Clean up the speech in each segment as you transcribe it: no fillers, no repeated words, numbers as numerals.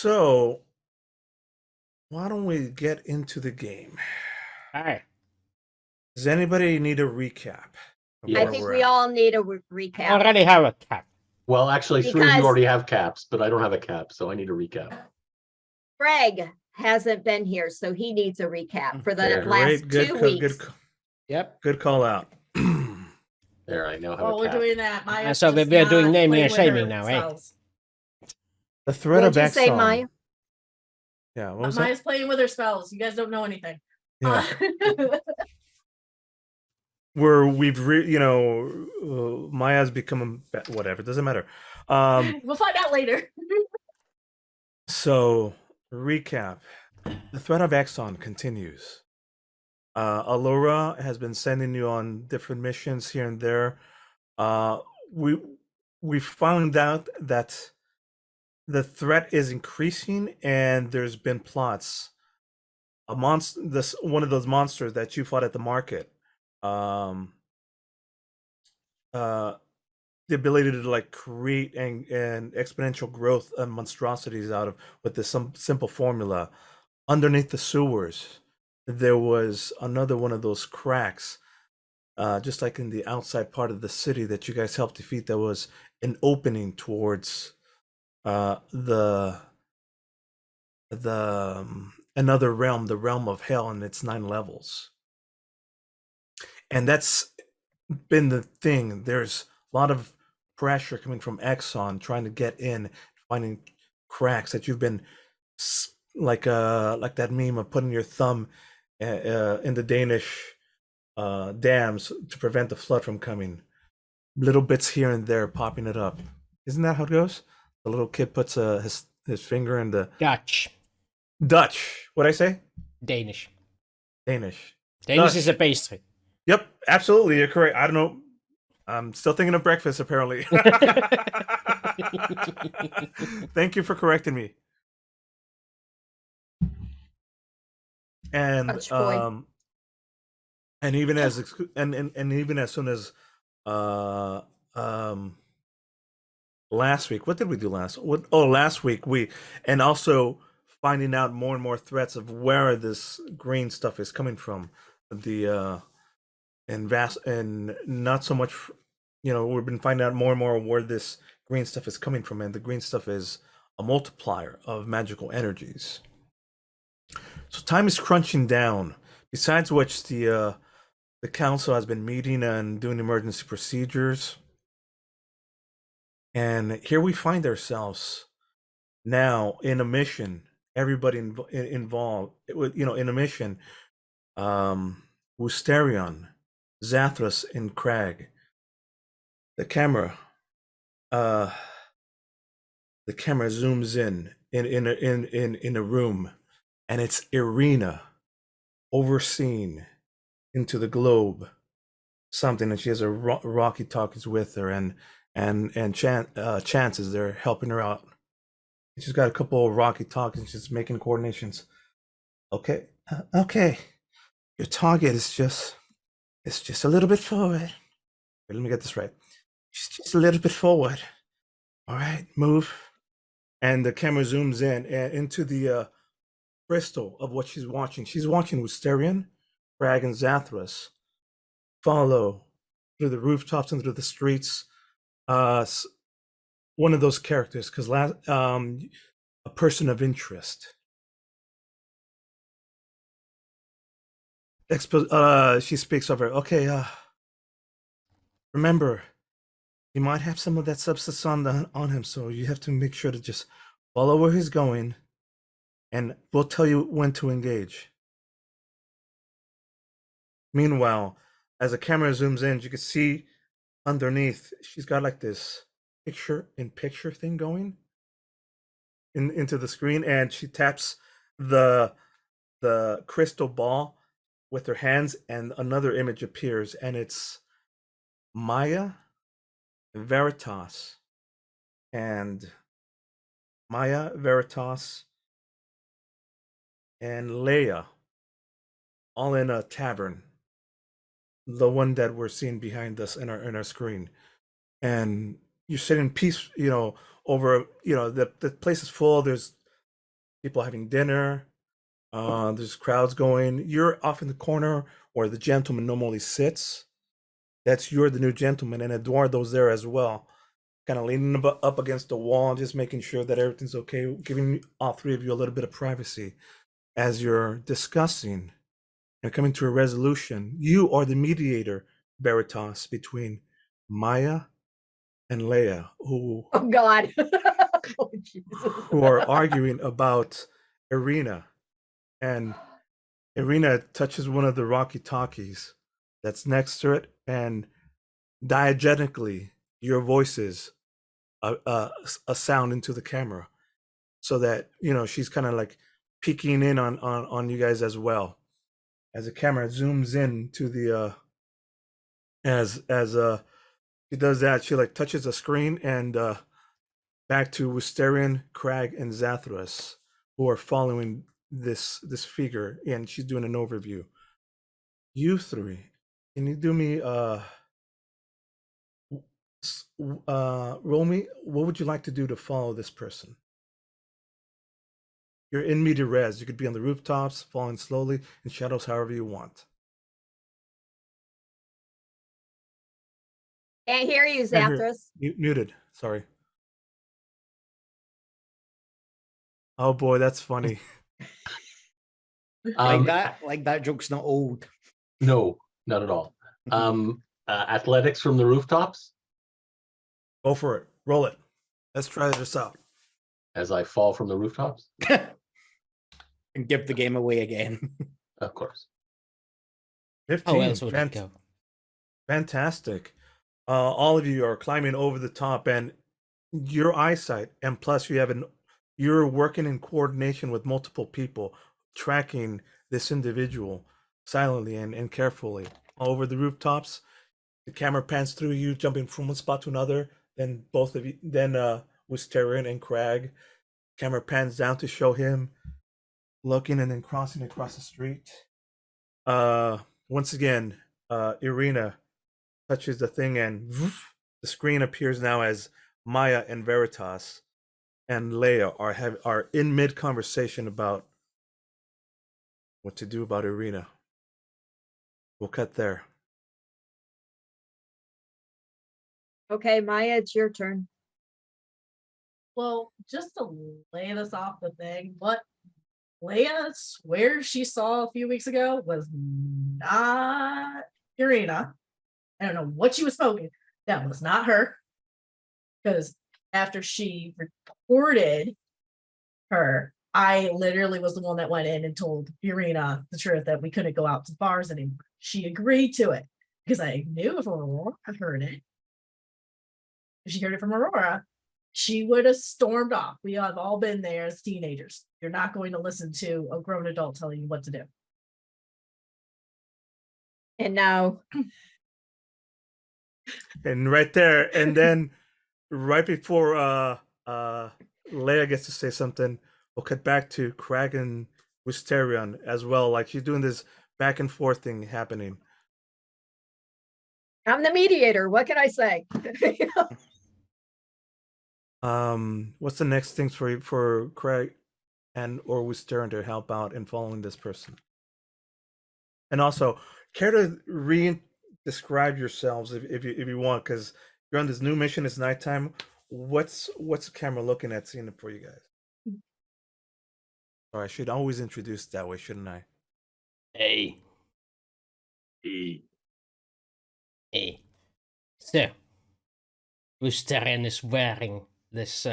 So, why don't we get into the game? All right. Does anybody need a recap of I where think we're we at? all need a I recap. already have a cap. Well, actually, three of you Because- already have caps, but I don't have a cap, so I need a recap. Greg hasn't been here, so he needs a recap for the Fair. last Great, 2 weeks. Yep. Good call out. There, I now have Oh, a we're cap. doing that. Maya. So we are doing naming and shaming now, eh? The threat What'd of you say, Exxon. Maya? Yeah, what was that? Maya's playing with her spells. You guys don't know anything. Yeah, where Maya's become whatever. Doesn't matter. We'll find out later. So recap: the threat of Exxon continues. Allura has been sending you on different missions here and there. We found out that the threat is increasing, and there's been plots. One of those monsters that you fought at the market. The ability to like create and exponential growth and monstrosities out of with this some simple formula. Underneath the sewers, there was another one of those cracks, just like in the outside part of the city that you guys helped defeat. There was an opening towards the another realm, the realm of hell, and its 9 levels. And that's been the thing. There's a lot of pressure coming from Exxon trying to get in, finding cracks that you've been like that meme of putting your thumb in the Danish dams to prevent the flood from coming. Little bits here and there popping it up. Isn't that how it goes? The little kid puts his finger in the Dutch. What'd I say? Danish. Danish. Danish Dutch. is a pastry. Yep, absolutely. You're correct. I don't know. I'm still thinking of breakfast, apparently. Thank you for correcting me. And Dutch boy. and even as and even as soon as last week, what did we do last? Last week and also finding out more and more threats of where this green stuff is coming from. The and not so much, we've been finding out more and more where this green stuff is coming from, and the green stuff is a multiplier of magical energies. So time is crunching down. Besides which, the council has been meeting and doing emergency procedures, and here we find ourselves now in a mission. Everybody involved, in a mission. Wusterion, Zathras, and Crag. The camera zooms in a room, and it's Irina overseeing into the globe something, and she has a Rocky talkies with her, and chances they're helping her out. She's got a couple of Rocky talkies, she's making coordinations. Okay, your target is just a little bit forward. Wait, let me get this right. Just a little bit forward. All right, move. And the camera zooms in into the crystal of what she's watching. She's watching Wusterion, Crag, and Zathras follow through the rooftops and through the streets. One of those characters, because a person of interest. She speaks over. Okay, remember, he might have some of that substance on him, so you have to make sure to just follow where he's going, and we'll tell you when to engage. Meanwhile, as the camera zooms in, you can see underneath, she's got like this picture-in-picture thing going into the screen, and she taps the crystal ball with her hands, and another image appears, and it's Maya, Veritas, and Leia, all in a tavern, the one that we're seeing behind us in our screen. And you're sitting peace, over, the place is full. There's people having dinner. There's crowds going. You're off in the corner where the gentleman normally sits. You're the new gentleman, and Eduardo's there as well, kind of leaning up against the wall, just making sure that everything's okay, giving all three of you a little bit of privacy as you're discussing and coming to a resolution. You are the mediator, Veritas, between Maya and Leia, who Oh God. Oh, Jesus. who are arguing about Irina, and Irina touches one of the rocky talkies that's next to it, and diegetically, your voices a sound into the camera, so that she's kind of like peeking in on you guys as well, as the camera zooms in to the as she does that, she like touches the screen, and back to Wisterian, Crag, and Zathras, who are following this figure, and she's doing an overview. You three, can you do me roll me? What would you like to do to follow this person? You're in media res. You could be on the rooftops, falling slowly in shadows, however you want. Can't hear you, Can't hear. Zathras. Muted. Sorry. Oh boy, that's funny. Like that joke's not old. No, not at all. Athletics from the rooftops Go for it. Roll it. Let's try this out. as I fall from the rooftops. And give the game away again. Of course. 15. Oh, else would it go? Fantastic. All of you are climbing over the top, and your eyesight, and plus you're working in coordination with multiple people, tracking this individual silently and carefully over the rooftops. The camera pans through you, jumping from one spot to another. Then both of you, then Wisterian and Crag. Camera pans down to show him looking and then crossing across the street. Once again, Irina touches the thing, and the screen appears now as Maya and Veritas and Leia are in mid conversation about what to do about Irina. We'll cut there. Okay, Maya, it's your turn. Well, just to lay this off the thing, what Leia swears she saw a few weeks ago was not Irina. I don't know what she was smoking. That was not her. Because after she reported her, I literally was the one that went in and told Irina the truth that we couldn't go out to bars anymore. She agreed to it because I knew if Aurora had heard it, if she heard it from Aurora, she would have stormed off. We have all been there as teenagers. You're not going to listen to a grown adult telling you what to do. And now, And right there, and then right before Leia gets to say something, we'll cut back to Crag and Wisterion as well. Like she's doing this back and forth thing happening. I'm the mediator. What can I say? What's the next things for Craig and or Wisterion to help out in following this person? And also, care to describe yourselves if you want, because you're on this new mission. It's nighttime. What's the camera looking at, seeing it for you guys? Or I should always introduce that way, shouldn't I? Hey. E. Hey. So, Wisterion is wearing this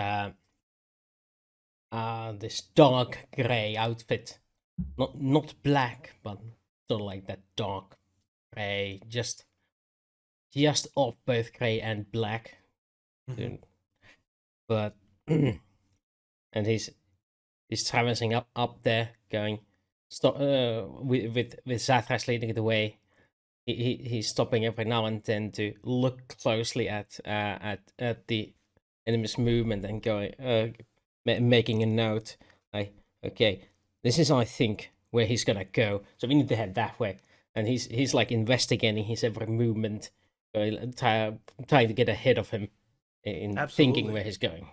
this dark gray outfit. Not black, but sort of like that dark gray, just off both gray and black. Mm-hmm. But and he's traversing up there, going stop with Zathras leading the way. He's stopping every now and then to look closely at the enemy's movement and going making a note like, okay, this is I think where he's gonna go, so we need to head that way. And he's like investigating his every movement, trying to get ahead of him in thinking where he's going.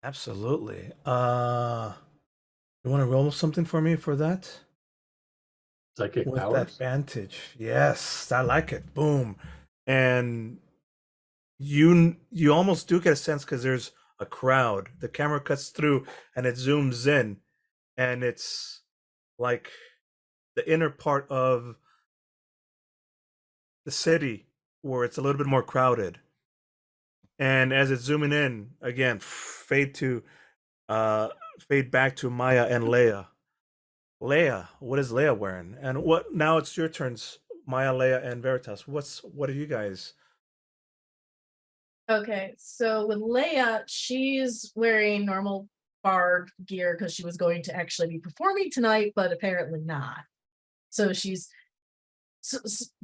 Absolutely. You want to roll something for me for that? Psychic With powers. advantage. Yes, I like it. Boom. And you almost do get a sense because there's a crowd. The camera cuts through and it zooms in, and it's like the inner part of the city where it's a little bit more crowded. And as it's zooming in, again, fade back to Maya and Leia. Leia, what is Leia wearing? And what now it's your turns, Maya, Leia, and Veritas. What are you guys? Okay, so with Leia, she's wearing normal bard gear because she was going to actually be performing tonight, but apparently not. So she's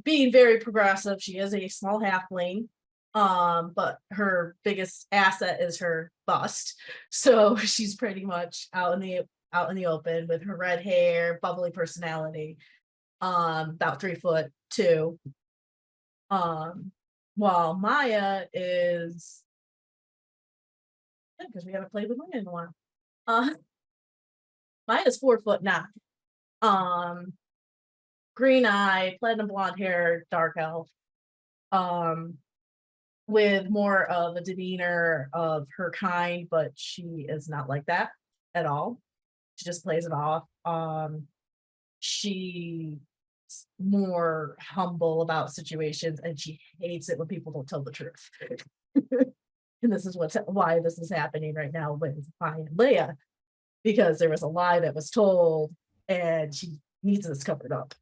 being very progressive. She is a small halfling, but her biggest asset is her bust. So she's pretty much out in the open with her red hair, bubbly personality. About 3'2". While Maya is, because we haven't played with Maya in a while. Maya's 4'9". Green eye, platinum blonde hair, dark elf. With more of a demeanor of her kind, but she is not like that at all. She just plays it off. She's more humble about situations, and she hates it when people don't tell the truth. And this is why this is happening right now with Maya and Leia, because there was a lie that was told, and she needs this covered up.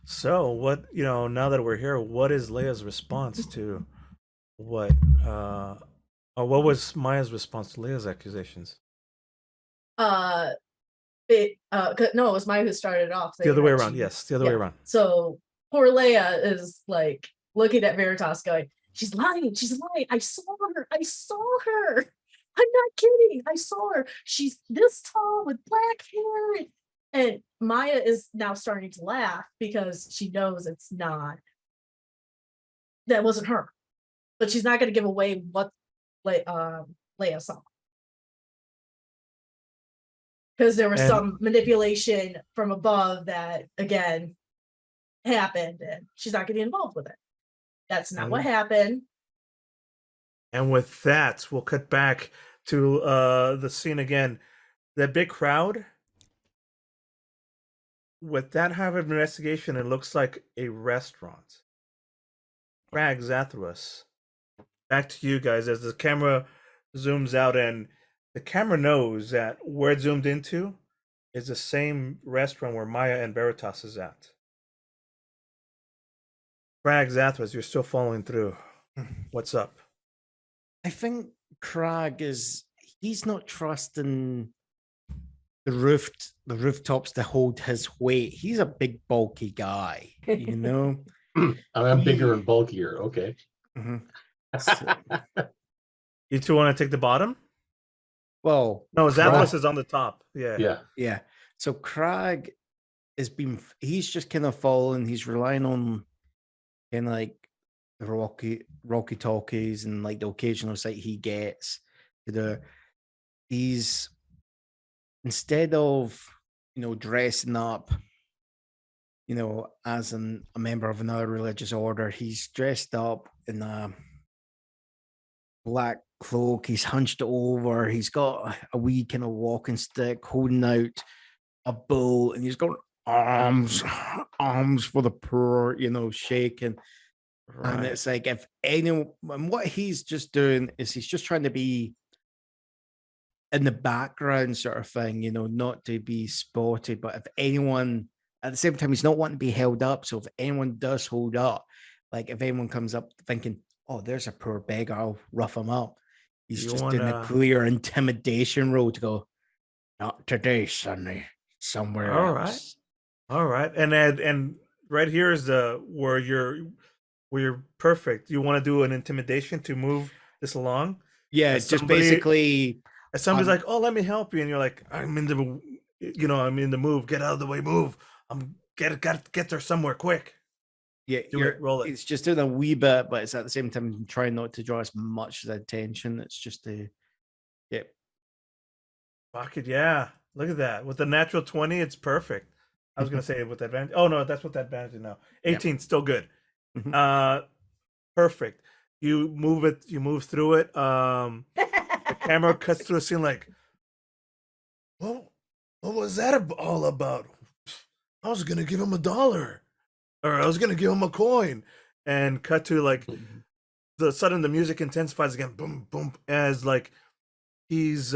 So what now that we're here, what is Leia's response to what or what was Maya's response to Leia's accusations? No, it was Maya who started off. The other way around, she, yes, the other way around. So poor Leia is like looking at Veritas going, she's lying, I saw her. I'm not kidding, I saw her. She's this tall with black hair. And Maya is now starting to laugh because she knows that wasn't her. But she's not going to give away what Leia saw. Because there was some manipulation from above that, again, happened, and she's not getting involved with it. That's not what happened. And with that, we'll cut back to the scene again. That big crowd. With that kind of investigation, it looks like a restaurant. Crag, Zathras, back to you guys as the camera zooms out, and the camera knows that where it zoomed into is the same restaurant where Maya and Veritas is at. Crag, Zathras, you're still following through. What's up? I think Crag he's not trusting the rooftops to hold his weight. He's a big bulky guy, you know. I'm bigger and bulkier. Okay. Mm-hmm. You two want to take the bottom? Well, no, Zathras is on the top. Yeah. So Crag he's just kind of following. He's relying on kind of like the rocky talkies and like the occasional sight he gets. He's, instead of dressing up as a member of another religious order, he's dressed up in a black cloak. He's hunched over. He's got a wee kind of walking stick, holding out a bowl, and he's got arms for the poor, shaking. Right. And it's like, what he's just doing is he's just trying to be in the background sort of thing, not to be spotted. But if anyone, at the same time, he's not wanting to be held up. So if anyone does hold up, like if anyone comes up thinking, oh, there's a poor beggar, I'll rough him up. He's doing a clear intimidation role to go, not today, Sonny, somewhere else. All right. And right here is where you're perfect. You want to do an intimidation to move this along? Yeah, just basically. Somebody's like, "Oh, let me help you," and you're like, "I'm in the move. Get out of the way. Move. Get there somewhere quick." Yeah, roll it. It's just doing a wee bit, but it's at the same time trying not to draw as much attention. It's just to, Fuck it, yeah. Look at that. With the natural 20, it's perfect. I was gonna say with advantage. Oh no, that's what that advantage is now. 18, still good. Mhm. Perfect. You move it, you move through it. The camera cuts through a scene like, what was that all about? I was gonna give him $1. Or I was gonna give him a coin. And cut to like the sudden the music intensifies again, boom, boom, as like he's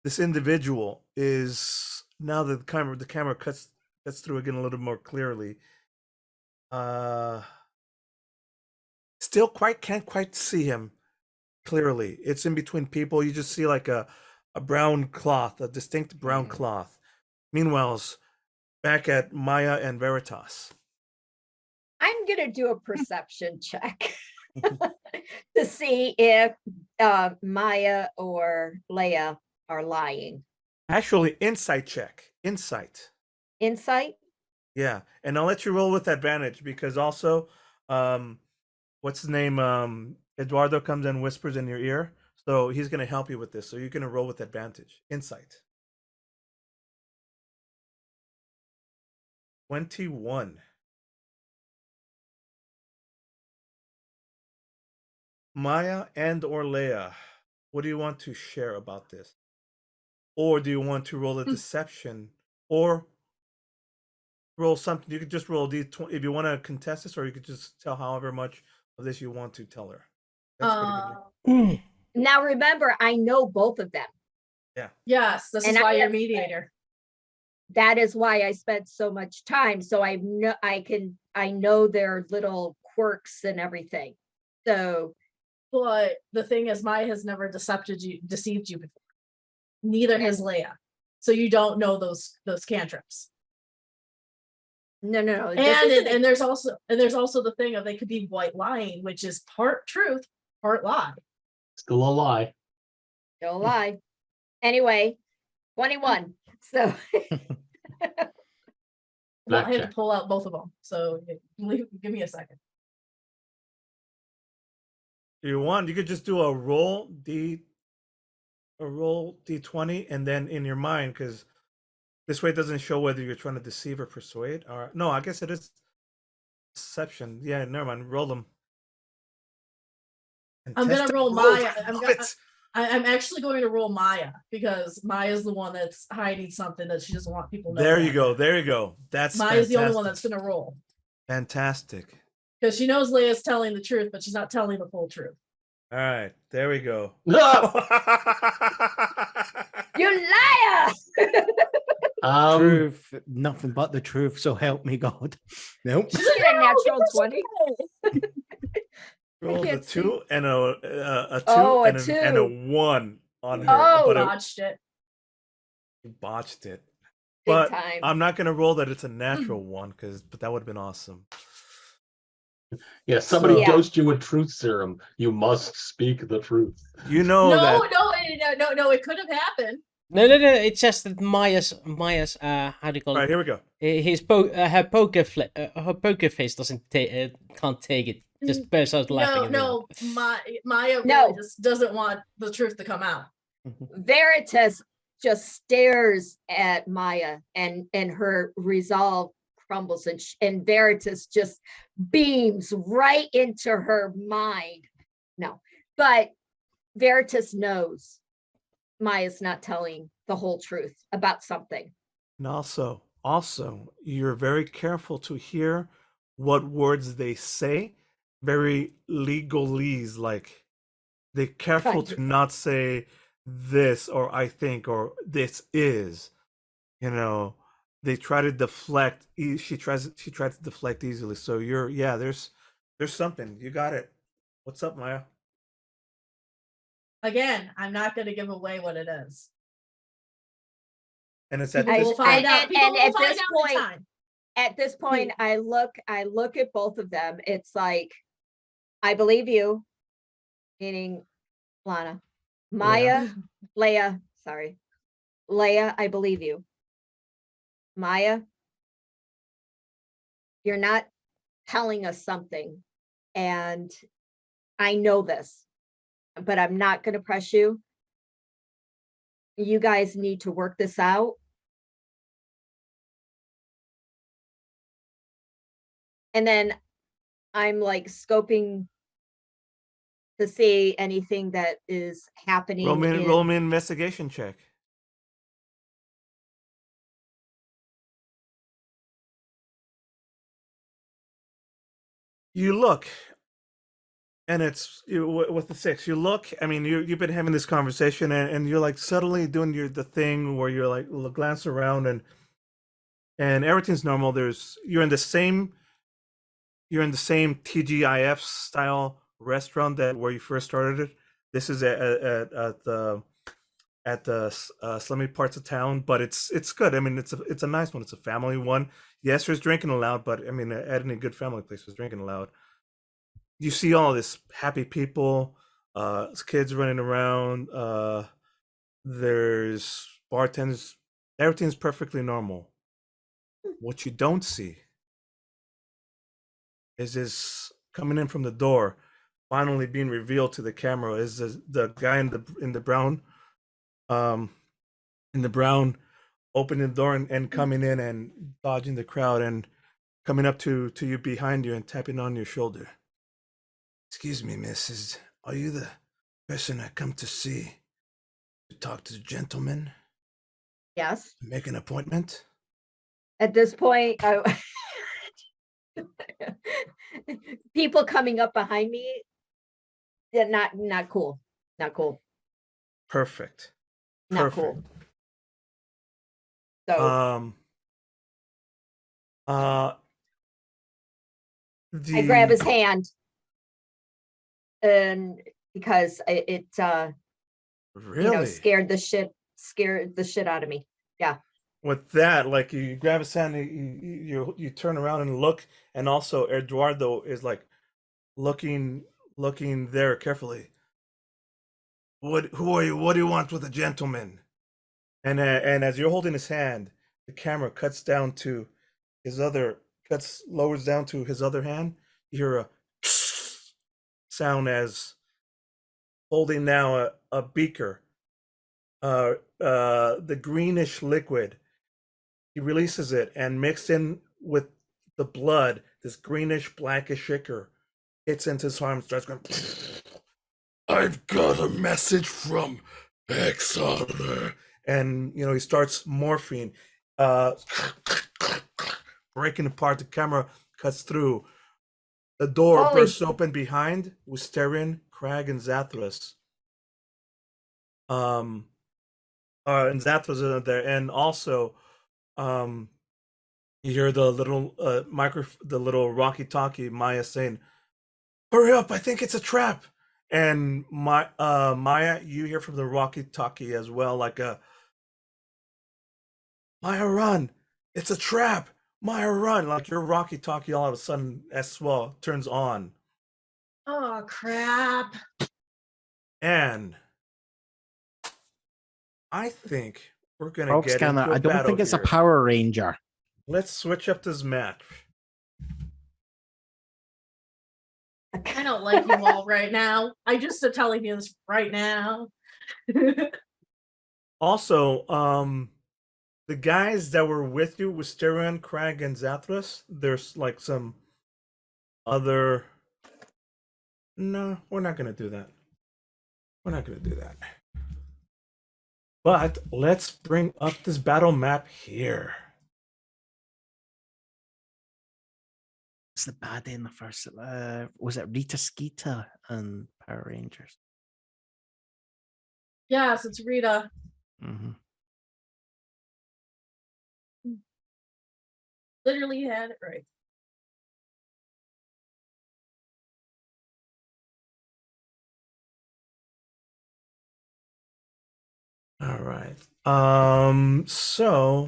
this individual is now the camera cuts through again a little more clearly. Still can't quite see him clearly. It's in between people. You just see like a brown cloth, a distinct brown cloth. Meanwhile, back at Maya and Veritas. I'm gonna do a perception check to see if Maya or Leia are lying. Actually, insight check. Insight. Insight? Yeah, and I'll let you roll with advantage because also, what's his name? Eduardo comes and whispers in your ear, so he's gonna help you with this. So you're gonna roll with advantage. Insight. 21. Maya and or Leia, what do you want to share about this? Or do you want to roll a deception or roll something? You could just roll D20 if you want to contest this, or you could just tell however much of this you want to tell her. That's pretty good. Now remember, I know both of them. Yes, this And is why I you're have- mediator. That is why I spent so much time. So I know their little quirks and everything. So But the thing is, Maya has never deceived you before. Neither has Leia. So you don't know those cantrips. no. And there's also the thing of they could be white lying, which is part truth, part lie. Still a lie. Don't lie. Anyway, 21. So Well, I had to Blackjack. pull out both of them. So give me a second. You want, you could just do a roll D20, and then in your mind, because this way it doesn't show whether you're trying to deceive or persuade. Or no, I guess it is deception. Yeah, never mind. Roll them. I'm gonna Fantastic roll rolls, Maya. I love it. I'm actually going to roll Maya because Maya's the one that's hiding something that she doesn't want people to know. There you go. There you go. That's Maya's the only one fantastic. that's gonna roll Fantastic. because she knows Leia's telling the truth, but she's not telling the full truth. All right, there we go. you liar! Truth, nothing but the truth. So help me God. Nope. Did you get a natural 20? Rolled a can't see. 2 and a 2 Oh, a and and a 2. 1 on her, Oh, but Botched it. it botched it. Big But time. I'm not gonna roll that it's a natural one but that would have been awesome. Yeah, somebody Yeah. dosed you with truth serum. You must speak the truth. You know No, that. no, it could have happened. No. It's just that Maya's how do you call All right, it? here we go. Her poker face can't take it. Just bursts out laughing. in the No, Maya No. really just doesn't want the truth to come out. Veritas just stares at Maya and her resolve crumbles and Veritas just beams right into her mind. No, but Veritas knows Maya's not telling the whole truth about something. And also, you're very careful to hear what words they say. Very legalese, like they're careful to not say this or I think or this is. You know, they try to deflect. She tries to deflect easily. So there's something. You got it. What's up, Maya? Again, I'm not going to give away what it is. And it's at People this will find out. People and will at find this out in point, time. At this point, I look at both of them. It's like, I believe you, meaning Lana. Maya, Leia, sorry. Leia, I believe you. Maya, you're not telling us something. And I know this, but I'm not going to press you. you guys need to work this out. And then I'm like scoping to see anything that is happening. Roll me an investigation check. You look, and it's with the 6. You look. I mean, you've been having this conversation, and you're like subtly doing the thing where you're like glance around, and everything's normal. You're in the same TGIF style restaurant that where you first started it. This is at the slummy parts of town, but it's good. I mean, it's a nice one. It's a family one. Yes, there's drinking allowed, but I mean, at any good family place, there's drinking allowed. You see all this happy people, kids running around. There's bartenders. Everything's perfectly normal. What you don't see is this coming in from the door, finally being revealed to the camera is the guy in the brown, opening the door and coming in and dodging the crowd and coming up to you behind you and tapping on your shoulder. Excuse me, Mrs. Are you the person I come to see to talk to the gentleman? Yes. To make an appointment? At this point, people coming up behind me, yeah, not cool. Not cool. Perfect. Not cool. So I grab his hand, and because it really scared the shit out of me. Yeah. With that, like you grab his hand, you turn around and look, and also Eduardo is like looking there carefully. Who are you? What do you want with a gentleman? And as you're holding his hand, the camera lowers down to his other hand. You hear a sound as holding now a beaker, the greenish liquid. He releases it, and mixed in with the blood, this greenish blackish ichor hits into his arm, starts going. I've got a message from Exoter. And he starts morphine, breaking apart. The camera cuts through. The door bursts open behind Wisterian, Crag, and Zathras. And Zathras are there, and also, you hear the little the little walkie-talkie Maya saying, "Hurry up! I think it's a trap." And Maya, you hear from the walkie-talkie as well, like Maya, run! It's a trap! Maya, run! Like your walkie-talkie all of a sudden as well turns on. Oh crap. And I think we're gonna get into a I don't think it's here. a Power Ranger. Let's switch up this match. I don't like you all right now. I just am telling you this right now. Also, the guys that were with you, Wisterian, Crag, and Zathras, there's like some other. No, we're not gonna do that. We're not gonna do that. But let's bring up this battle map here. It's the baddie in the first. Was it Rita Skeeter and Power Rangers? Yes, it's Rita. Mm-hmm. Literally had it right. All right. So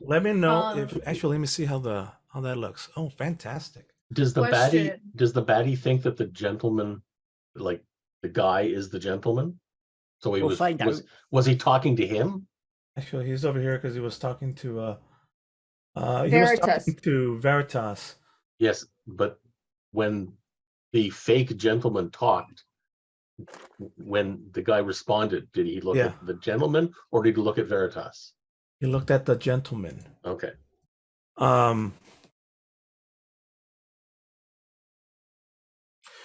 let me know if actually let me see how that looks. Oh, fantastic. Does the Question. baddie think that the gentleman, like the guy, is the gentleman? So he We'll find out. was he talking to him? Actually, he's over here because he was talking to Veritas. Veritas. Yes, but when the fake gentleman talked, when the guy responded, did he look Yeah. at the gentleman or did he look at Veritas? He looked at the gentleman. Okay.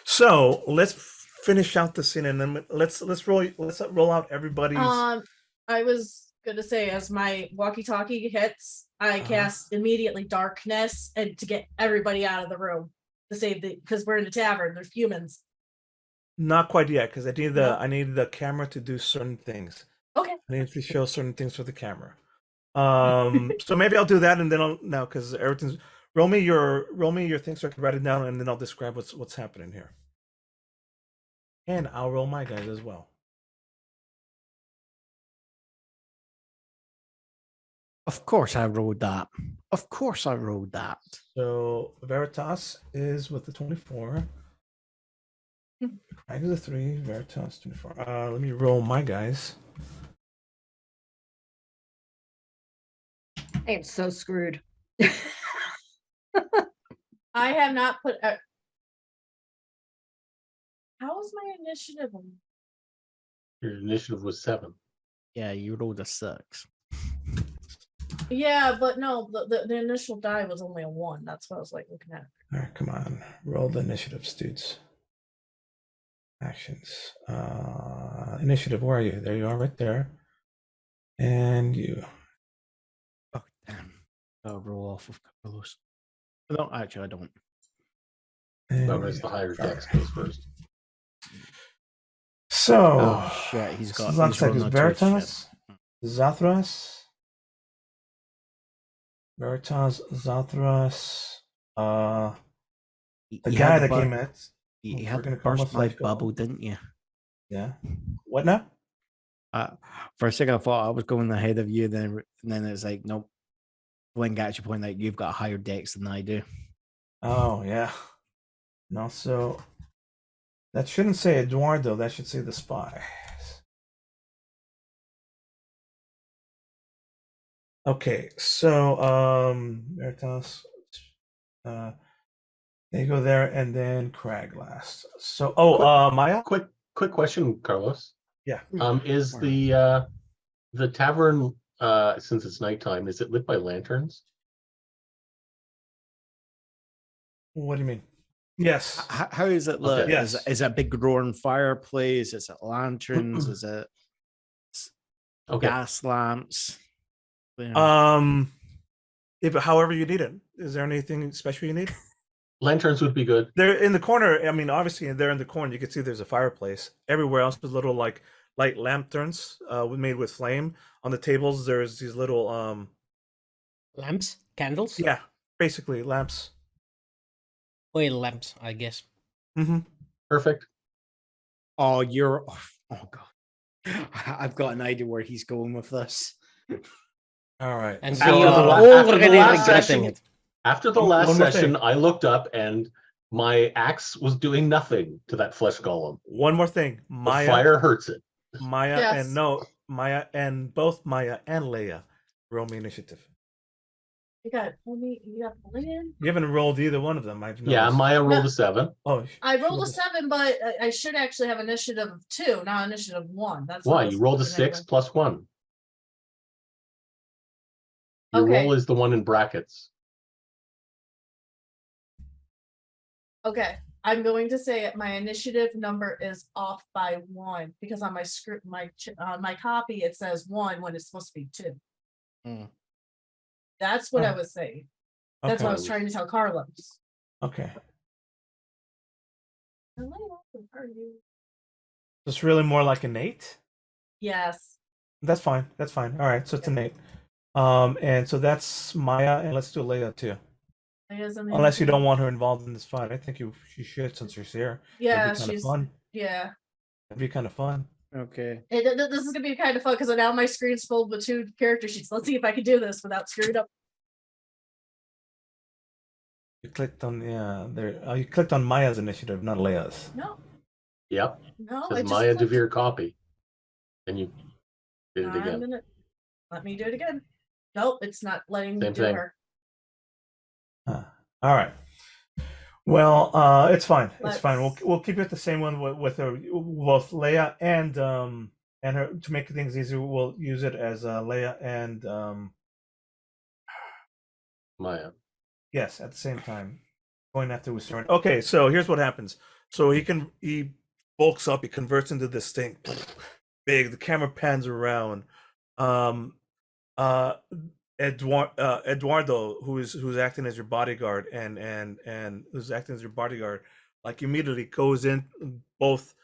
So let's finish out the scene, and then let's roll out everybody's. I was gonna say, as my walkie-talkie hits, I cast immediately darkness and to get everybody out of the room to save because we're in the tavern. There's humans. Not quite yet, because No. I need the camera to do certain things. Okay. I need to show certain things for the camera. So maybe I'll do that, and then I'll now because everything's roll me your thing so I can write it down, and then I'll describe what's happening here. And I'll roll my guys as well. Of course I rolled that. Of course I rolled that. So Veritas is with the 24. Craig is a 3. Veritas 24. Let me roll my guys. I am so screwed. I have not put. How is my initiative? Your initiative was 7. Yeah, you rolled a 6. Yeah, but no, the initial die was only a 1. That's what I was like looking at. All right, come on. Roll the initiative, dudes. Actions. Initiative, where are you? There you are, right there. And you. Oh, damn. I'll roll off of Carlos. No, actually, I don't. No, And that's the higher all dex right. goes first. So, Oh, shit. He's got looks like it's rolling a 2 shit. Veritas, Zathras, Zathras, the You guy had that to came at. You we're had gonna to call him a burst my flash golem. bubble, didn't you? Yeah. What now? For a second, I thought I was going ahead of you. Then it's like, nope. When got you point out you've got higher decks than I do. Oh yeah. And also, that shouldn't say Eduardo. That should say the spy. Okay, so Veritas, there you go there, and then Crag last. So Maya? Quick question, Carlos. Yeah. Is the tavern since it's nighttime, is it lit by lanterns? What do you mean? Yes. How is it lit? Okay. Yes. Is it a big roaring fireplace? Is it lanterns? Is it Okay. gas lamps? If however you need it. Is there anything special you need? Lanterns would be good. They're in the corner. I mean, obviously, they're in the corner. You can see there's a fireplace. Everywhere else, there's little like light lanterns, made with flame. On the tables, there's these little Lamps? Candles? yeah, basically lamps. Oil lamps, I guess. Mm-hmm. Perfect. Oh, you're. Oh god, I've got an idea where he's going with this. All right. And So, we After the are la- after the already last regretting session- it. After the One last more session, thing. I looked up and my axe was doing nothing to that flesh golem. one more thing. The Maya, fire hurts it. Maya, Yes. and no, Maya, and both Maya and Leia roll me initiative. You got Lynn. You haven't rolled either one of them. I've noticed. Yeah, Maya rolled No. a 7. Oh, I she rolled a 7, but I should actually have initiative of 2, not initiative 1. That's what I Why? was You rolled a looking at. 6 plus 1. Your Okay. roll is the one in brackets. Okay, I'm going to say my initiative number is off by 1 because on my script, my copy, it says 1 when it's supposed to be 2. Hmm. That's what I Oh. was saying. That's okay. what I was trying to tell Carlos. Okay. Hello, how are you? It's really more like an 8. Yes. That's fine. That's fine. All right. So it's an 8. And so that's Maya, and let's do Leia too. Unless you don't want her involved in this fight, I think she should since she's here. Yeah, That'd be kind of fun. yeah. That'd be kind of fun. Okay. This is gonna be kind of fun because now my screen's filled with 2 character sheets. Let's see if I can do this without screwing up. You clicked on there. You clicked on Maya's initiative, not Leia's. No, Yep. no. Says I just Maya clicked. DeVere copy. And you did it I'm again. gonna let me do it again. Nope, it's not letting me Same do thing. her. Huh. All right. Well, it's fine. It's fine. We'll Let's- we'll keep it the same one with her, both Leia and her, to make things easier. We'll use it as Leia and Maya. yes, at the same time, going after Wissarin. Okay, so here's what happens. So he bulks up. He converts into this thing, big. The camera pans around. Um, uh, Eduardo, who's acting as your bodyguard, and who's acting as your bodyguard, like immediately goes in both,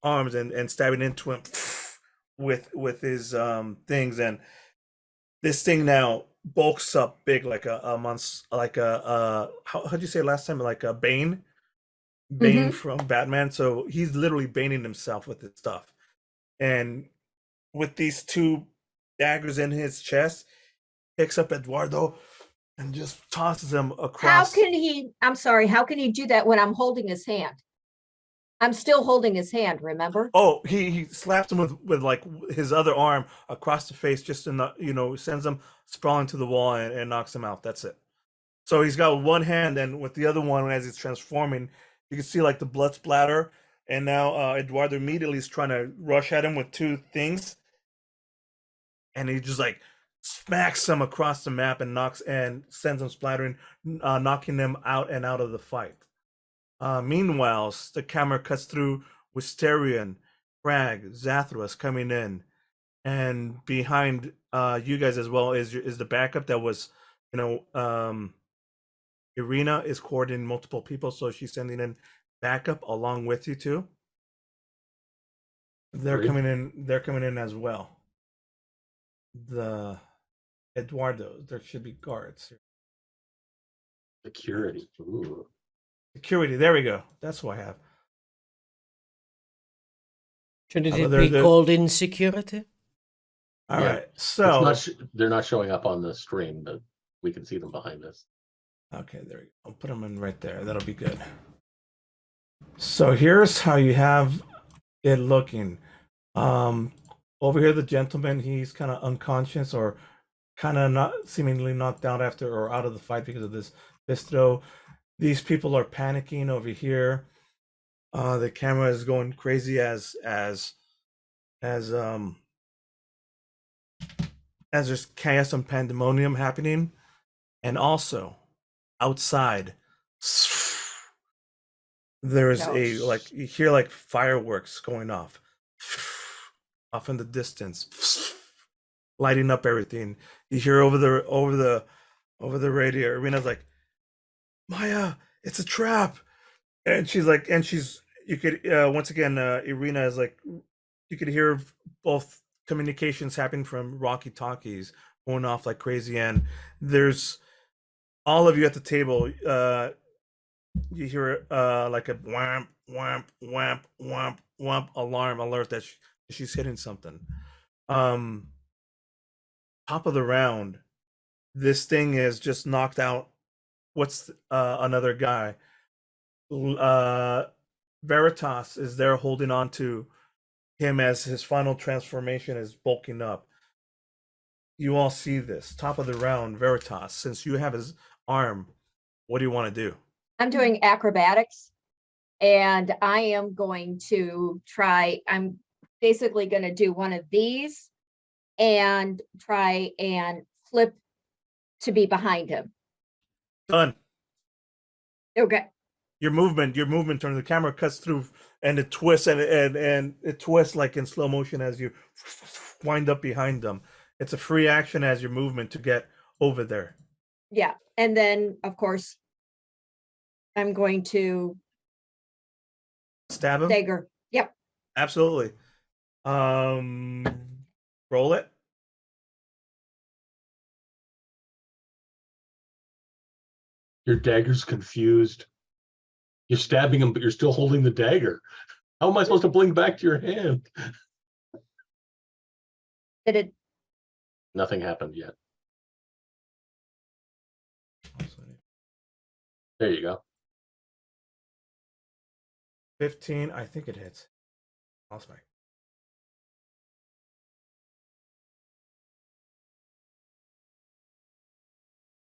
arms and stabbing into him with his things, and this thing now bulks up big like a month, like how'd you say last time, like a Bane Mhm. from Batman. So he's literally baning himself with this stuff, and with these two daggers in his chest, picks up Eduardo and just tosses him How across. can he, I'm sorry, how can he do that when I'm holding his hand? I'm still holding his hand, remember? Oh, he slaps him with like his other arm across the face, just to sends him sprawling to the wall and knocks him out. That's it. So he's got one hand, and with the other one, as he's transforming, you can see like the blood splatter. And now Eduardo immediately is trying to rush at him with two things, and he just like smacks him across the map and sends him splattering, knocking them out and out of the fight. Meanwhile, the camera cuts through Wisterian, Crag, Zathras coming in, and behind you guys as well is the backup that was, you know, Irina is coordinating multiple people, so she's sending in backup along with you too. They're Great. coming in. They're coming in as well. The Eduardo. There should be guards. Security. Ooh. Security. There we go. That's what I have. Shouldn't but it they're- be they're- called insecurity? All Yeah. right. It's So not they're not showing up on the stream, but we can see them behind us. okay, there we go. I'll put them in right there. That'll be good. So here's how you have it looking. Over here, the gentleman, he's kind of unconscious or kind of not seemingly knocked out after or out of the fight because of this bistro. These people are panicking over here. The camera is going crazy as there's chaos and pandemonium happening, and also outside there's a like you hear like fireworks going off off in the distance, lighting up everything. You hear over the radio, Irina's like, Maya, it's a trap. And you could once again, Irina is like, you could hear both communications happening from walkie talkies going off like crazy, and there's all of you at the table. You hear like a whamp whamp whamp whamp whamp alarm alert that she's hitting something. um Top of the round, this thing is just knocked out. What's another guy? uh Veritas is there holding on to him as his final transformation is bulking up. You all see this. Top of the round, Veritas, since you have his arm, what do you want to do? I'm doing acrobatics and I am going to I'm basically going to do one of these and try and flip to be behind him. Done. Okay. Your movement turns, the camera cuts through and it twists and it twists like in slow motion as you wind up behind them. It's a free action as your movement to get over there. Yeah. And then, of course, I'm going to Stab him? dagger. Yep. Absolutely. Roll it. Your dagger's confused. You're stabbing him, but you're still holding the dagger. How am I supposed to blink back to your hand? Did it? Nothing happened yet. There you go. 15, I think it hits. Lost my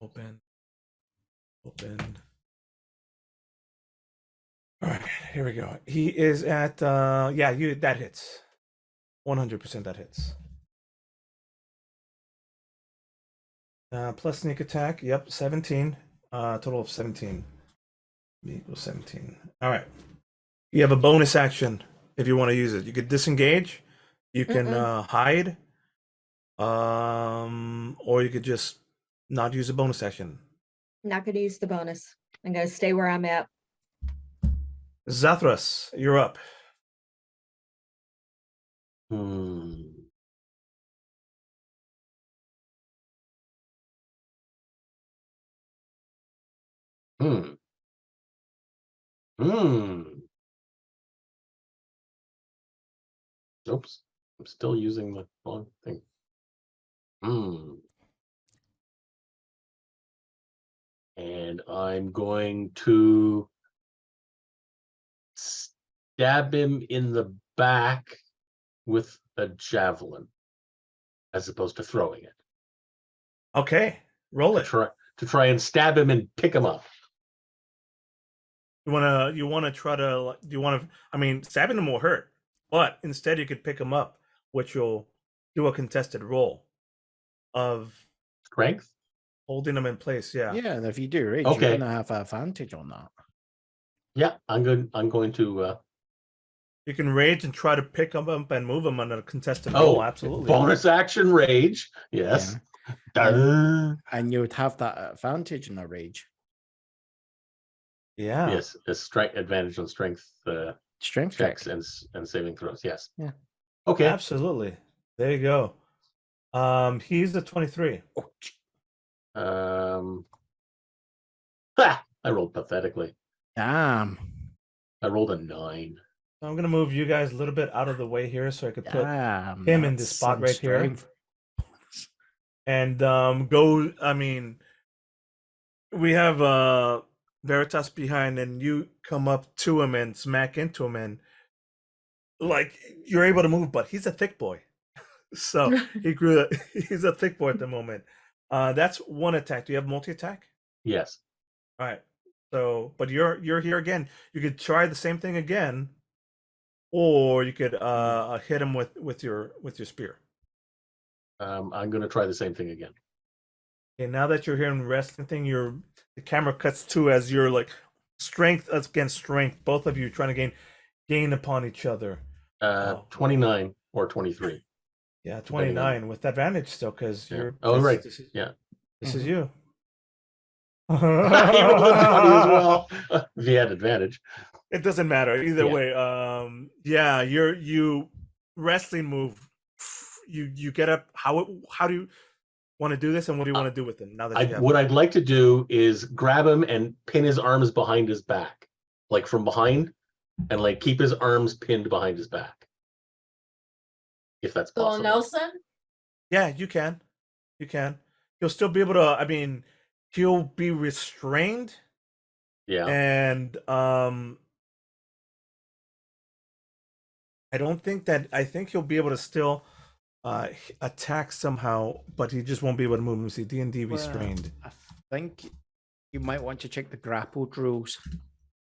open. Open. All right, here we go. He is at yeah, you that hits. 100% that hits. Plus sneak attack. Yep, 17. Total of 17. Equals 17. All right. You have a bonus action if you want to use it. You could disengage. You can hide. Or you could just not use a bonus action. Not going to use the bonus. I'm going to stay where I'm at. Zathras, you're up. Hmm. Hmm. Hmm. Oops. I'm still using the wrong thing. Hmm. And I'm going to stab him in the back with a javelin, as opposed to throwing it. Okay, roll it. To try and stab him and pick him up. You wanna try to I mean, stabbing him will hurt, but instead you could pick him up, which will do a contested roll of Strength? holding him in place. Yeah. Yeah, and if you do rage, Okay. you're gonna have advantage on that. Yeah, I'm going to You can rage and try to pick him up and move him on a contested roll. Absolutely. bonus action rage. Yes. And you would have that advantage in a rage. Yeah. Yes, a strength advantage on strength Strength checks check. and saving throws. Yes. Yeah. Okay. Absolutely. There you go. He's the 23. I rolled pathetically. Damn. I rolled a 9. So I'm gonna move you guys a little bit out of the way here so I could put Damn. him in that's this spot some right here. strength. And go. I mean, we have Veritas behind, and you come up to him and smack into him, and like you're able to move, but he's a thick boy. So he's a thick boy at the moment. That's one attack. Do you have multi-attack? Yes. All right. So, but you're here again. You could try the same thing again, or you could hit him with your spear. I'm going to try the same thing again. Okay, now that you're here and resting thing, the camera cuts to as you're like strength against strength, both of you trying to gain upon each other. 29 or 23. Yeah, 29 with advantage still because Yeah. you're. Oh, right. This Mhm. is you. He rolled a 20 as well. If he had advantage. It doesn't matter either Yeah. way. Yeah, you wrestling move. You get up. How do you want to do this, and what do you want to do with him now that you have? What I'd like to do is grab him and pin his arms behind his back, like from behind, and like keep his arms pinned behind his back, if that's So possible. Nelson? Yeah, you can. He'll still be able to. I mean, he'll be restrained. Yeah. And I think he'll be able to still attack somehow, but he just won't be able to move. Let me see, D&D restrained. I think you might want to check the grappled rules.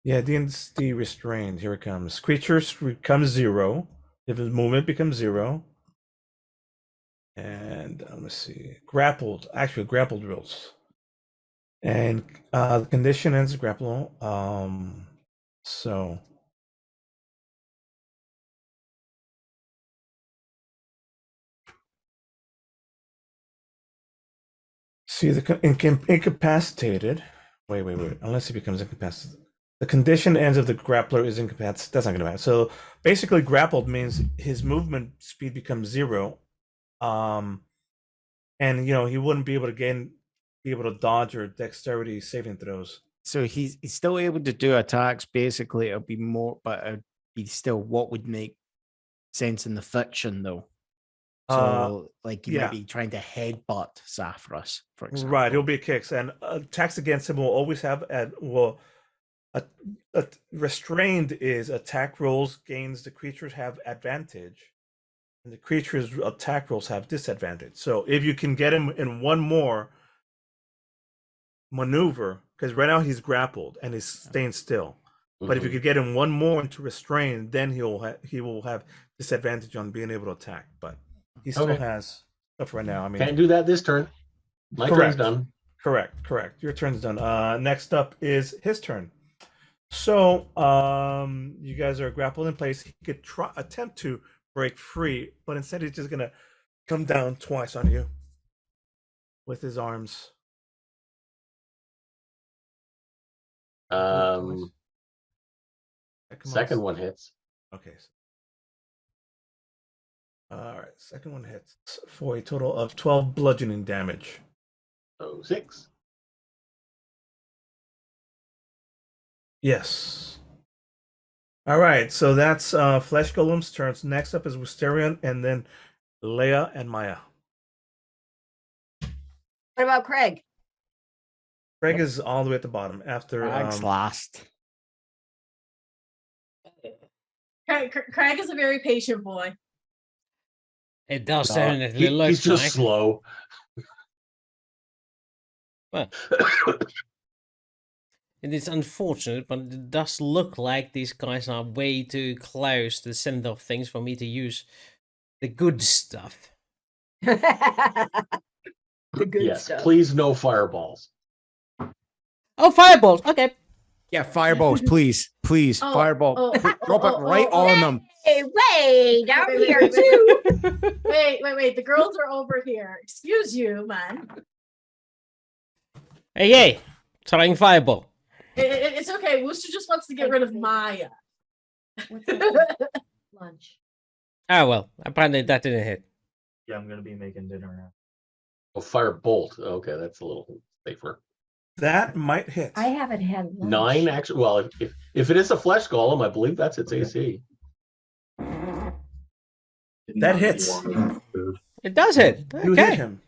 Yeah, D&D restrained. Here it comes. Creatures become 0 if his movement becomes 0. And let me see, grappled rules. And the condition ends grapple. So see the incapacitated. Wait. Unless he becomes incapacitated, the condition ends if the grappler is incapacitated. That's not going to matter. So basically, grappled means his movement speed becomes 0. And he wouldn't be able to dodge or dexterity saving throws. So he's still able to do attacks. Basically, it'll be more, but it'd be still what would make sense in the fiction, though. So, like, you might be trying to headbutt Zathras, for example. Right, it'll be kicks, and attacks against him will always have restrained is attack rolls gains the creatures have advantage, and the creature's attack rolls have disadvantage. So if you can get him in one more maneuver, because right now he's grappled and he's staying still. But if you Mhm. could get him one more into restrain, then he will have disadvantage on being able to attack. But he still Okay. has stuff right now. I mean, Can't do that this turn. My turn's correct. done. Correct. Your turn's done. Next up is his turn. So, you guys are grappled in place. He could attempt to break free, but instead he's just gonna come down twice on you with his arms. Second one hits. Okay. All right. Second one hits for a total of 12 bludgeoning damage. So 6. Yes. All right. So that's Flesh Golem's turns. Next up is Wisterion, and then Leia and Maya. What about Craig? Craig is all the way at the bottom after. Craig's last. Craig is a very patient boy. It does definitely look He's just like. slow. Well, it is unfortunate, but it does look like these guys are way too close to the center of things for me to use the good stuff. The good Yes, stuff. please no fireballs. Oh, fireballs! Okay. Yeah, fireballs, please. Oh, Fireball. oh, Drop oh, it right oh, on them. Hey, wait, I'm Wait, here wait, too. Wait. The girls are over here. Excuse you, man. Hey, throwing fireball. It's okay. Wooster just wants to get rid of Maya. What's that? Lunch. Oh, well, apparently that didn't hit. Yeah, I'm gonna be making dinner now. Oh, firebolt. Okay, that's a little safer. That might hit. I haven't had lunch. 9 actually. Well, if it is a flesh golem, I believe that's its AC. That hits. Food. It does hit. You hit Okay. him.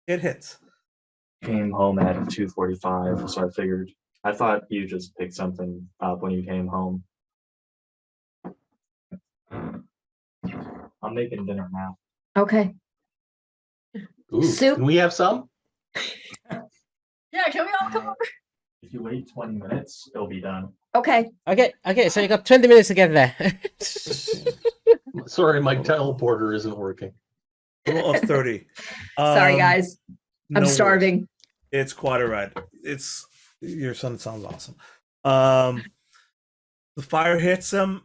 It hits. Came home at 2:45, so I thought you just picked something up when you came home. I'm making dinner now. Okay. Ooh, Soup. can we have some? Yeah, can we all come over? If you wait 20 minutes, it'll be done. Okay. Okay, so you got 20 minutes to get there. Sorry, my teleporter isn't working. Total of 30. Sorry, guys. no I'm worries. starving. It's quite all right. It's your son sounds awesome. The fire hits him.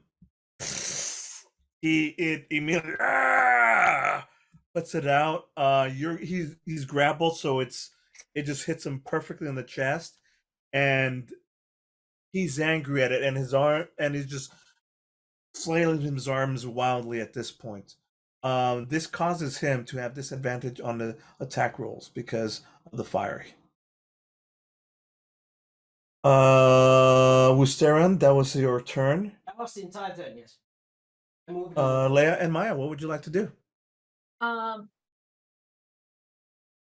It immediately puts it out. He's grappled, so it just hits him perfectly in the chest, and he's angry at it, and he's just flailing his arms wildly at this point. This causes him to have disadvantage on the attack rolls because of the fire. Wusterion, that was your turn. I lost the entire turn, yes. Leia and Maya, what would you like to do?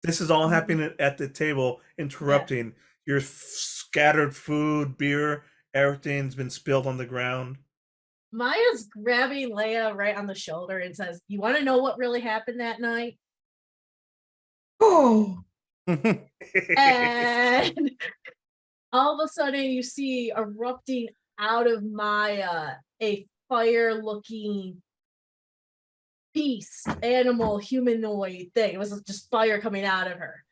This is all happening at the table, interrupting your scattered food, beer, everything's been spilled on the ground. Maya's grabbing Leia right on the shoulder and says, "You want to know what really happened that night?" Oh. And all of a sudden, you see erupting out of Maya a fire-looking beast, animal, humanoid thing. It was just fire coming out of her.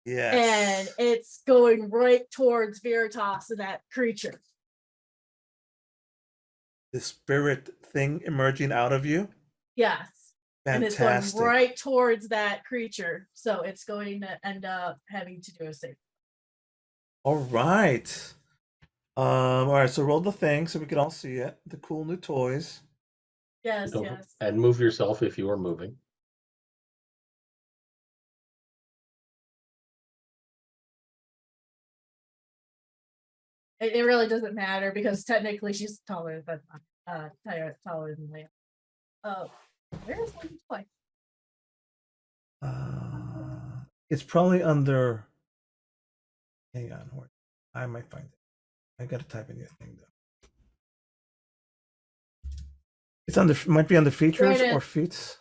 Yes. And it's going right towards Veritas and that creature. The spirit thing emerging out of you? Yes. And it's Fantastic. going right towards that creature. So it's going to end up having to do a save. All right. All right, so roll the thing so we can all see it. The cool new toys. Yes, Don't- yes. And move yourself if you are moving. It really doesn't matter because technically she's taller than taller than Leia. Oh, where's my toy? It's probably under. Hang on, I might find it. I gotta type in your thing though. It's under. Might be under features There it or is. feats.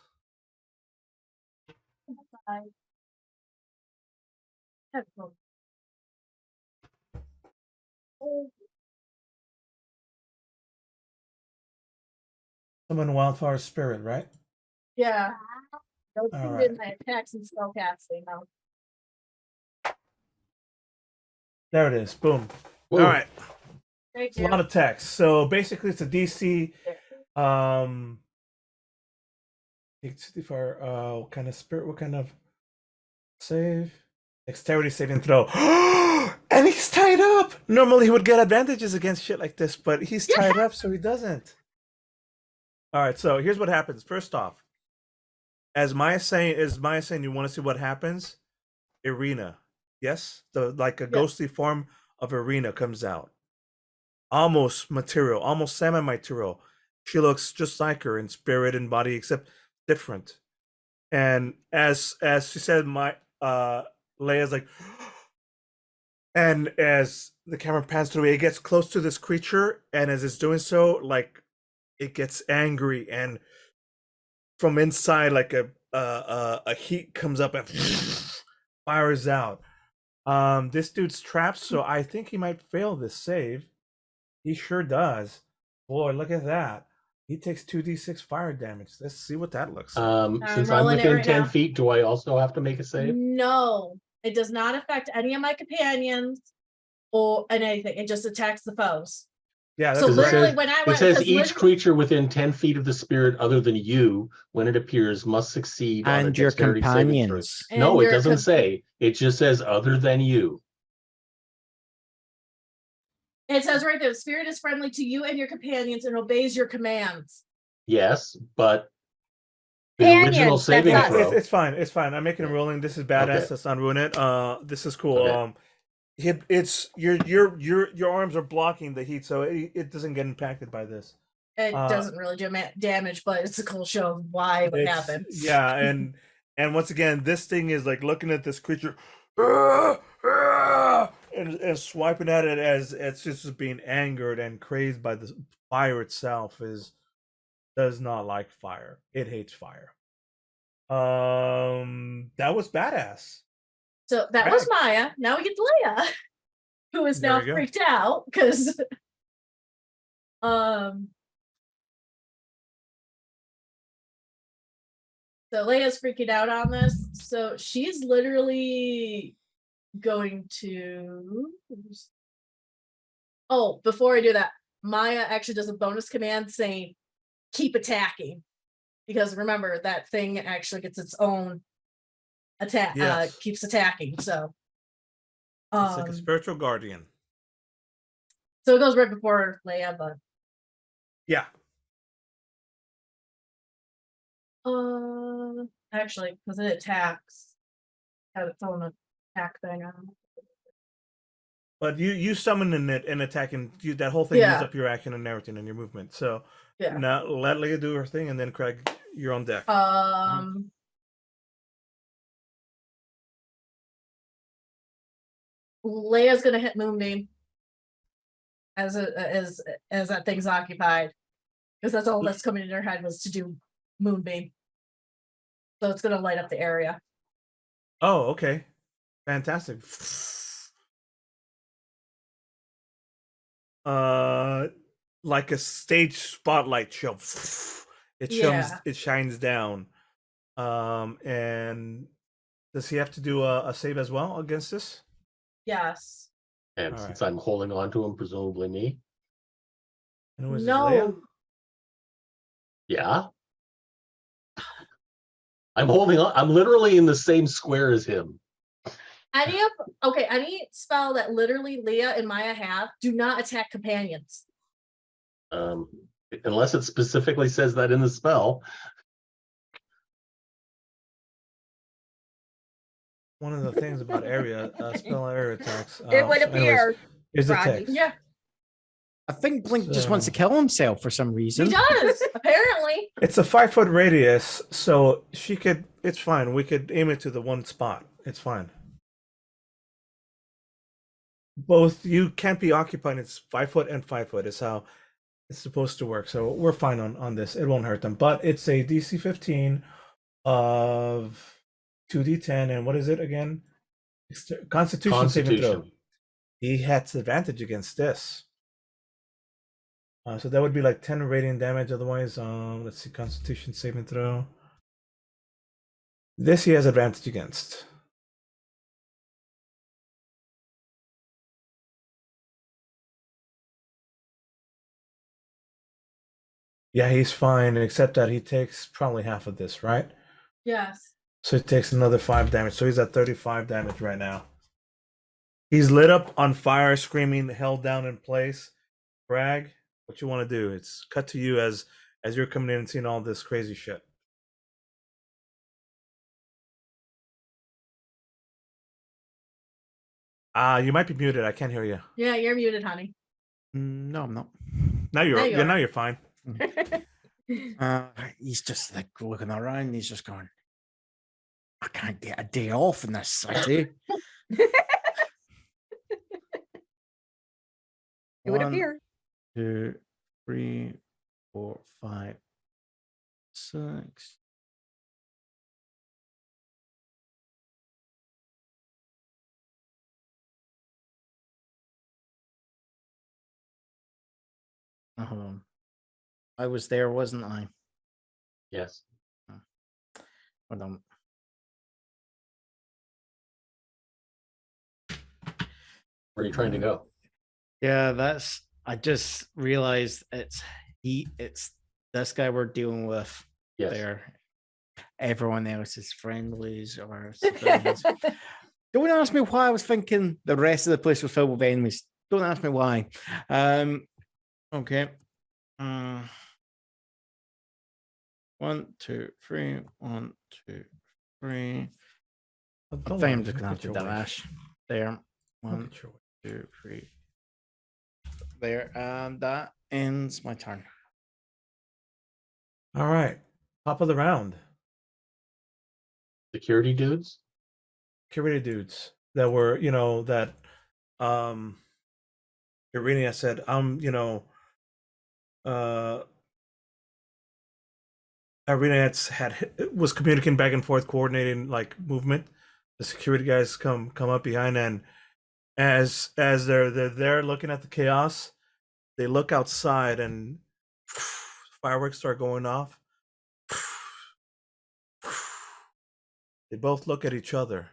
Summon Wildfire Spirit, right? Yeah. Those All two right. in my attacks and spell casting now. There it is. Boom. Whoa. All right. Thank It's a you. lot of text. So basically, it's a DC. It's for what kind of spirit? What kind of save? Dexterity saving throw. And he's tied up. Normally, he would get advantages against shit like this, but he's tied up, so he doesn't. All right. So here's what happens. First off, as Maya saying, you want to see what happens? Irina, yes, like a ghostly form of Irina comes out. Almost material, almost semi-material. She looks just like her in spirit and body, except different. And as she said, Leia's like, and as the camera pans through, it gets close to this creature, and as it's doing so, like it gets angry, and from inside, like a heat comes up and fires out. This dude's trapped, so I think he might fail this save. He sure does. Boy, look at that. He takes 2d6 fire damage. Let's see what that looks like. Since I'm rolling it within right 10 now. feet, do I also have to make a save? No, it does not affect any of my companions or anything. It just attacks the foes. Yeah, So that's it literally, says- when I It went, says 'cause each literally- creature within 10 feet of the spirit other than you, when it appears, must succeed on a And your dexterity saving throw. companions. No, And it your doesn't say. It just says other than you. it says right there, the spirit is friendly to you and your companions and obeys your commands. Yes, but the Companions, original that's saving us. throw. It's fine. It's fine. I'm making a rolling. This is badass. Okay. Let's not ruin it. This is cool. Okay. It's your arms are blocking the heat, so it doesn't get impacted by this. It doesn't really do damage, but it's a cool show of why it It's- happens. Yeah, and once again, this thing is like looking at this creature, and swiping at it as it's just being angered and crazed by the fire itself. Does not like fire. It hates fire. That was badass. So that was Maya. Now we get to Leia, who is There now we go. freaked out because so Leia's freaking out on this. So she's literally going to. Oh, before I do that, Maya actually does a bonus command saying, keep attacking. Because remember, that thing actually gets its own attack, Yes. keeps attacking. So It's like a spiritual guardian. so it goes right before Leia, but Yeah. actually, because it attacks, has its own attack thing on. But you summoning it and attacking that whole thing Yeah. uses up your action and everything and your movement. So Yeah. now let Leia do her thing, and then Craig, you're on deck. Leia's gonna hit Moonbeam as that thing's occupied, because that's all that's coming in her head was to do Moonbeam. So it's gonna light up the area. Oh, okay, fantastic. Like a stage spotlight show. It Yeah. it shines down. And does he have to do a save as well against this? Yes. And All since right. I'm holding on to him, presumably me. And who is this, Leia? No. Yeah. I'm holding on. I'm literally in the same square as him. Any spell that literally Leah and Maya have do not attack companions. Unless it specifically says that in the spell. One of the things about spell area attacks. It would so anyways, appear. here's the Froggy. text. Yeah, I think Blink just wants to kill himself for some he reason. does, apparently. It's a 5-foot radius, so she could. It's fine. We could aim it to the one spot. It's fine. Both you can't be occupied. It's 5 foot and 5 foot. Is how it's supposed to work. So we're fine on this. It won't hurt them. But it's a DC 15 of 2d10, and what is it again? Constitution saving throw. Constitution. He has advantage against this. So that would be like 10 radiant damage. Otherwise, let's see, Constitution saving throw. This he has advantage against. Yeah, he's fine, except that he takes probably half of this, right? Yes. So he takes another 5 damage. So he's at 35 damage right now. He's lit up on fire, screaming, held down in place. Bragg, what you want to do? It's cut to you as you're coming in and seeing all this crazy shit. You might be muted. I can't hear you. Yeah, you're muted, honey. No, I'm not. Now There you you're are. now you're fine. He's just like looking around. He's just going, I can't get a day off in this city. It would 1, appear. 2, 3, 4, 5, 6. Oh, hold on. I was there, wasn't I? Yes. Hold on. Where are you trying to go? Yeah, that's. I just realized it's this guy we're dealing with Yes. there. Everyone else is friendlies or civilians. Don't ask me why I was thinking the rest of the place was filled with enemies. Don't ask me why. Okay. 1, 2, 3. 1, 2, 3. I think I'm just gonna have to dash there. 1, 2, 3. There, and that ends my turn. All right, top of the round. Security dudes. Security dudes that were, that Irina said, Irina was communicating back and forth, coordinating like movement. The security guys come up behind, and as they're there looking at the chaos, they look outside and fireworks start going off. They both look at each other.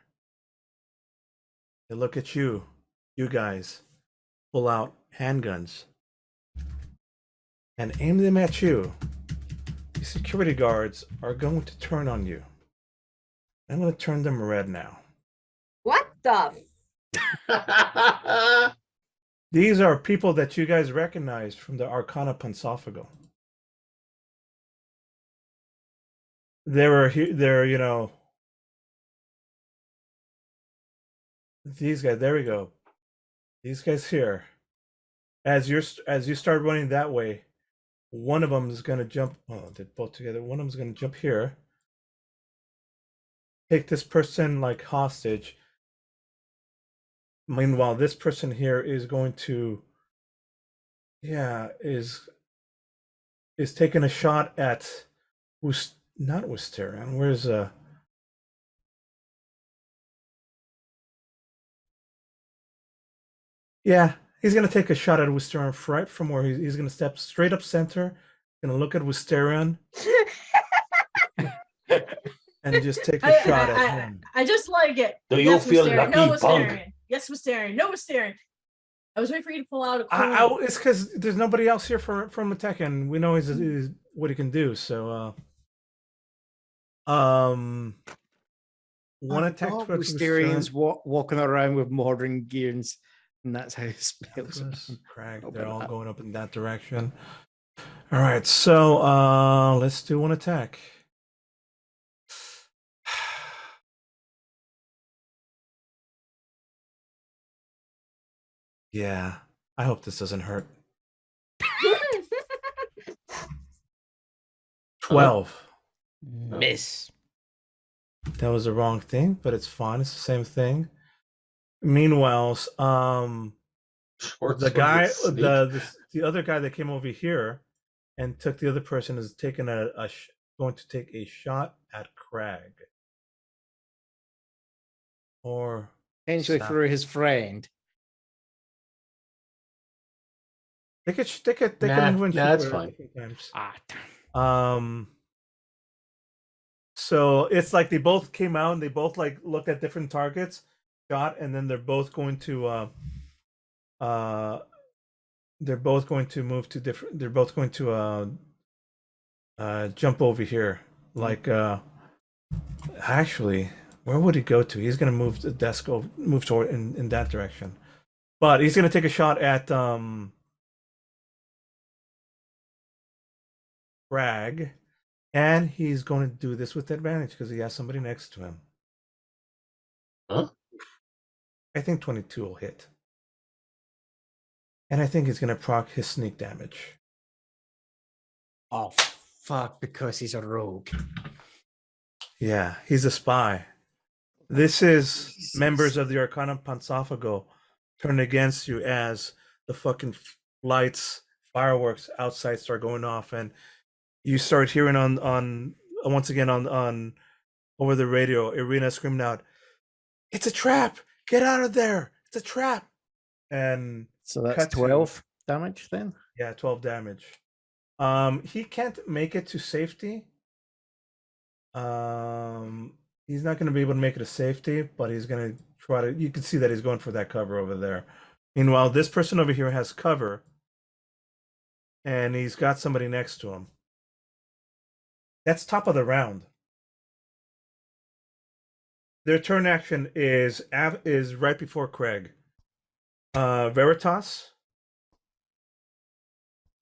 They look at you guys, pull out handguns and aim them at you. The security guards are going to turn on you. I'm going to turn them red now. What the? These are people that you guys recognize from the Arcana Pansophago. They're these guys. There we go. These guys here. As you start running that way, one of them is going to jump. Oh, they're both together. One of them is going to jump here. Take this person like hostage. Meanwhile, this person here is going to, is taking a shot at not Wisterion. Where's Yeah, he's gonna take a shot at Wisterion right from where he's gonna step straight up center, gonna look at Wisterion and just take a shot at him. I just like it. Do you feel lucky, no punk? Wisterion. Yes, Wisterion. No Wisterion. I was waiting for you to pull out a cool. It's because there's nobody else here from attacking. We know he's what he can do. So, one attack towards Wisterions walking around with modern gears, and that's how he spells it. Crag, they're all going up in that direction. All right, so let's do one attack. Yeah, I hope this doesn't hurt. 12. Miss. That was the wrong thing, but it's fine. It's the same thing. Meanwhile, the guy, the other guy that came over here and took the other person is taking going to take a shot at Crag. Or potentially Snap. through his friend. They could Nah, move and shoot that's for fine. different times. Ah, damn. So it's like they both came out and they both like looked at different targets, shot, and then they're both going to move to different. They're both going to jump over here. Like actually, where would he go to? He's gonna move the desk move toward in that direction. But he's gonna take a shot at Bragg, and he's going to do this with advantage because he has somebody next to him. Huh? I think 22 will hit. And I think he's going to proc his sneak damage. Oh, fuck, because he's a rogue. Yeah, he's a spy. This is Jesus. members of the Arcana Pansophago turned against you as the fucking lights, fireworks outside start going off, and you start hearing on once again on over the radio, Irina screaming out, "It's a trap! Get out of there! It's a trap!" And So that's cut to- 12 damage then? yeah, 12 damage. He can't make it to safety. He's not going to be able to make it to safety, but he's going to try to. You can see that he's going for that cover over there. Meanwhile, this person over here has cover, and he's got somebody next to him. That's top of the round. Their turn action is right before Craig. Veritas,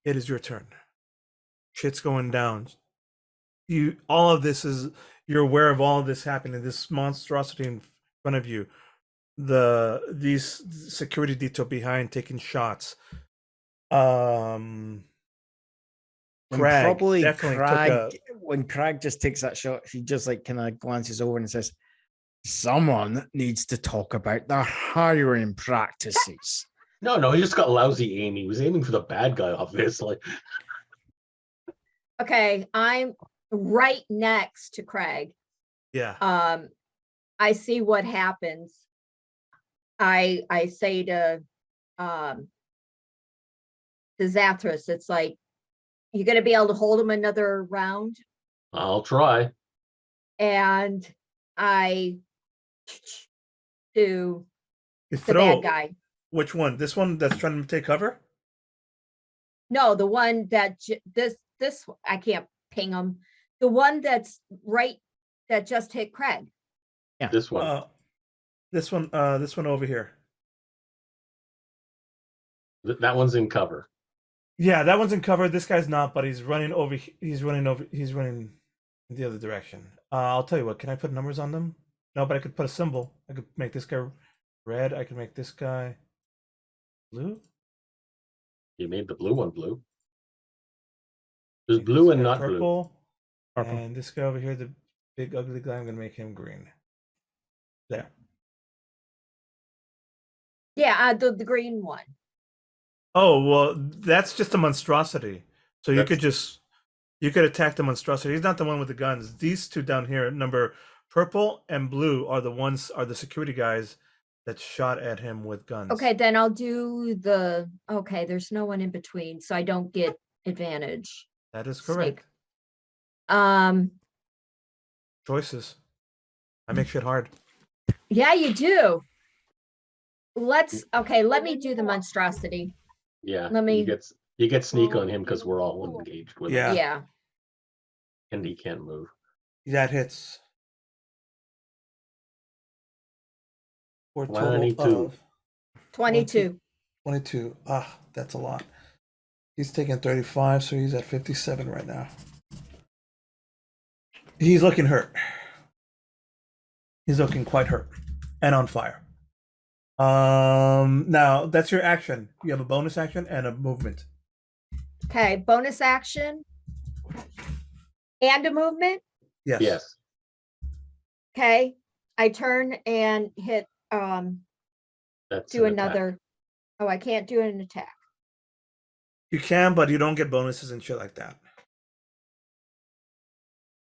it is your turn. Shit's going down. All of this is, you're aware of all of this happening, this monstrosity in front of you, these security detail behind taking shots. When Crag probably definitely Crag, when Crag just takes that shot, he just like kind of glances over and says, "Someone needs to talk about their hiring practices." No, he just got lousy aim. He was aiming for the bad guy, obviously. Okay, I'm right next to Craig. yeah. I see what happens. I say to Zathras, it's like, you're gonna be able to hold him another round. I'll try. And I to You the throw bad guy. which one? This one that's trying to take cover? No, the one that this I can't ping him. The one that's right that just hit Craig. This one. This one over here. That one's in cover. Yeah, that one's in cover. This guy's not, but he's running over. He's running in the other direction. I'll tell you what. Can I put numbers on them? No, but I could put a symbol. I could make this guy red. I could make this guy blue. You made the blue one blue. There's Make blue this and guy not blue. purple. Purple. And this guy over here, the big ugly guy, I'm gonna make him green. There. Yeah, the green one. Oh well, that's just a monstrosity. So you That's- could attack the monstrosity. He's not the one with the guns. These two down here, number purple and blue, are the security guys that shot at him with guns. Okay, then I'll do the okay, there's no one in between, so I don't get advantage. That is Snake. correct. Choices. I make shit hard. Yeah, you do. Let me do the monstrosity. Yeah. Let me- You get sneak on him because we're all engaged with Yeah. him. Yeah. And he can't move. That hits. For a total 22. of 22. 22. Ah, that's a lot. He's taking 35, so he's at 57 right now. He's looking hurt. He's looking quite hurt and on fire. Now that's your action. You have a bonus action and a movement. Okay, bonus action and a movement. Yes. Yes. Okay, I turn and hit That's do an attack. another. Oh, I can't do an attack. You can, but you don't get bonuses and shit like that.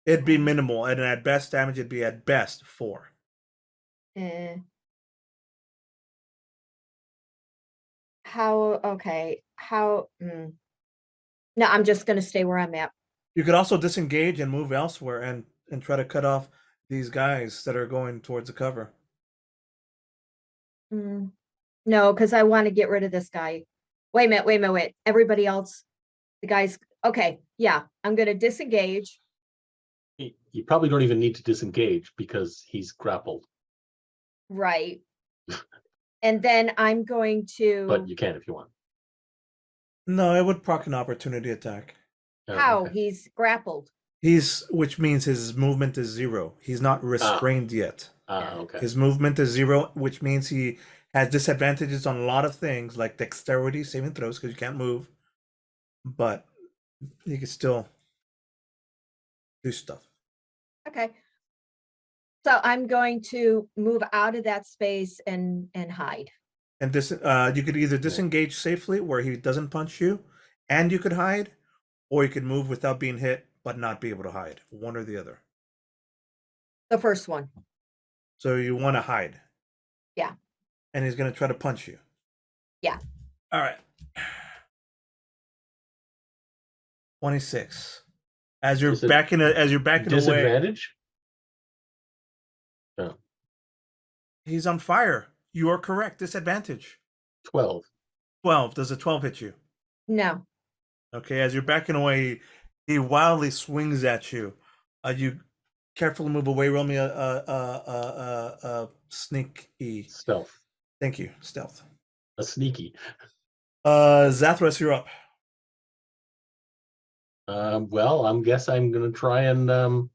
It'd be minimal, and at best damage, it'd be at best 4. Eh. Okay, no, I'm just gonna stay where I'm at. You could also disengage and move elsewhere and try to cut off these guys that are going towards the cover. No, because I want to get rid of this guy. Wait a minute, wait. Everybody else, the guys, okay, yeah, I'm gonna disengage. You probably don't even need to disengage because he's grappled, Right. And then I'm going to, but you can if you want. No, it would proc an opportunity attack. Oh, how okay. he's grappled. Which means his movement is 0. He's not restrained yet. Okay. His movement is 0, which means he has disadvantages on a lot of things like dexterity, saving throws, because you can't move. But he can still do stuff. Okay. So I'm going to move out of that space and hide. And this, you could either disengage safely where he doesn't punch you, and you could hide, or you could move without being hit but not be able to hide. One or the other. The first one. So you want to hide. Yeah. And he's going to try to punch you. Yeah. All right. 26. As you're backing away. Disadvantage? No. He's on fire. You are correct. Disadvantage. 12. 12. Does a 12 hit you? No. Okay, as you're backing away, he wildly swings at you. You carefully move away. Roll me a sneaky. Stealth. Thank you. Stealth. A sneaky. Zathras, you're up. Well, I'm gonna try and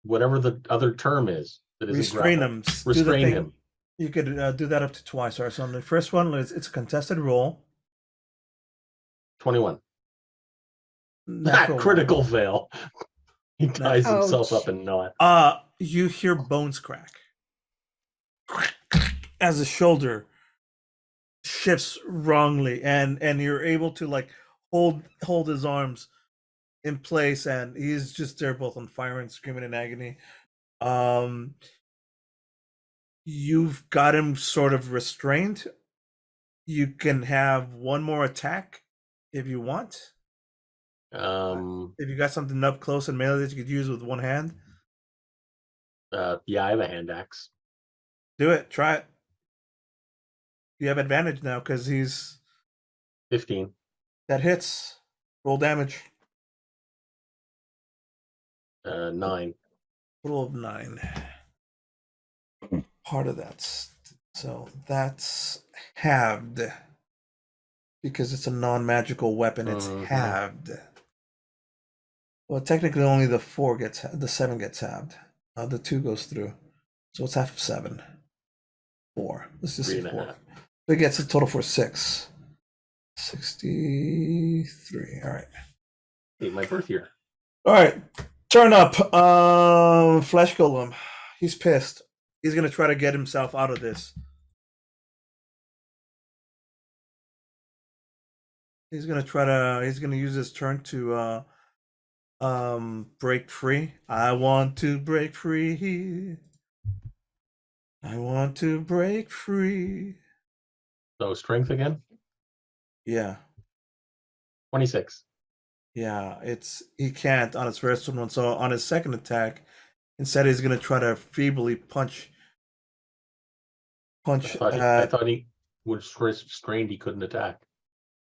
whatever the other term is that isn't Restrain grapple. him. Restrain him. You could do that up to twice. All right, so on the first one, it's a contested roll. 21. Natural Critical fail. He ties himself Ouch. up in knot. You hear bones crack as the shoulder shifts wrongly, and you're able to like hold his arms in place, and he's just there both on fire and screaming in agony. You've got him sort of restrained. You can have one more attack if you want. If you got something up close and melee that you could use with one hand, Yeah, I have a hand axe. do it. Try it. You have advantage now because he's 15. that hits. Roll damage. 9. Total of 9. Part of that's so that's halved because it's a non-magical weapon. It's halved. Well, technically, only the 7 gets halved. The 2 goes through, so it's half of 7. 4. Let's just say 4. So it gets a total for 6. 63. All right. Hey, my birth year. All right. Turn up. Flesh Golem. He's pissed. He's gonna try to get himself out of this. He's gonna use his turn to break free. I want to break free. I want to break free. So strength again? Yeah. 26. Yeah, he can't on his first one. So on his second attack, instead he's gonna try to feebly punch. I thought he was restrained. He couldn't attack.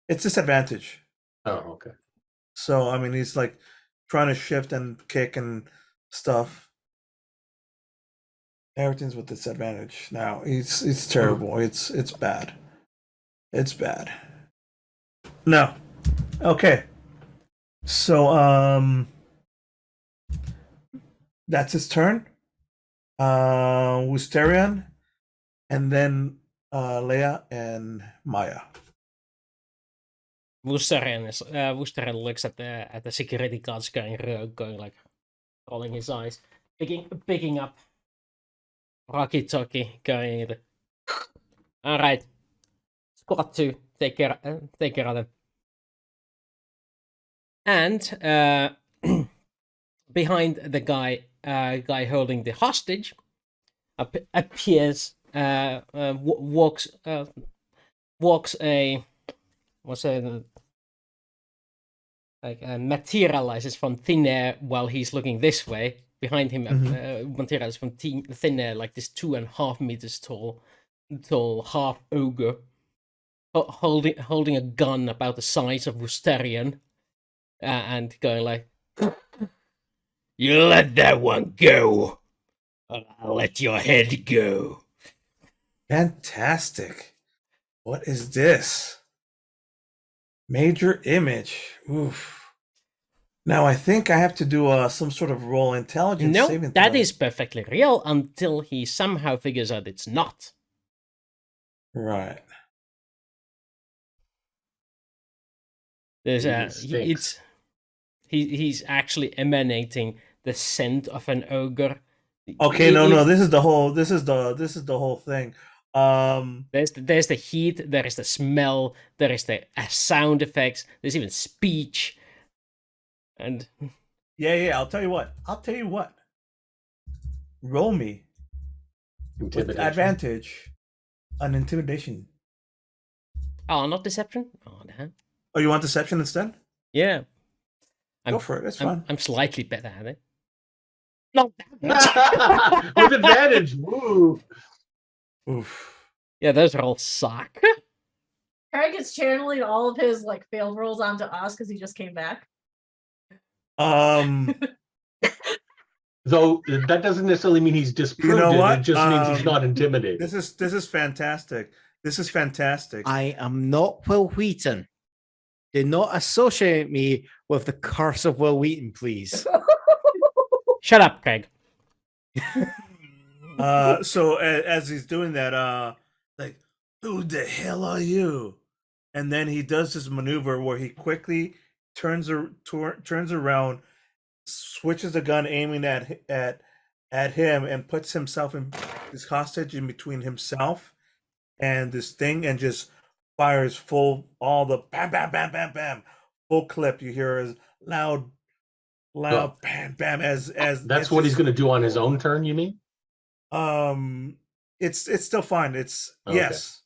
It's disadvantage. Oh, okay. So I mean, he's like trying to shift and kick and stuff. Everything's with disadvantage now. It's terrible. It's bad. It's bad. No. Okay. So that's his turn. Wusterian, and then Leia and Maya. Wusteren looks at the security guards going like rolling his eyes, picking up Rocky Talkie, going into all right, squad 2, take care of them. And behind the guy holding the hostage appears walks a materializes from thin air while he's looking this way. Behind him, materializes from thin air, like this 2.5 meters tall half ogre, holding a gun about the size of Rusterian, and going like, "You let that one go, or I'll let your head go." Fantastic. What is this? Major image. Oof. Now I think I have to do some sort of roll intelligence No, saving that throw. is perfectly real until he somehow figures out it's not. Right. There's Maybe it stinks. he's actually emanating the scent of an ogre. Okay, no. This is the whole whole thing. There's the heat, there is the smell, there is the sound effects, there's even speech. And yeah, I'll tell you what. Roll me with Intimidation. advantage an intimidation. oh, not deception? Oh, no. Oh, you want deception instead? Yeah. Go for it. It's fine. I'm slightly better at it. Not that much. With advantage. Woo. Oof. Yeah, those all suck. Craig is channeling all of his like failed rolls onto us because he just came back. Though that doesn't necessarily mean he's disproved You know what? it just means he's not intimidated. This is fantastic. This is fantastic. I am not Will Wheaton. Do not associate me with the curse of Will Wheaton, please. Shut up, Craig. So as he's doing that, like, who the hell are you? And then he does this maneuver where he quickly turns around, switches the gun, aiming at him, and puts himself in this hostage in between himself and this thing, and just fires all the bam, bam, bam, bam, bam, full clip. You hear as loud bam, bam, as That's what he's going to do on his own turn, you mean? It's still fine. It's Okay. yes,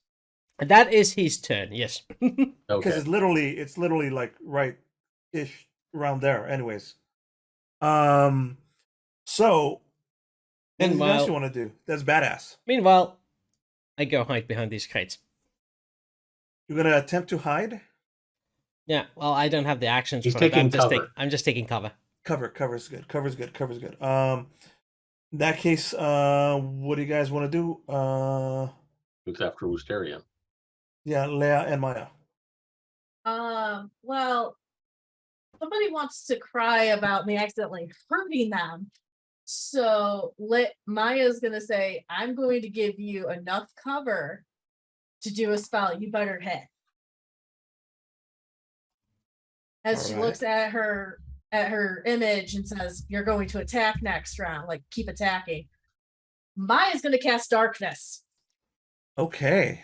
That is his turn, yes. because Okay. it's literally like right ish around there. Anyways, so anything else you want to do? That's badass. Meanwhile, I go hide behind these crates. You're gonna attempt to hide. Yeah, well, I don't have the actions He's for it. taking cover. I'm just taking cover. Cover's good. In that case, what do you guys want to do? Looks after Wisteria. Yeah, Leia and Maya. Well, somebody wants to cry about me accidentally hurting them. So Maya's gonna say, I'm going to give you enough cover to do a spell. You better hit. As she looks at her image and says, you're going to attack next round, like keep attacking. Maya's gonna cast darkness. Okay.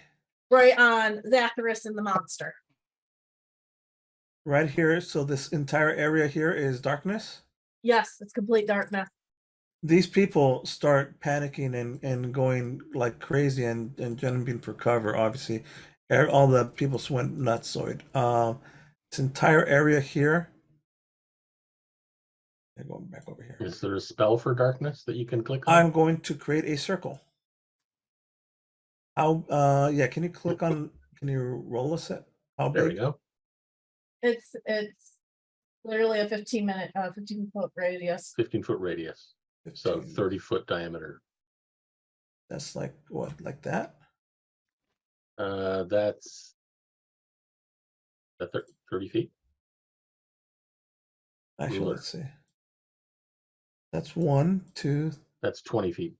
Right on Zathras and the monster. Right here. So this entire area here is darkness. Yes, it's complete darkness. These people start panicking and going like crazy and jumping for cover. Obviously, all the people went nutsoid. This entire area here. I'm going back over here. Is there a spell for darkness that you can click on? I'm going to create a circle. Yeah, can you click on, can you roll a set? How There we big? go. It's literally a 15 foot radius. 15-foot radius. So 15. 30-foot diameter. That's like what, like that? That's 30 feet. Actually, Ruler. let's see. That's 1, 2. That's 20 feet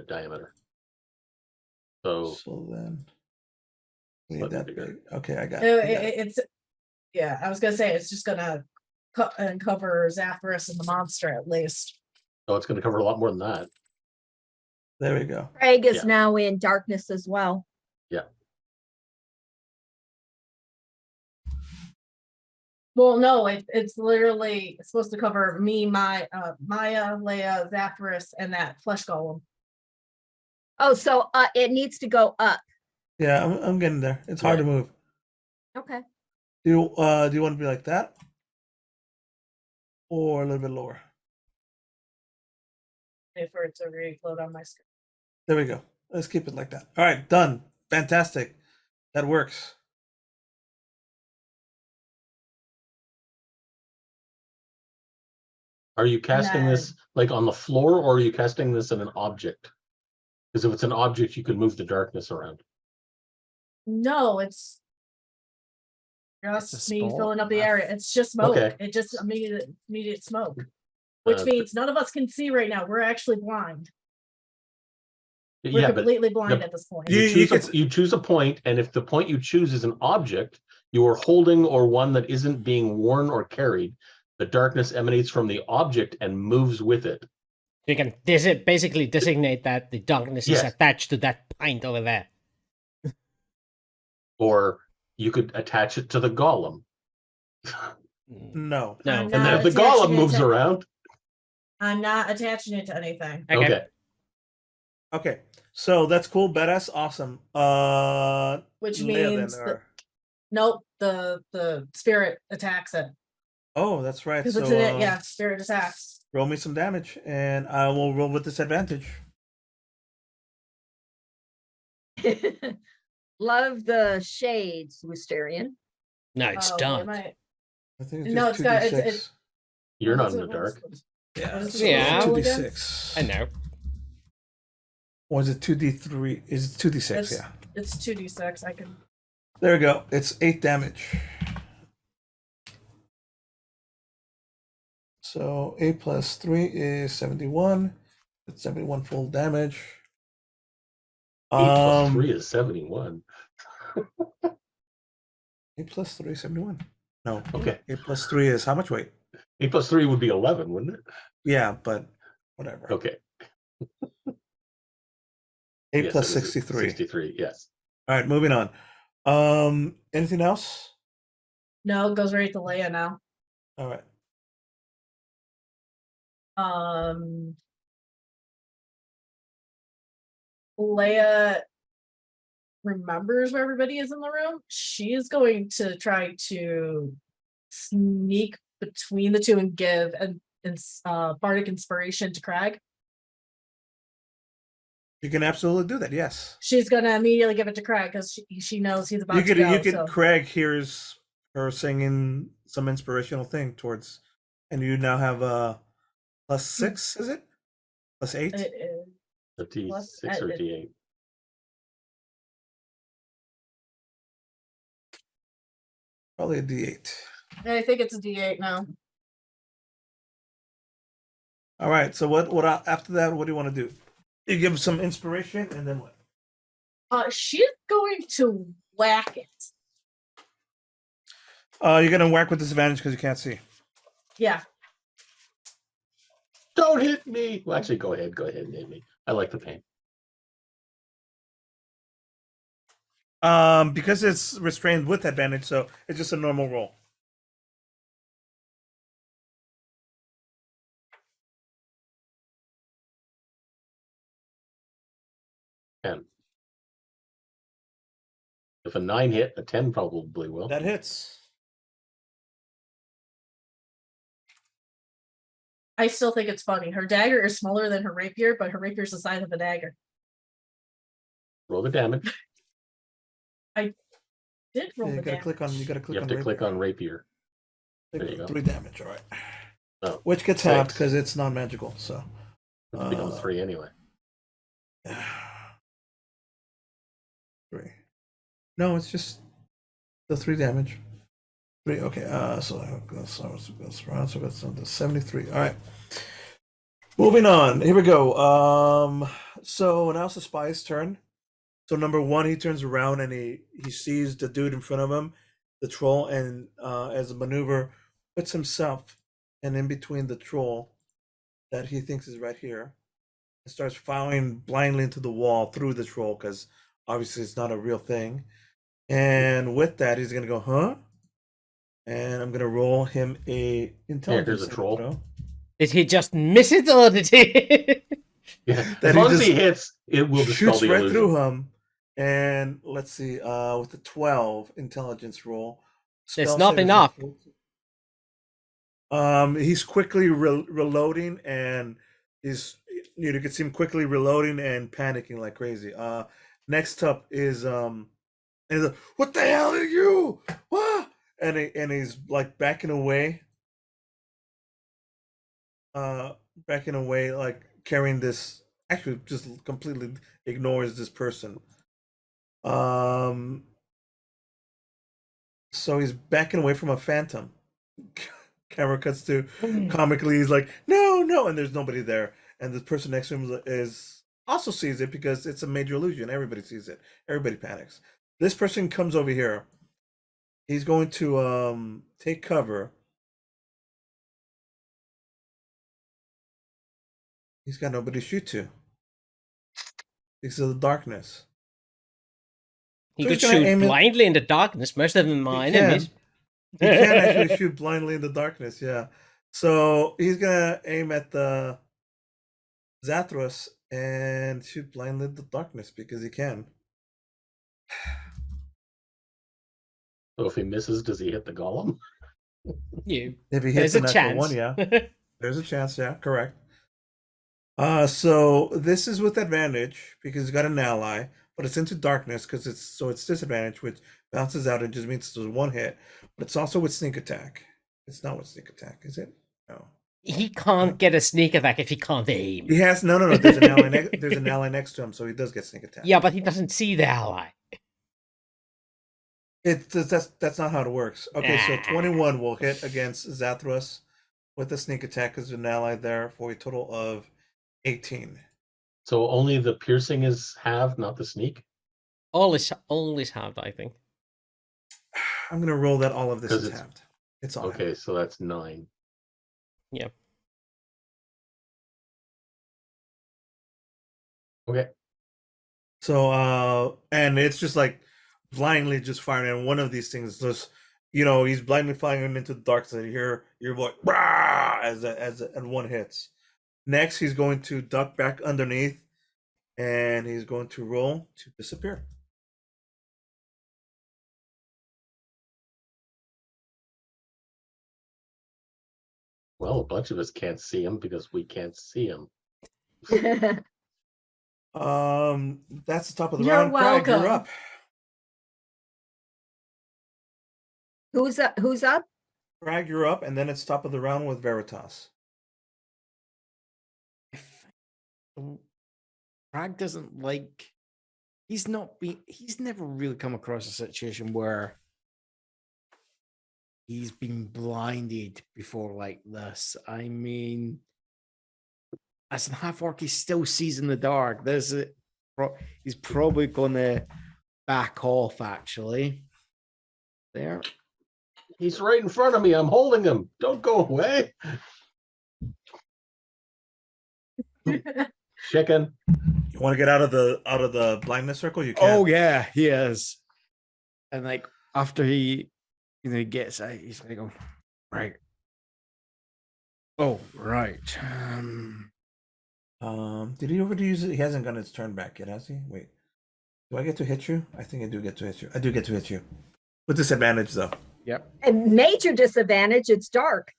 diameter. So So then we need slightly that bigger. big. Okay, I got So it. I got it. it's I was gonna say it's just gonna cover Zathras and the monster at least. Oh, it's going to cover a lot more than that. There we go. Craig is Yeah. now in darkness as well. Well, no, it's literally supposed to cover me, Maya, Leia, Zathras, and that flesh golem. Oh, so it needs to go up. Yeah, I'm getting there. It's hard to move. Okay. Do you want to be like that, or a little bit lower? Wait for it to reload on my screen. There we go. Let's keep it like that. All right, done. Fantastic. That works. Are you casting this like on the floor, or are you casting this in an object? Because if it's an object, you can move the darkness around. No, it's It's a just me spot. filling up the area. It's just smoke. Okay. It just immediate smoke. Which means none of us can see right now. We're actually blind. We're Yeah, but completely blind at this point. you choose a point, and if the point you choose is an object you are holding or one that isn't being worn or carried, the darkness emanates from the object and moves with it. You can basically designate that the darkness is Yes. attached to that pint over there. Or you could attach it to the golem. No. No. I'm And not then if the attaching golem it moves to- around, I'm not attaching it to anything. okay. Okay. So that's cool. Badass. Awesome. Which Leia means then, that or- nope, the spirit attacks it. Oh, that's right. Because So it's in it, yeah, spirit attacks. roll me some damage, and I will roll with disadvantage. Love the shades, Wisterian. No, it's Oh, dark. am I- I think it's No, just it's got- 2d6. it's- You're what not is in it? the dark. Yeah, what is so it Yeah. roll again? 2d6. I know. Or is it 2d3? Is it 2d6? It's- Yeah. It's 2d6. I can. There we go. It's 8 damage. So 8 plus 3 is 71. That's 71 full damage. 8 plus 3 is 71. 8 plus 3 is 71. No. Okay. 8 plus 3 is how much weight? 8 plus 3 would be 11, wouldn't it? Yeah, but whatever. Okay. 8 Yes, plus it is 63. 63, yes. All right, moving on. Anything else? No, it goes right to Leia now. All right. Leia remembers where everybody is in the room. She is going to try to sneak between the two and give an bardic inspiration to Craig. You can absolutely do that. Yes. She's gonna immediately give it to Craig because she knows he's about You to could. go. You could. so- Craig hears her singing some inspirational thing towards, and you now have a plus 6. Is it plus 8? It is. A Plus, D6 or it- D8. Probably a D8. I think it's a D8 now. All right. So what? After that, what do you want to do? You give some inspiration, and then what? She's going to whack it. You're gonna whack with disadvantage because you can't see. Yeah. Don't hit me. Well, actually, go ahead and hit me. I like the pain. Because it's restrained with advantage, so it's just a normal roll. Ten. If a 9 hit, a 10 probably will. That hits. I still think it's funny. Her dagger is smaller than her rapier, but her rapier is the size of a dagger. Roll the damage. Did roll Yeah, you the gotta damage. click on. You gotta click You on. have to click rapier. on rapier. Click there you on go. 3 damage. All right. Oh, Which gets 6. halved because it's non-magical. So. It becomes 3 anyway. 3. No, it's just the 3 damage. 3. Okay. So it goes around. So that's down to 73. All right. Moving on. Here we go. So now it's the spy's turn. So number 1, he turns around and he sees the dude in front of him, the troll, and as a maneuver, puts himself in between the troll that he thinks is right here, and starts firing blindly into the wall through the troll because obviously it's not a real thing. And with that, he's gonna go, huh? And I'm gonna roll him a intelligence. here's a saving troll. throw. Did he just miss it or did he? Yeah. That As he long as just he hits, it will dispel Shoots the right illusion. through him, And let's see, with the 12 intelligence roll, It's spell not save is enough. He's quickly reloading, and you can see him quickly reloading and panicking like crazy. Next up is and he's like, "What the hell are you?" Ah! And he's like backing away, like carrying this. Actually, just completely ignores this person. So he's backing away from a phantom. Camera cuts to comically, he's like, no, no, and there's nobody there. And the person next to him is also sees it because it's a major illusion. Everybody sees it. Everybody panics. This person comes over here. He's going to take cover. He's got nobody to shoot to because of the darkness. He So could he's gonna shoot aim it- blindly in the darkness. Most of them are enemies. He can actually shoot blindly in the darkness, yeah. So he's gonna aim at the Zathras and shoot blindly in the darkness because he can. So if he misses, does he hit the golem? You. If he hits There's the a natural chance. one, yeah. There's a chance, yeah, correct. So this is with advantage because he's got an ally, but it's into darkness because it's disadvantage, which bounces out and just means there's one hit. But it's also with sneak attack. It's not with sneak attack, is it? No. He can't get a sneak attack if he can't aim. He has no. There's an ally. There's an ally next to him, so he does get sneak attack. Yeah, but he doesn't see the ally. That's not how it works. Okay, so Ah. 21 will hit against Zathras with the sneak attack as an ally there for a total of 18. So only the piercing is halved, not the sneak? Always halved, I think. I'm gonna roll that all of this 'Cause is it's- halved. It's all Okay, halved. so that's 9. Yeah. Okay. So and it's just like blindly just firing, and one of these things just he's blindly firing into the dark side. You hear your voice and one hits. Next, he's going to duck back underneath, and he's going to roll to disappear. Well, a bunch of us can't see him because we can't see him. That's the top of the You're round. Craig, you're welcome. up. Who's up? Who's up? Craig, you're up, and then it's top of the round with Veritas. Bragg doesn't like. He's never really come across a situation where he's been blinded before like this. I mean, as a half orc, he still sees in the dark. He's probably gonna back off. Actually, there. He's right in front of me. I'm holding him. Don't go away. Chicken. You want to get out of the blindness circle? You can. Oh yeah, he is. And like after he gets out, he's gonna go, right. Oh, right. Did he already use it? He hasn't gotten his turn back yet, has he? Wait. Do I get to hit you? I think I do get to hit you. I do get to hit you. With disadvantage though. Yep. And major disadvantage, it's dark.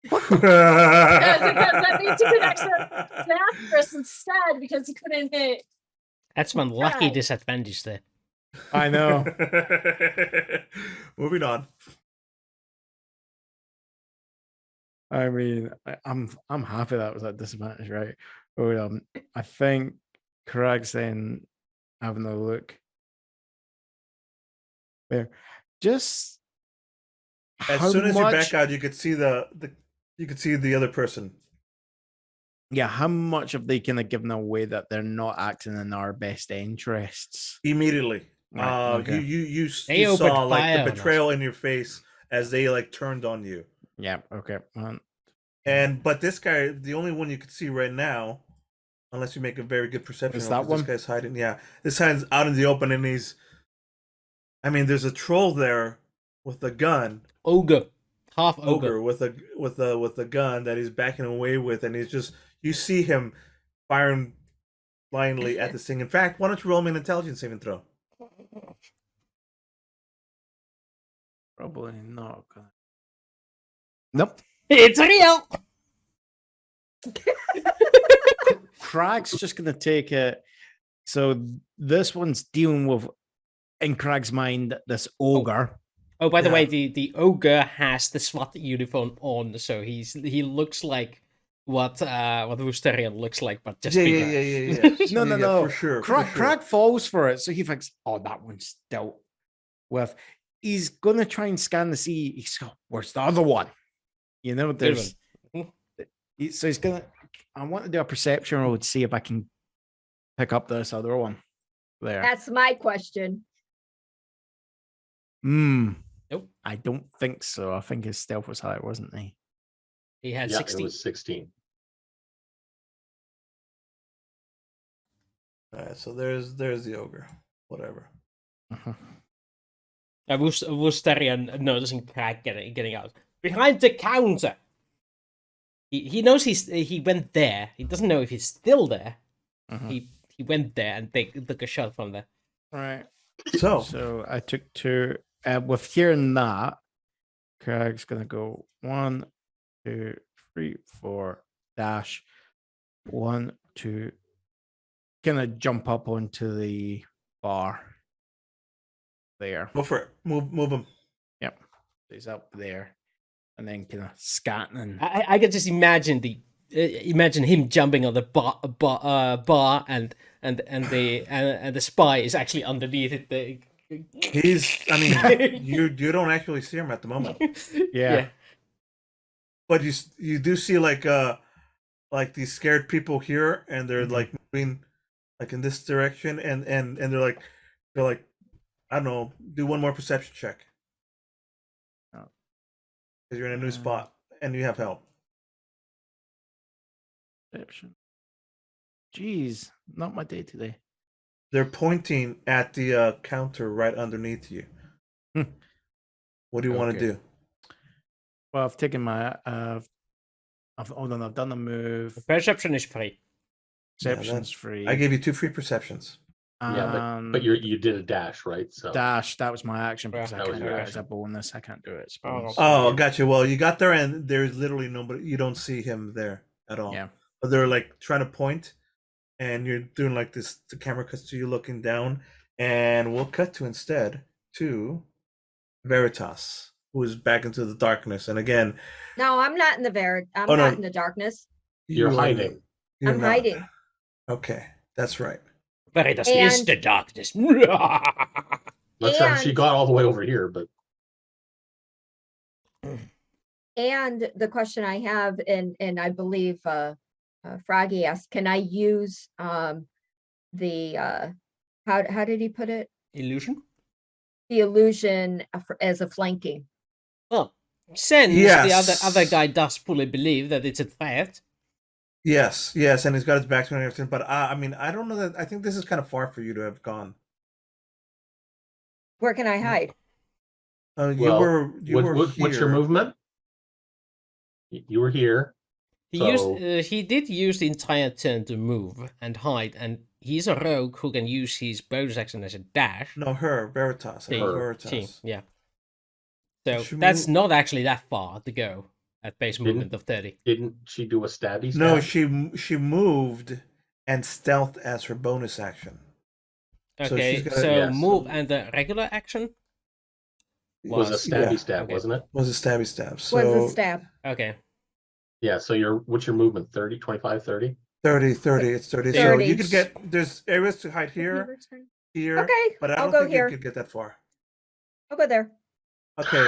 Because that means you could actually Zathras instead because he couldn't hit. That's one lucky Right. disadvantage there. I know. Moving on. I mean, I'm happy that was at disadvantage, right? But I think Craig's then having a look there. Just As how soon as you much, back out, you could see the other person. yeah, how much have they kind of given away that they're not acting in our best interests? Immediately. Right, okay. You They opened saw like fire the on us. betrayal in your face as they like turned on you. Yeah, okay. But this guy, the only one you could see right now, unless you make a very good perception, Is roll, that 'cause one? this guy's hiding. Yeah, this guy's out in the open, and there's a troll there with a gun, Ogre. Half ogre. ogre with a gun that he's backing away with, and you see him firing blindly at this thing. In fact, why don't you roll me an intelligence saving throw? Probably not gonna. Nope. It's real. Crag's just gonna take it. So this one's dealing with, in Crag's mind, this ogre. Oh, by the Yeah. way, the ogre has the SWAT uniform on, so he looks like what Woosterian looks like, but just Yeah, bigger. yeah. No, Yeah, no. for sure. Crag, for sure. Crag falls for it, so he thinks, "Oh, that one's dealt with." He's gonna try and scan the sea. He's go, "Where's the other one?" You know, Good there's. one. So he's gonna. I want to do a perception roll to see if I can pick up this other one. There. That's my question. Nope. I don't think so. I think his stealth was higher, wasn't he? He had Yeah, 60. it was 16. All right, so there's the ogre. Whatever. Uh-huh. Woosterian noticing Crag getting out behind the counter. He knows he went there. He doesn't know if he's still there. Uh-huh. He went there and they took a shot from there. Right. So So I took 2. With hearing that, Craig's gonna go 1, 2, 3, 4, dash 1, 2. Gonna jump up onto the bar. There. go for it. Move him. Yep. He's up there. And then kind of scatting. I can just imagine imagine him jumping on the bar and the spy is actually underneath it. He's. I mean, you don't actually see him at the moment, Yeah. but you do see like these scared people here, and they're Mhm. like moving like in this direction, and they're like I don't know. Do one more perception check. Oh. Because you're in a new spot and you have help. Perception. Jeez, not my day today. They're pointing at the counter right underneath you. Hmm. What do you want to Okay. do? Well, I've taken my. Hold on, I've done a move. Perception is free. Yeah, Perception's free. I gave you 2 free perceptions. Yeah, but and you did a dash, right? So dash. That was my action because Yeah. I That was can't your do it as a action. bonus. I can't do it as a Oh, bonus. Oh, gotcha. Well, you got there, and there's literally nobody. You don't see him there at all. Yeah. But they're like trying to point, and you're doing like this. The camera cuts to you looking down, and we'll cut to instead to Veritas, who is back into the darkness. And again, No, I'm not in the I'm Oh, no. not in the darkness. You're you are- hiding. you're I'm not. hiding. Okay, that's right. Veritas is And- the darkness. Let's she And- got all the way over here, but And the question I have, and I believe Froggy asked, can I use the how did he put it? Illusion? The illusion as a flanking. Well, since Yes. the other guy does fully believe that it's a threat. Yes, and he's got his back to it and everything. But I mean, I don't know that. I think this is kind of far for you to have gone. Where can I hide? You well, were what's your here. movement? You were here. So- He did use the entire turn to move and hide, and he's a rogue who can use his bonus action as a dash. No, her Veritas. I mean, She- Veritas. yeah. So She that's moved- not actually that far to go at base movement of 30. Didn't she do a stabby? No, stab? she moved and stealth as her bonus action. So Okay, she's so, gotta- Yes. move and the regular action? was a was- stabby yeah, stab, okay. wasn't it? Was a stabby stab. So Was a stab. Okay. Yeah. So what's your movement? 30, 25, 30? 30, it's 30. So 30. you could get there's areas to hide here, here. Okay, But I I'll don't go think here. you could get that far. I'll go there. Okay.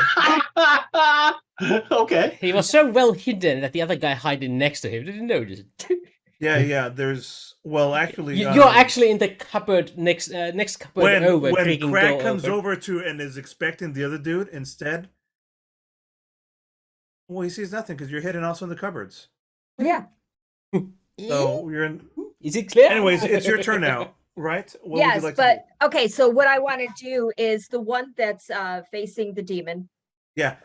Okay. He was so well hidden that the other guy hiding next to him didn't notice it. Yeah. There's actually You're actually in the cupboard next cupboard when over. when creaking Craig door comes open. over to and is expecting the other dude instead. Well, he sees nothing because you're hidden also in the cupboards. Yeah. So you're in. Is it clear? Anyways, it's your turn now, right? What would you Yes, like to but do? okay. So what I want to do is the one that's facing the demon. Yeah,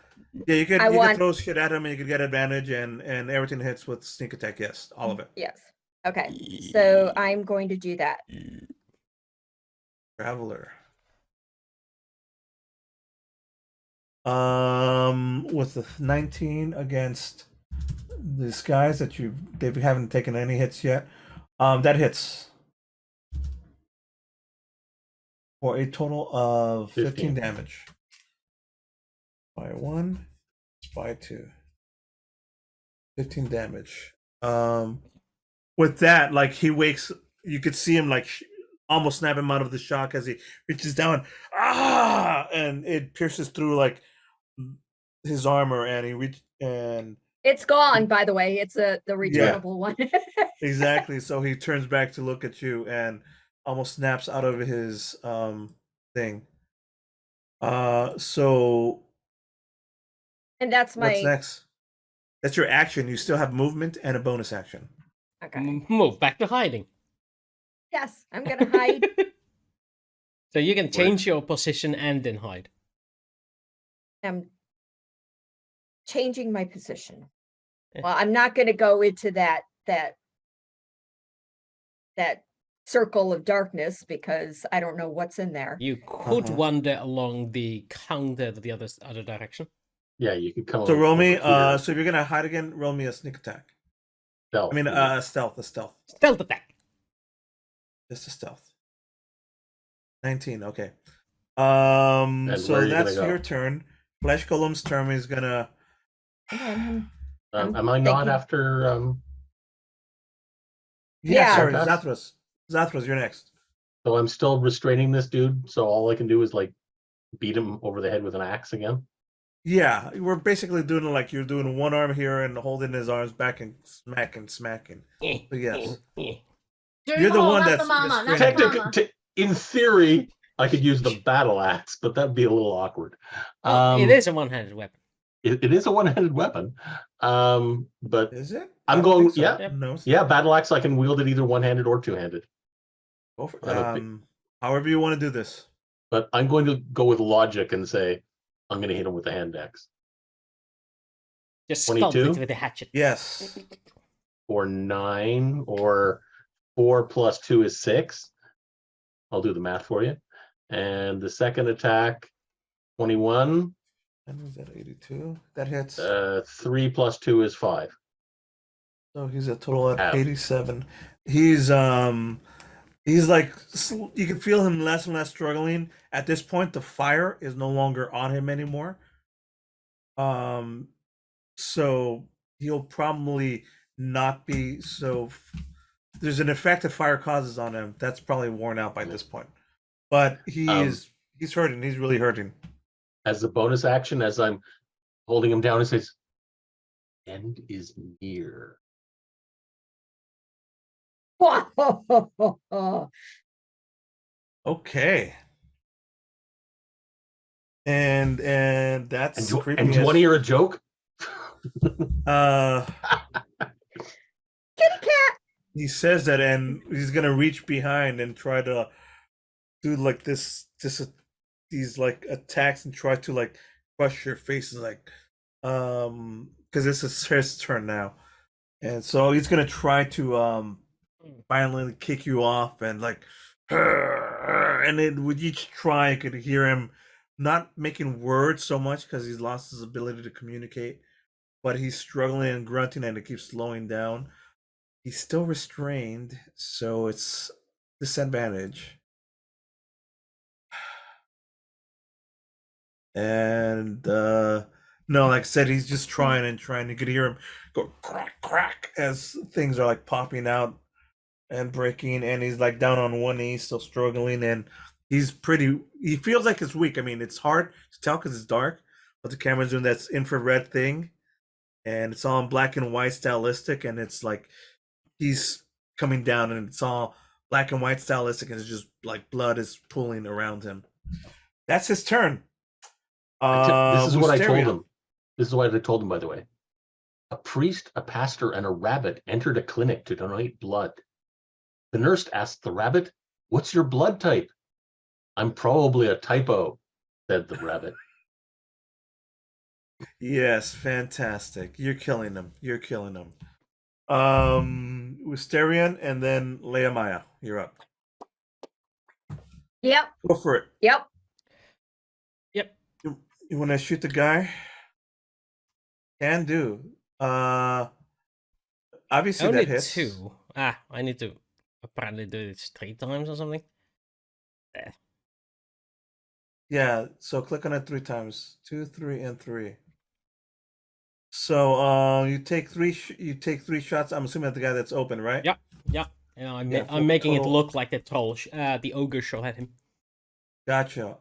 you could I you want- could throw shit at him and you could get advantage and everything hits with sneak attack. Yes, all of it. Yes. Okay. So I'm going to do that. Traveler. With the 19 against these guys that they haven't taken any hits yet. That hits for a total of 15 damage. By 1, by 2. 15 damage. With that, like he wakes, you could see him like almost snap him out of the shock as he reaches down, and it pierces through like his armor, and It's gone, by the way. It's the returnable one. exactly. So he turns back to look at you and almost snaps out of his thing. So And that's what's my next? That's your action. You still have movement and a bonus action. okay. Move back to hiding. Yes, I'm gonna hide. So you can change your position and then hide. I'm changing my position. Yeah. Well, I'm not gonna go into that circle of darkness because I don't know what's in there. You could wander along the counter to the other direction. Yeah, you can come. So roll me. over here. So if you're gonna hide again, roll me a sneak attack. Stealth, I mean, please. stealth. Stealth attack. Just a stealth. 19. Okay. And So where are you gonna that's go? your turn. Flesh Golem's turn is gonna. Hang on, I'm Am I not thinking- after? Yeah. Sorry, Zarthas? Zathras. Zathras, you're next. So I'm still restraining this dude. So all I can do is like beat him over the head with an axe again. Yeah, we're basically doing it like you're doing one arm here and holding his arms back and smacking. So yes. You're the one not that's the mama, not the restraining. mama. In theory, I could use the battle axe, but that'd be a little awkward. Well, it is a one-handed weapon. It is a one-handed weapon. But Is it? I'm I don't going. think so. Yeah, Yep. No. yeah. Battle axe. I can wield it either one-handed or two-handed. Go for, I don't however you want to do this. But I'm going to go with logic and say I'm going to hit him with the hand axe. Just sculpt 22? it with a hatchet. Yes. Or 9, or 4 plus 2 is 6. I'll do the math for you. And the second attack, 21. And is that 82? That hits. 3 plus 2 is 5. So he's a total of Ow. 87. He's like, you can feel him less and less struggling. At this point, the fire is no longer on him anymore. So he'll probably not be so. There's an effect that fire causes on him that's probably worn out by this point. But he's hurting. He's really hurting. As a bonus action, as I'm holding him down, it says, "End is near." Okay. And that's creepy. And do you want to hear a joke? Kitty cat. He says that, and he's gonna reach behind and try to do like these like attacks and try to like crush your face, and like because this is his turn now, and so he's gonna try to violently kick you off and like, and then with each try, I could hear him not making words so much because he's lost his ability to communicate, but he's struggling and grunting, and it keeps slowing down. He's still restrained, so it's disadvantage. And no, like I said, he's just trying and trying. You could hear him go crack, crack as things are like popping out and breaking, and he's like down on one knee, still struggling, and he feels like it's weak. I mean, it's hard to tell because it's dark, but the camera's doing that infrared thing, and it's all in black and white stylistic, and it's like he's coming down, and it's all black and white stylistic, and it's just like blood is pooling around him. That's his turn. This is what I told Wisteria. him. This is what I told him, by the way. A priest, a pastor, and a rabbit entered a clinic to donate blood. The nurse asked the rabbit, "What's your blood type?" "I'm probably a typo," said the rabbit. Yes, fantastic. You're killing him. Wisterian, and then Leia Maya. You're up. Yep. Go for it. Yep. Yep. You want to shoot the guy? Can do. Obviously Only that hits. 2. I need to apparently do this 3 times or something. Yeah. So click on it 3 times. 2, 3, and 3. So you take 3. You take 3 shots. I'm assuming at the guy that's open, right? Yeah. Yeah, Yeah, for I'm making it total- look like the the ogre shot at him. Gotcha.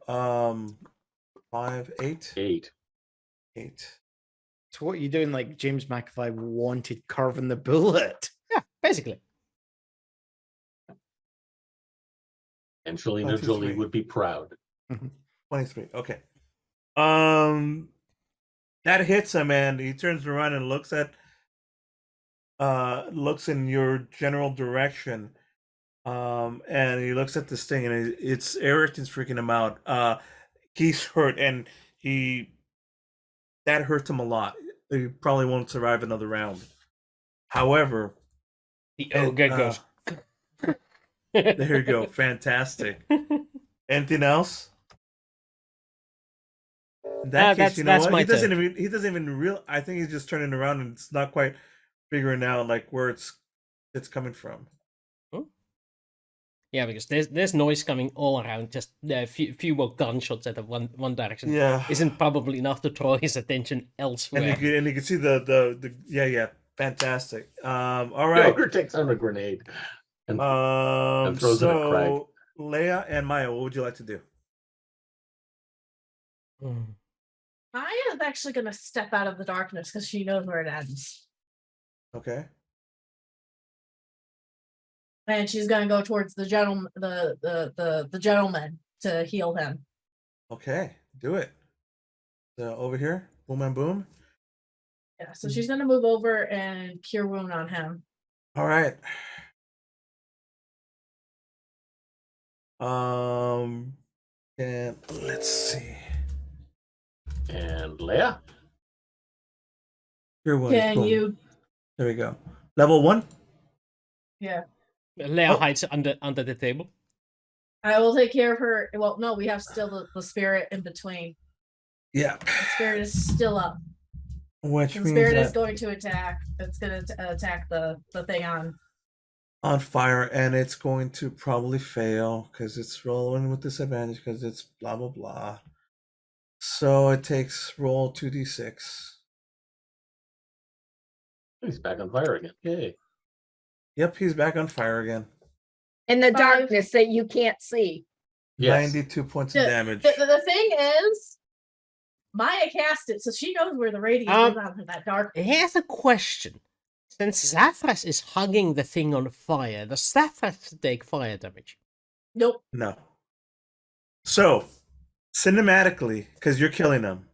5, 8, 8. 8. So what are you doing? Like James McAvoy wanted curving the bullet. Yeah, basically. Angelina 23. Jolie would be proud. 23. Okay. That hits him, and he turns around and looks in your general direction. And he looks at this thing, and it's everything's freaking him out. He's hurt, and that hurts him a lot. He probably won't survive another round. However, The and, ogre goes. there you go. Fantastic. Anything else? In that case, that's what? my He doesn't turn. even real. I think he's just turning around, and it's not quite figuring out like where it's coming from. Yeah, because there's noise coming all around. Just a few more gunshots at one direction. Yeah. Isn't probably enough to draw his attention elsewhere. And you can see the yeah, fantastic. All The right. ogre takes on a grenade and throws it at Craig. So Leia and Maya, what would you like to do? Maya's actually gonna step out of the darkness because she knows where it ends. Okay. And she's gonna go towards the gentleman the gentleman to heal him. Okay, do it. So over here, boom and boom. Yeah, so she's gonna move over and cure wound on him. All right. And let's see. And Leia? Here was Can boom. you There we go. Level 1. yeah. Leia Oh. hides under the table. I will take care of her. Well, no, we have still the spirit in between. Yeah. The spirit is still up. Which The means spirit is that going to attack. It's going to attack the thing on fire, and it's going to probably fail because it's rolling with disadvantage because it's blah blah blah. So it takes roll 2d6. He's back on fire again. Yay. Yep, he's back on fire again. In the 5. darkness that you can't see. Yes. 92 points of damage. The thing is, Maya cast it, so she knows where the radius is out of that dark. Here's a question. Since Zathras is hugging the thing on fire, does Zathras take fire damage? Nope. No. So, cinematically, because you're killing them.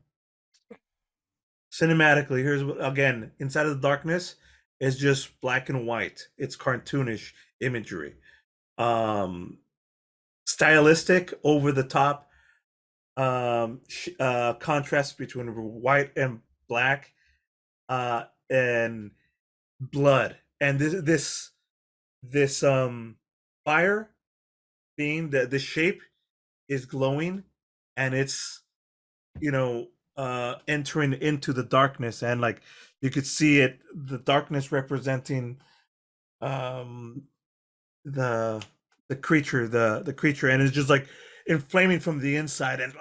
Cinematically, here's again, inside of the darkness is just black and white. It's cartoonish imagery. Stylistic, over the top contrast between white and black and blood. And this fire being the shape is glowing, and it's entering into the darkness, and like you could see it, the darkness representing the creature, the creature, and it's just like inflaming from the inside, and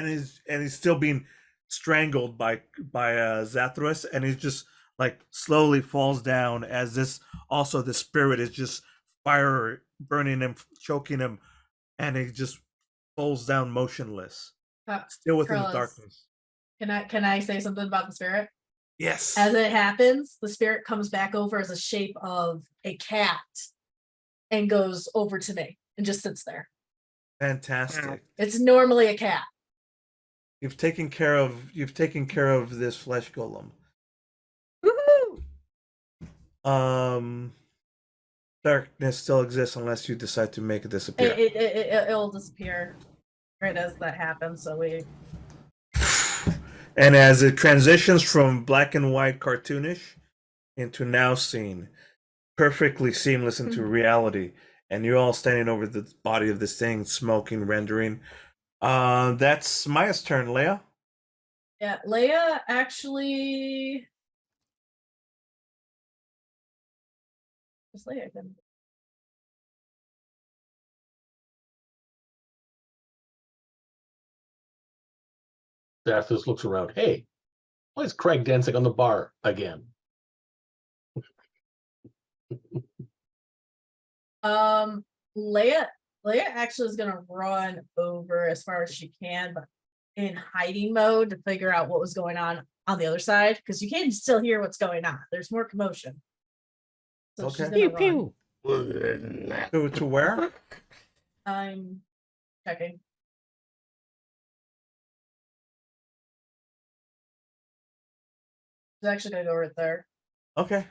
he's still being strangled by Zathras, and he's just like slowly falls down as the spirit is just fire burning him, choking him, and he just falls down motionless, still within the Carlos, darkness. Can I say something about the spirit? Yes. As it happens, the spirit comes back over as a shape of a cat and goes over to me and just sits there. Fantastic. It's normally a cat. You've taken care of this flesh golem. Woohoo! Darkness still exists unless you decide to make it disappear. It'll disappear right as that happens. So we. And as it transitions from black and white cartoonish into now seen, perfectly seamless into reality, and you're all standing over the body of this thing, smoking, rendering. That's Maya's turn, Leia. Yeah, Leia actually. What's Leia gonna do? Daphnis looks around. Hey, why is Craig dancing on the bar again? Leia actually is gonna run over as far as she can, but in hiding mode to figure out what was going on the other side, because you can still hear what's going on. There's more commotion. So she's Okay. gonna Pew run. pew. To where? I'm checking. She's actually gonna go right there. Okay.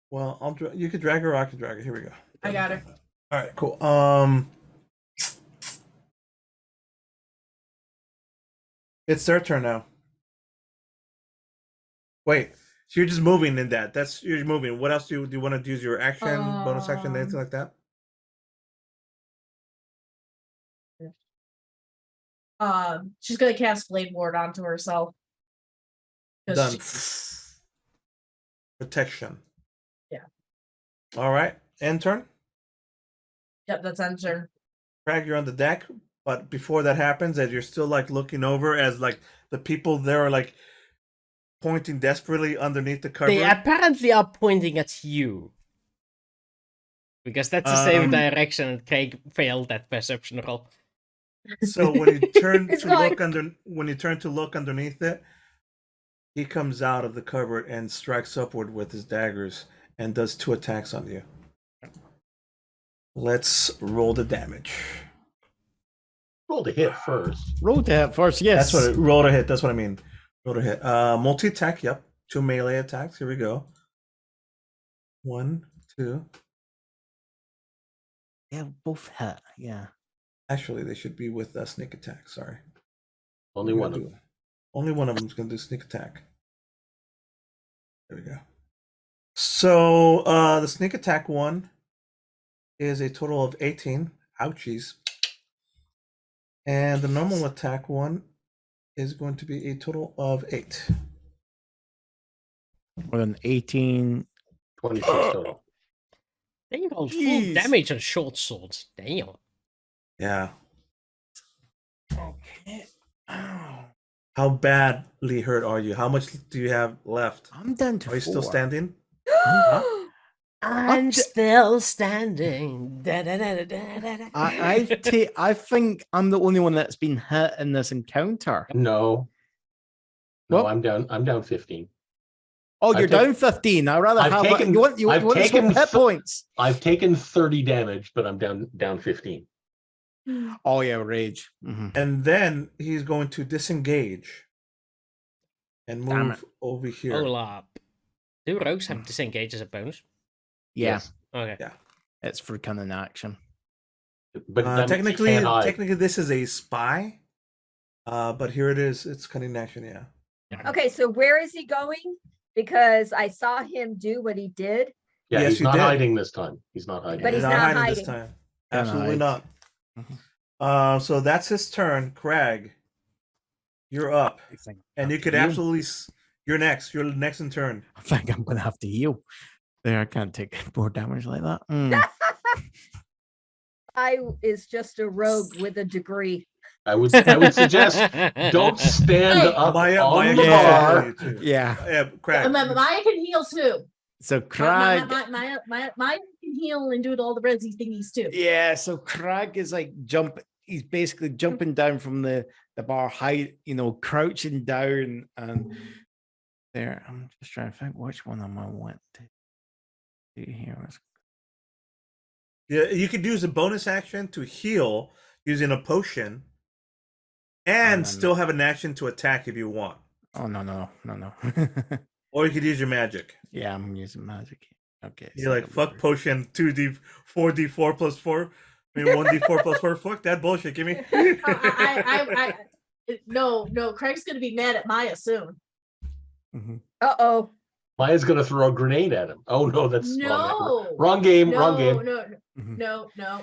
Well, you could drag her or I could drag her. Here we go. I got her. All right, cool. It's their turn now. Wait, so you're just moving in that. That's you're moving. What else do you want to use your action, bonus action, anything like that? She's gonna cast Blade Ward onto herself. 'Cause Done. she- Protection. Yeah. All right. End turn. Yep, that's end turn. Craig, you're on the deck, but before that happens, as you're still like looking over, as like the people there are like pointing desperately underneath the cover. They apparently are pointing at you. Because that's the same direction and Craig failed that perception roll. So when you turn It's to going- look underneath it, he comes out of the cupboard and strikes upward with his daggers and does 2 attacks on you. Let's roll the damage. Roll to hit first. Roll to hit first, yes. That's what roll to hit. That's what I mean. Roll to hit. Multi attack. Yep. 2 melee attacks. Here we go. 1, 2. Yeah, both hit. Yeah. Actually, they should be with sneak attack. Sorry. Only We're one gonna of them. Only one of them is going to do sneak attack. There we go. So the sneak attack one is a total of 18. Ouchies. And the normal attack one is going to be a total of 8. With an 18. 26 total. They rolled full Jeez. damage on short swords. Damn. Yeah. Okay. Ow. How badly hurt are you? How much do you have left? I'm down to Are you 4. still standing? I'm d- still standing. Da, da, da, da, da, da, da. I think I'm the only one that's been hit in this encounter. No. No, Well- I'm down 15. Oh, you're I've taken- down 15. I'd rather I've have taken- you want to I've swap taken hit points. I've taken 30 damage, but I'm down 15. Oh yeah, rage. Mhm. And then he's going to disengage and Damn move over here. Hold up. Do rogues have disengage as a bonus? Yeah, Yes. Okay. Yeah. it's for cunning action. But that means he Technically, can't hide. this is a spy. But here it is. It's cunning action. Yeah. Okay, so where is he going? Because I saw him do what he did. Yeah, Yes, he's you not did. hiding this time. He's not hiding. But he's not this hiding. time. Can't Absolutely hide. not. Mhm. So that's his turn. Craig, you're up, and you could absolutely. You're next. You're next in turn. I think I'm gonna have to heal. There, I can't take more damage like that. I is just a rogue with a degree. I would suggest don't stand Hey, up Maya on the can bar. heal you too. Yeah. Yeah, Craig. Maya can heal too. So Crag. Maya can heal and do all the resi thingies too. Yeah, so Crag is like he's basically jumping down from the bar height, crouching down and there. I'm just trying to think which one am I want to do here. Yeah, you could use a bonus action to heal using a potion, and no. still have an action to attack if you want. Oh no. Or you could use your magic. Yeah, I'm using magic. Okay. You're like, fuck potion, 2d, 4d4 plus 4. I mean, 1d4 plus 4. Fuck that bullshit. Give me. No, Craig's gonna be mad at Maya soon. Uh-oh. Maya's gonna throw a grenade at him. Oh no, that's No. wrong game. No, Wrong game. no.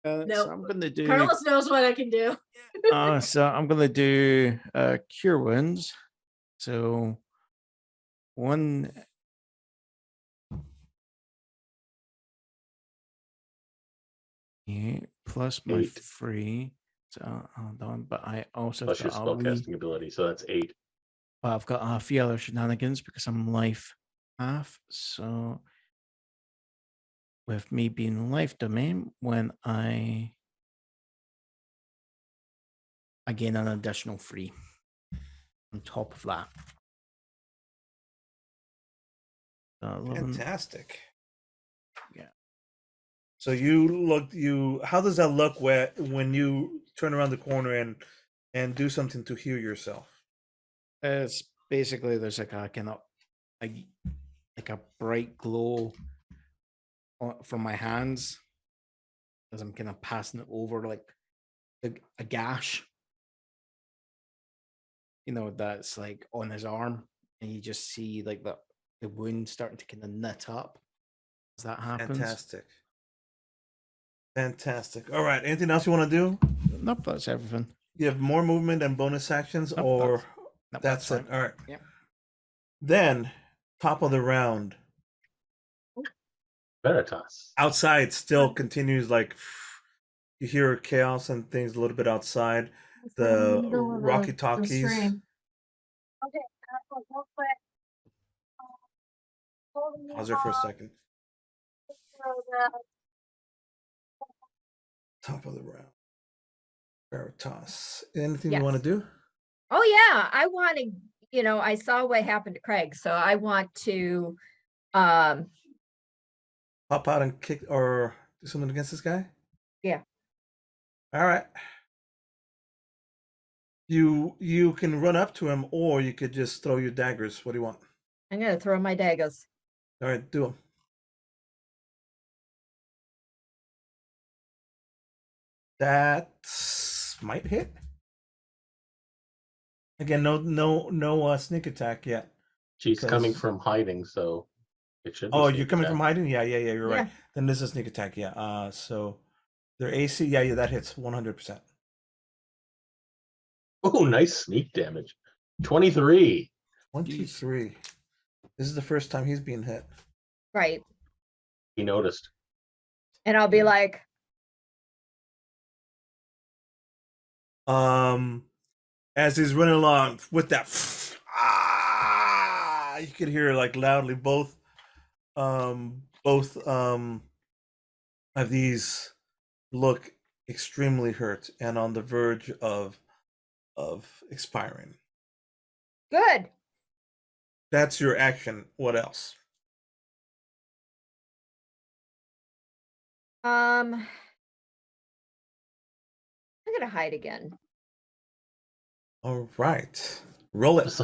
So Nope. I'm gonna do. Carlos knows what I can do. So I'm gonna do cure wounds. So one. Yeah, plus my 8. 3. So hold on, but I also Plus your got a wee. spellcasting ability, so that's 8. Well, I've got a few other shenanigans because I'm life half. So with me being life domain, when I gain an additional 3 on top of that. 11. Fantastic. Yeah. So how does that look when you turn around the corner and do something to heal yourself? It's basically there's like a kind of like a bright glow from my hands as I'm kind of passing it over like a gash. You know, that's like on his arm, and you just see like the wound starting to kind of knit up as that happens. Fantastic. All right. Anything else you want to do? Nope, that's everything. You have more movement and bonus actions, Nope, or Nope, that's it. fine. All right. Yeah. Then, top of the round. Veritas. Outside still continues like you hear chaos and things a little bit outside. The Rocky Talkies. Okay. Pause there for a second. Top of the round. Veritas. Anything you want to do? Oh yeah, I want to, I saw what happened to Craig, so I want to Pop out and kick or do something against this guy? Yeah. All right. You can run up to him, or you could just throw your daggers. What do you want? I'm gonna throw my daggers. All right, do them. That might hit. Again, no sneak attack yet. She's coming because- from hiding, so it should be. Oh, sneak you're coming attack. from hiding? Yeah, you're right. Yeah. Then this is a sneak attack, yeah. So their AC, yeah, that hits 100%. Oh, nice sneak damage. 23. 23. This is the first time he's being hit. Right. He noticed. And I'll be like, As he's running along with that, you could hear like loudly both of these look extremely hurt and on the verge of expiring. good. That's your action. What else? I'm gonna hide again. All right. Roll it.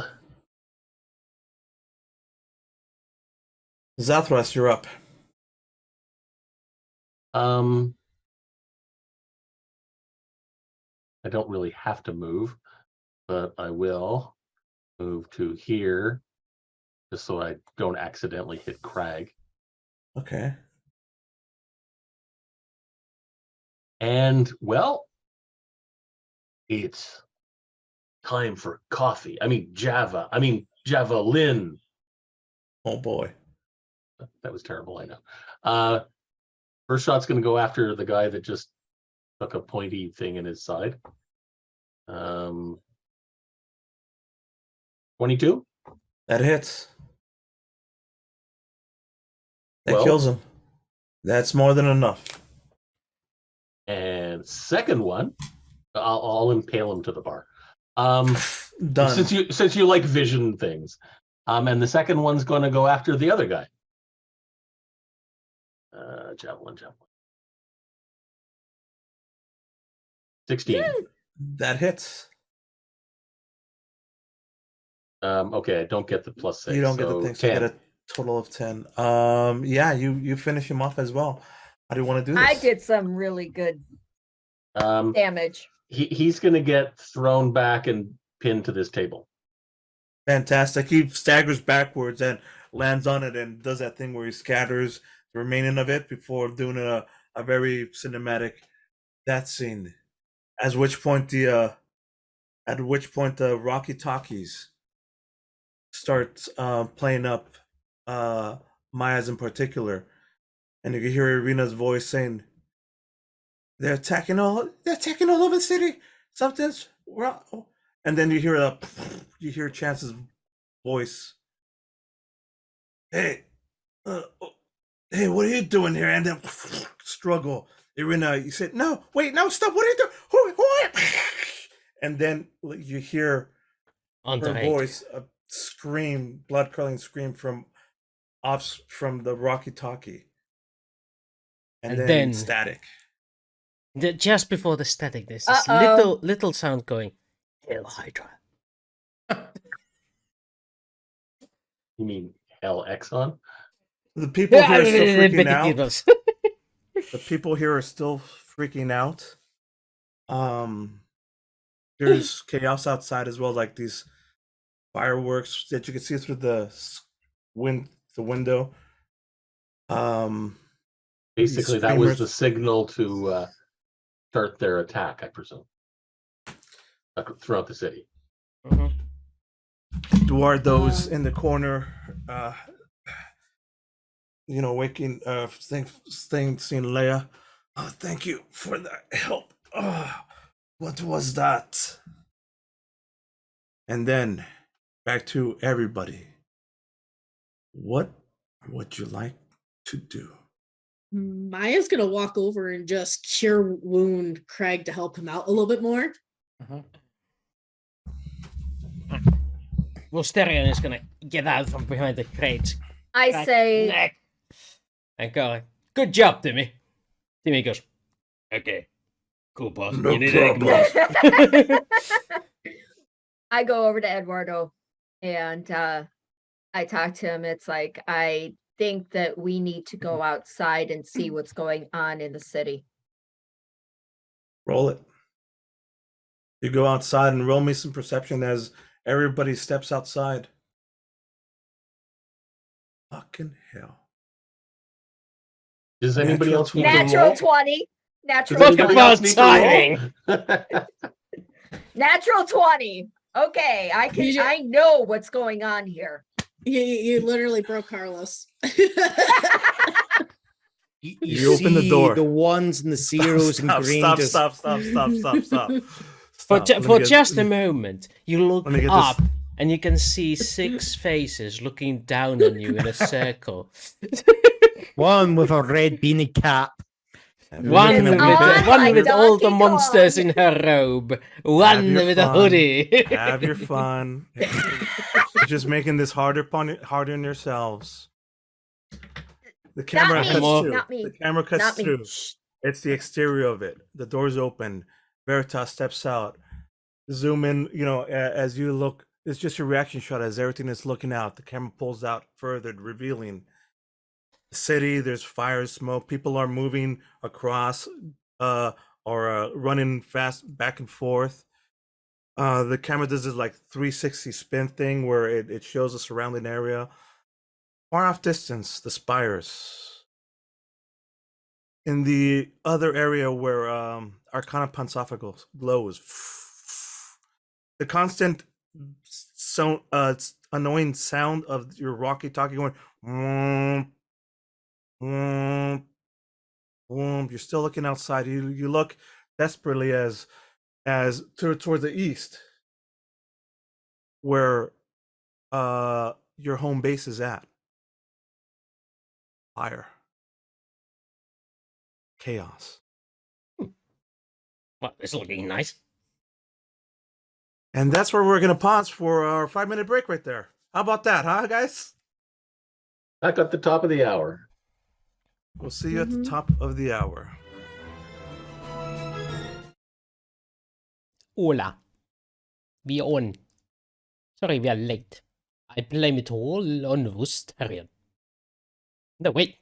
Zathras, you're up. I don't really have to move, but I will move to here just so I don't accidentally hit Crag. Okay. And well, it's time for coffee. Javelin. Oh boy. That was terrible, I know. First shot's going to go after the guy that just took a pointy thing in his side. 22? That hits. That Well- kills him. That's more than enough. And second one, I'll impale him to the bar. Done. Since you like vision things. And the second one's going to go after the other guy. Javelin. 16. That hits. Okay, I don't get the plus 6. You don't get the so thing, so you 10. get a total of 10. Yeah, you finish him off as well. How do you want to do this? I did some really good damage. He's going to get thrown back and pinned to this table. Fantastic. He staggers backwards and lands on it and does that thing where he scatters the remaining of it before doing a very cinematic that scene. At which point the Rocky Talkies starts playing up Maya's in particular, and you can hear Irina's voice saying, they're attacking all over the city. Something's wrong. And then you hear Chance's voice. Hey, hey, what are you doing here? And then struggle. Irina, you said, no, wait, no, stop. What are you doing? Who are you? And then you hear her voice, a scream, blood curdling scream from the Rocky Talkie. And then static. Just before the static, there's this little sound going, Hail Hydra. You mean Hell Exxon? The people here are still freaking out. The people here are still freaking out. There's chaos outside as well, like these fireworks that you can see through the window. Basically, that was the signal to start their attack, I presume, throughout the city. Eduardo's in the corner, waking, seeing Leia. Oh, thank you for the help. Oh, what was that? And then back to everybody. What would you like to do? Maya's gonna walk over and just cure wound Craig to help him out a little bit more. Wolsterion is gonna get out from behind the crate. I say, neck, and go, good job, Timmy. Timmy goes, okay, cool, boss. No you need problem. I go over to Eduardo and I talk to him. It's like, I think that we need to go outside and see what's going on in the city. Roll it. You go outside and roll me some perception as everybody steps outside. Fucking hell. Does anybody else need Natural to roll? 20. Natural Does 20. anybody else need to roll? timing. Natural 20. Okay, I know what's going on here. You literally broke Carlos. You open the see door. The ones and the zeros and green. Stop. For just a moment, you look Let me get up this. and you can see 6 faces looking down on you in a circle. One with a red beanie cap. One with, like all the Donkey monsters Kong. in her robe. One your with a fun. hoodie. Have your fun. You're just making this harder on yourselves. The camera Not me, cuts through. not me, The camera cuts Not me. through. Shh. It's the exterior of it. The door's open. Veritas steps out. Zoom in, as you look. It's just your reaction shot as everything is looking out. The camera pulls out further, revealing the city. There's fire, smoke. People are moving across or running fast back and forth. The camera does this like 360 spin thing where it shows the surrounding area. Far off distance, the spires. In the other area where Arcana Pansafa glows, the constant annoying sound of your walkie-talkie going, you're still looking outside. You look desperately as towards the east, where your home base is at. Fire. Chaos. Well, it's looking nice. And that's where we're going to pause for our 5-minute break right there. How about that, huh, guys? Back at the top of the hour. We'll see you at the top of the hour. Hola. We are on. Sorry, we are late. I blame it all on Wolsterion. No, wait.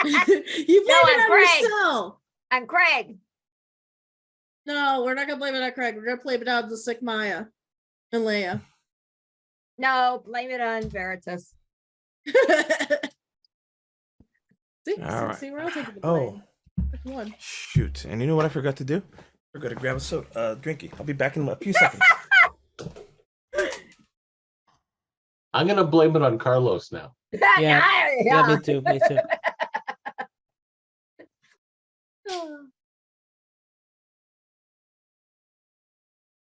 You No, blame it I'm on Craig. yourself. I'm Craig. No, we're not gonna blame it on Craig. We're gonna blame it on the sick Maya and Leia. No, blame it on Veritas. See, All right. see, we're all taking the Oh, blame. One. Shoot. And you know what I forgot to do? I forgot to grab a drinky. I'll be back in a few seconds. I'm gonna blame it on Carlos now. Yeah, me too. Me too.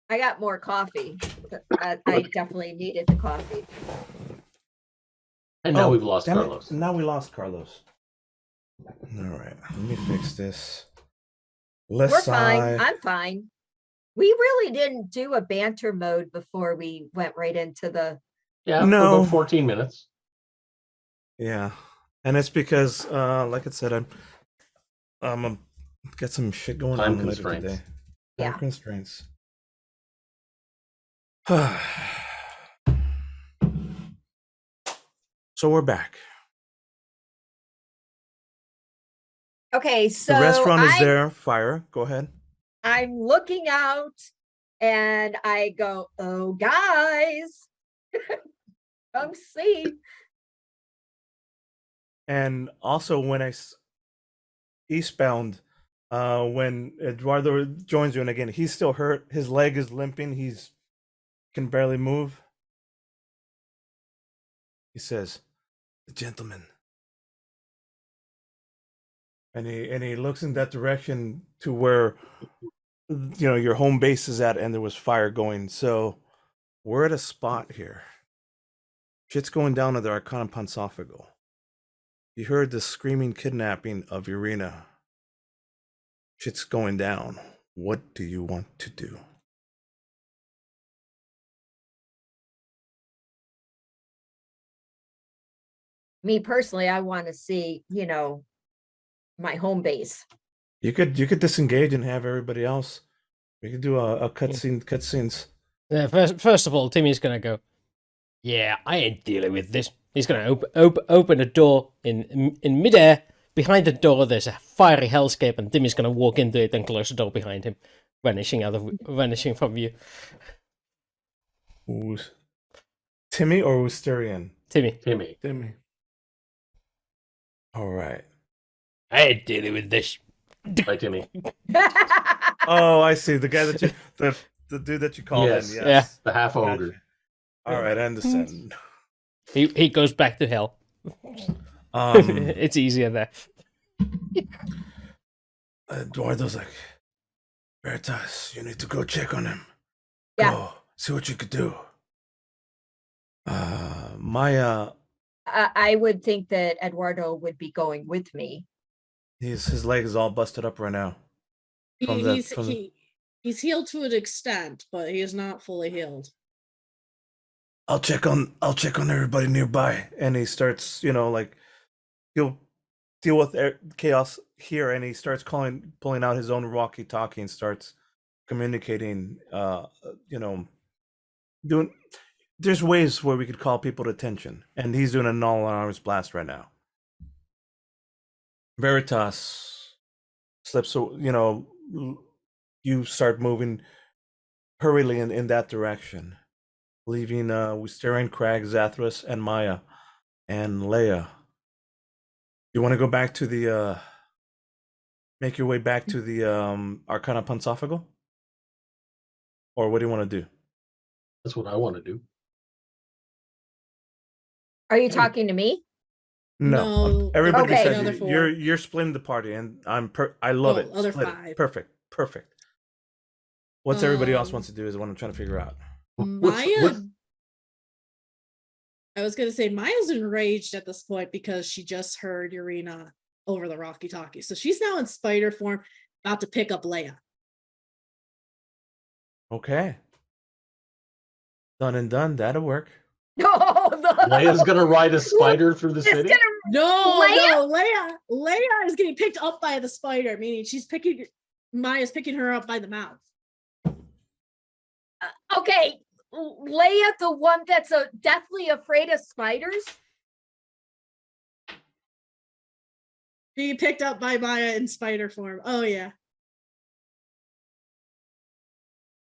I got more coffee. I definitely needed the coffee. And now we've lost damn it. Carlos. Now we lost Carlos. All right. Let me fix this. We're fine. I'm fine. We really didn't do a banter mode before we went right into the. Yeah, for No. about 14 minutes. Yeah. And it's because, like I said, I'm get some shit going Time on later constraints. today. Yeah. Time constraints. So we're back. Okay, so The restaurant is there. Fire. Go ahead. I'm looking out and I go, oh, guys, come see. And also when eastbound, when Eduardo joins you, and again, he's still hurt. His leg is limping. He's can barely move. He says, "The gentleman." And he looks in that direction to where your home base is at, and there was fire going. So we're at a spot here. Shit's going down at the Arcana Pansophago. You heard the screaming kidnapping of Irina. Shit's going down. What do you want to do? Me personally, I want to see, my home base. You could disengage and have everybody else. We could do a cutscenes. Yeah, first of all, Timmy's gonna go. Yeah, I ain't dealing with this. He's gonna open a door in midair. Behind the door, there's a fiery hellscape, and Timmy's gonna walk into it and close the door behind him, vanishing from view. Who's Timmy or Wusterian? Timmy. All right. I ain't dealing with this. Bye, Timmy. Oh, I see. The guy that you, the dude that you called Yes. in. Yes. Yeah. The half ogre. Gotcha. All right, I understand. He goes back to hell. Um, It's easier there. Eduardo's like, Veritas, you need to go check on him. Yeah. Go see what you could do. Maya, I would think that Eduardo would be going with me. his leg is all busted up right now. From He's healed to an extent, but he is not fully healed. I'll check on everybody nearby, and he starts, he'll deal with chaos here, and he starts pulling out his own walkie-talkie and starts communicating. Doing. There's ways where we could call people to attention, and he's doing an all-arms blast right now. Veritas slips, you start moving hurriedly in that direction, leaving Wusterian, Crag, Zathras, and Maya, and Leia. You want to go back to the, make your way back to the Arcana Pansophago? Or what do you want to do? That's what I want to do. Are you talking to me? No. Everybody Okay. says Another you're splitting the party, and I love it. Other Split it. 5. Perfect. What's everybody else wants to do is what I'm trying to figure out. Maya. I was gonna say Maya's enraged at this point because she just heard Irina over the walkie-talkie. So she's now in spider form, about to pick up Leia. Okay. Done and done. That'll work. No, Leia's gonna ride a spider through the city. No, Leia is getting picked up by the spider, meaning Maya's picking her up by the mouth. Okay, Leia, the one that's deathly afraid of spiders. Being picked up by Maya in spider form. Oh yeah.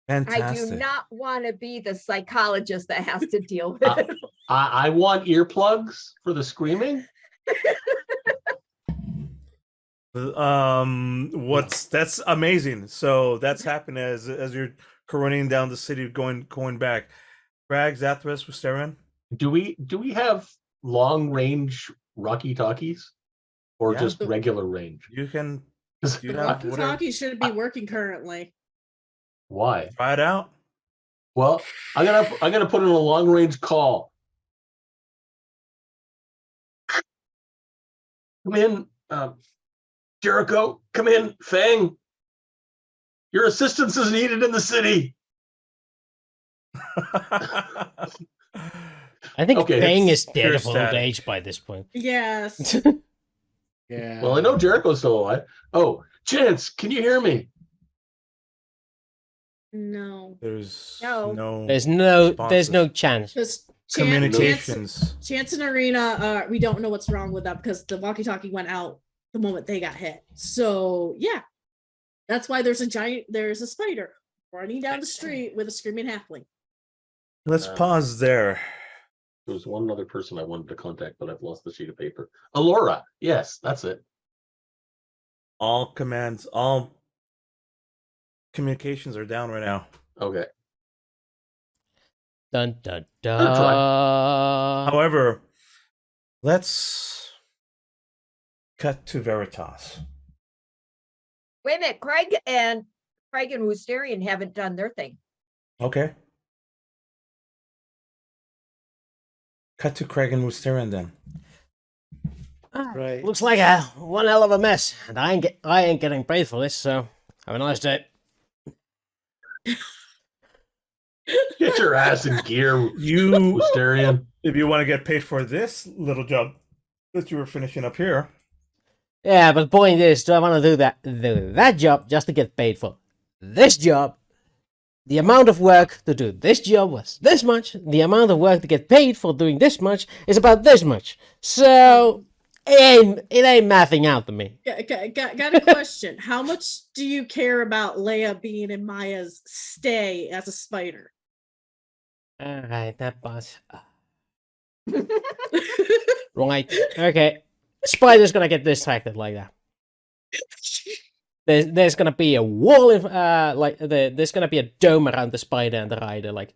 Fantastic. I do not want to be the psychologist that has to deal with it. I want earplugs for the screaming. That's amazing. So that's happened as you're running down the city, going back. Bragg, Zathras, Wisterin. Do we have long range Rocky Talkies, or Yeah. just regular range? You can. 'Cause You The have walkie whatever. talkie shouldn't be working currently. Why? Try it out. Well, I'm gonna put in a long range call. Come in, Jericho. Come in, Fang. Your assistance is needed in the city. I think Okay, Fang it's is dead pure of old static. age by this point. Yes. Yeah. Well, I know Jericho's still alive. Oh, Chance, can you hear me? No. There's No. no. There's no responses. chance. Because Communications. Chance and Arena, we don't know what's wrong with them because the walkie-talkie went out the moment they got hit. So yeah, that's why there's a spider running down the street with a screaming halfling. Let's pause there. There was one other person I wanted to contact, but I've lost the sheet of paper. Alora. Yes, that's it. All commands, all communications are down right now. Okay. Dun dun Better try. dun. However, let's cut to Veritas. Wait a minute, Craig and Woosterian haven't done their thing. Okay. Cut to Craig and Wisterin then. Right. Looks like one hell of a mess, and I ain't getting paid for this. So have a nice day. Get your ass in gear, You, Wisterian. if you want to get paid for this little job that you were finishing up here, Yeah, but the point is, do I want to do that job just to get paid for this job? The amount of work to do this job was this much. The amount of work to get paid for doing this much is about this much. So it ain't mathing out to me. Got a question. How much do you care about Leia being in Maya's stay as a spider? All right, that boss. Right. Okay. Spider's gonna get distracted like that. There's gonna be a wall in, there's gonna be a dome around the spider and the rider, like.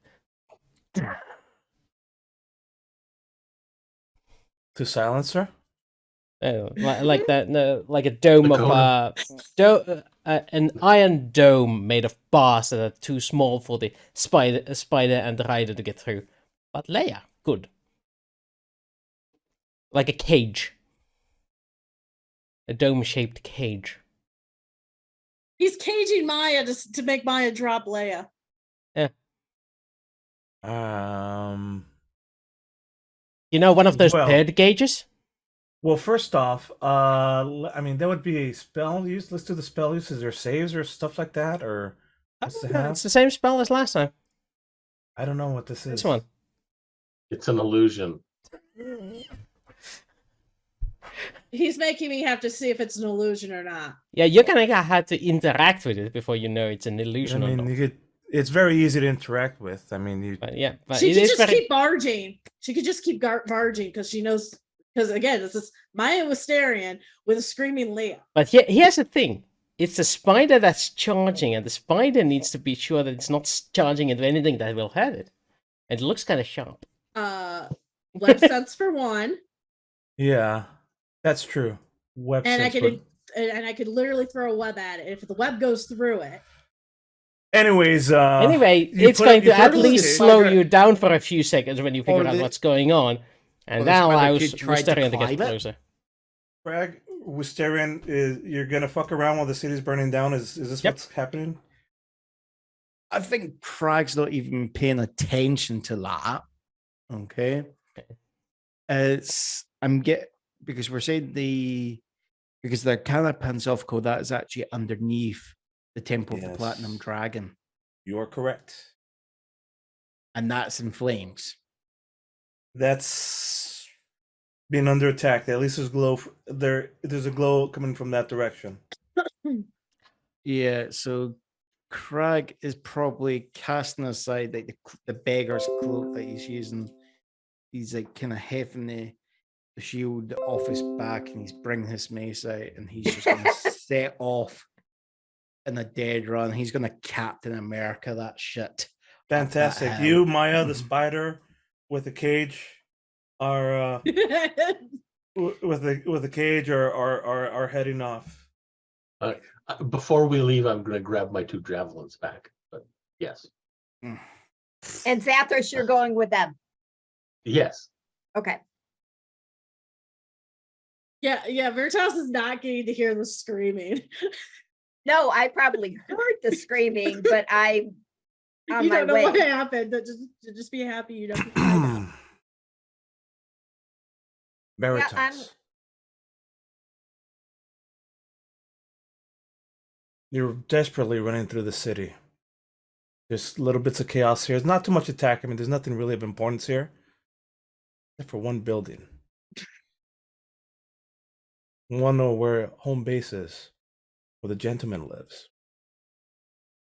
to silence her. Like that, no, like a dome of an iron dome made of bars that are too small for the spider and the rider to get through. But Leia, good. Like a cage, a dome-shaped cage. He's caging Maya to make Maya drop Leia. You know, one of those Well- bird cages. Well, first off, I mean, that would be a spell use. Let's do the spell use. Is there saves or stuff like that, or what's the have? It's the same spell as last time. I don't know what this is. This one. It's an illusion. He's making me have to see if it's an illusion or not. Yeah, you're gonna have to interact with it before you know it's an I illusion or mean, not. it's very easy to interact with. I mean, you. But yeah, but She it could is just very. keep barging. She could just keep barging because she knows. Because again, this is Maya Wisterian with a screaming Leia. But here's the thing: it's a spider that's charging, and the spider needs to be sure that it's not charging into anything that will hurt it. And it looks kind of sharp. Web sense for one, Yeah, that's true. Web and I sense, could I could literally throw a web at it. If the web goes through it, anyways, Anyway, you it's put- going you to put at it in least the slow spider- you down for a few seconds when you figure out the- what's going on, and or the that spider allows could try to Wisteria to get climb it. closer. Bragg, Wisterian, you're gonna fuck around while the city's burning down. Is this Yep. what's happening? I think Crag's not even paying attention to that. Okay. Because we're saying because the Canopans of code that is actually underneath the Temple of the Platinum Yes. Dragon, You are correct. and that's in flames. That's being under attack. At least there's glow there. There's a glow coming from that direction. Yeah, so Crag is probably casting aside like the beggar's cloak that he's using. He's like kind of having the the shield off his back, and he's bringing his mace out, and he's just going to set off in a dead run. He's going to Captain America that shit. up that Fantastic. hill. You, Maya, the spider with the cage, are with the cage are heading off. Before we leave, I'm going to grab my 2 javelins back. But yes, And Zathras, you're going with them. yes. Okay. Yeah, Veritas is not getting to hear the screaming. No, I probably heard the screaming, but I'm on You my don't know way. what happened. Just be happy you don't find out. Veritas. You're desperately running through the city. There's little bits of chaos here. There's not too much attack. I mean, there's nothing really of importance here, except for one building. You want to know where home base is, where the gentleman lives.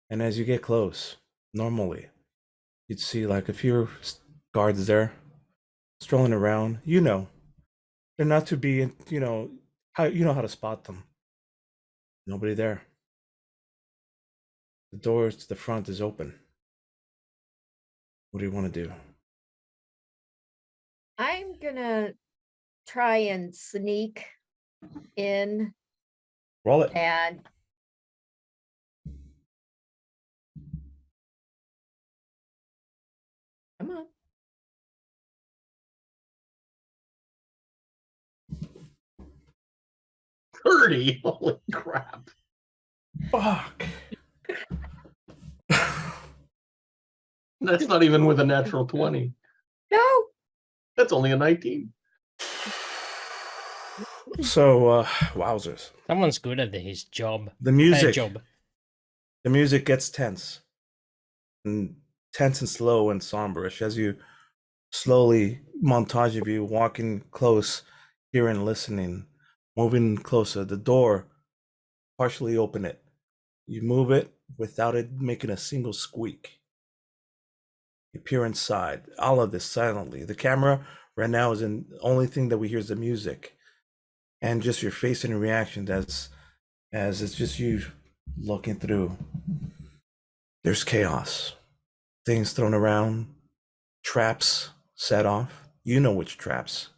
And as you get close, normally, you'd see like a few guards there, strolling around. You know, they're not to be. You know how to spot them. Nobody there. The doors to the front is open. What do you want to do? I'm gonna try and sneak in Roll it. and come on. $30. Holy crap. Fuck. That's not even with a natural 20. No. That's only a 19. So, wowzers. Someone's good at his job. The music. Job. The music gets tense and slow and somberish as you slowly montage of you walking close, hearing, listening, moving closer. The door, partially open it. You move it without it making a single squeak. You peer inside. All of this silently. The camera right now is in. The only thing that we hear is the music, and just your face and reaction as it's just you looking through. There's chaos. Things thrown around. Traps set off. You know which traps.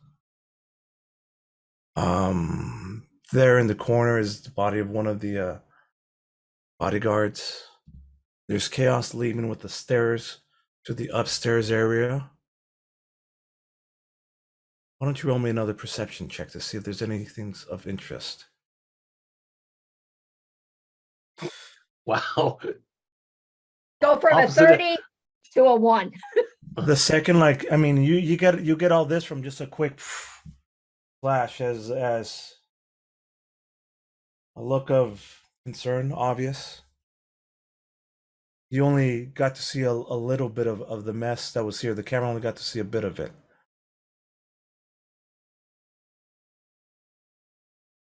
There in the corner is the body of one of the bodyguards. There's chaos leading with the stairs to the upstairs area. Why don't you roll me another perception check to see if there's anything of interest? Wow. Go from Opposite a of- 30 to a 1. The second, like, I mean, you get all this from just a quick flash as a look of concern, obvious. You only got to see a little bit of the mess that was here. The camera only got to see a bit of it.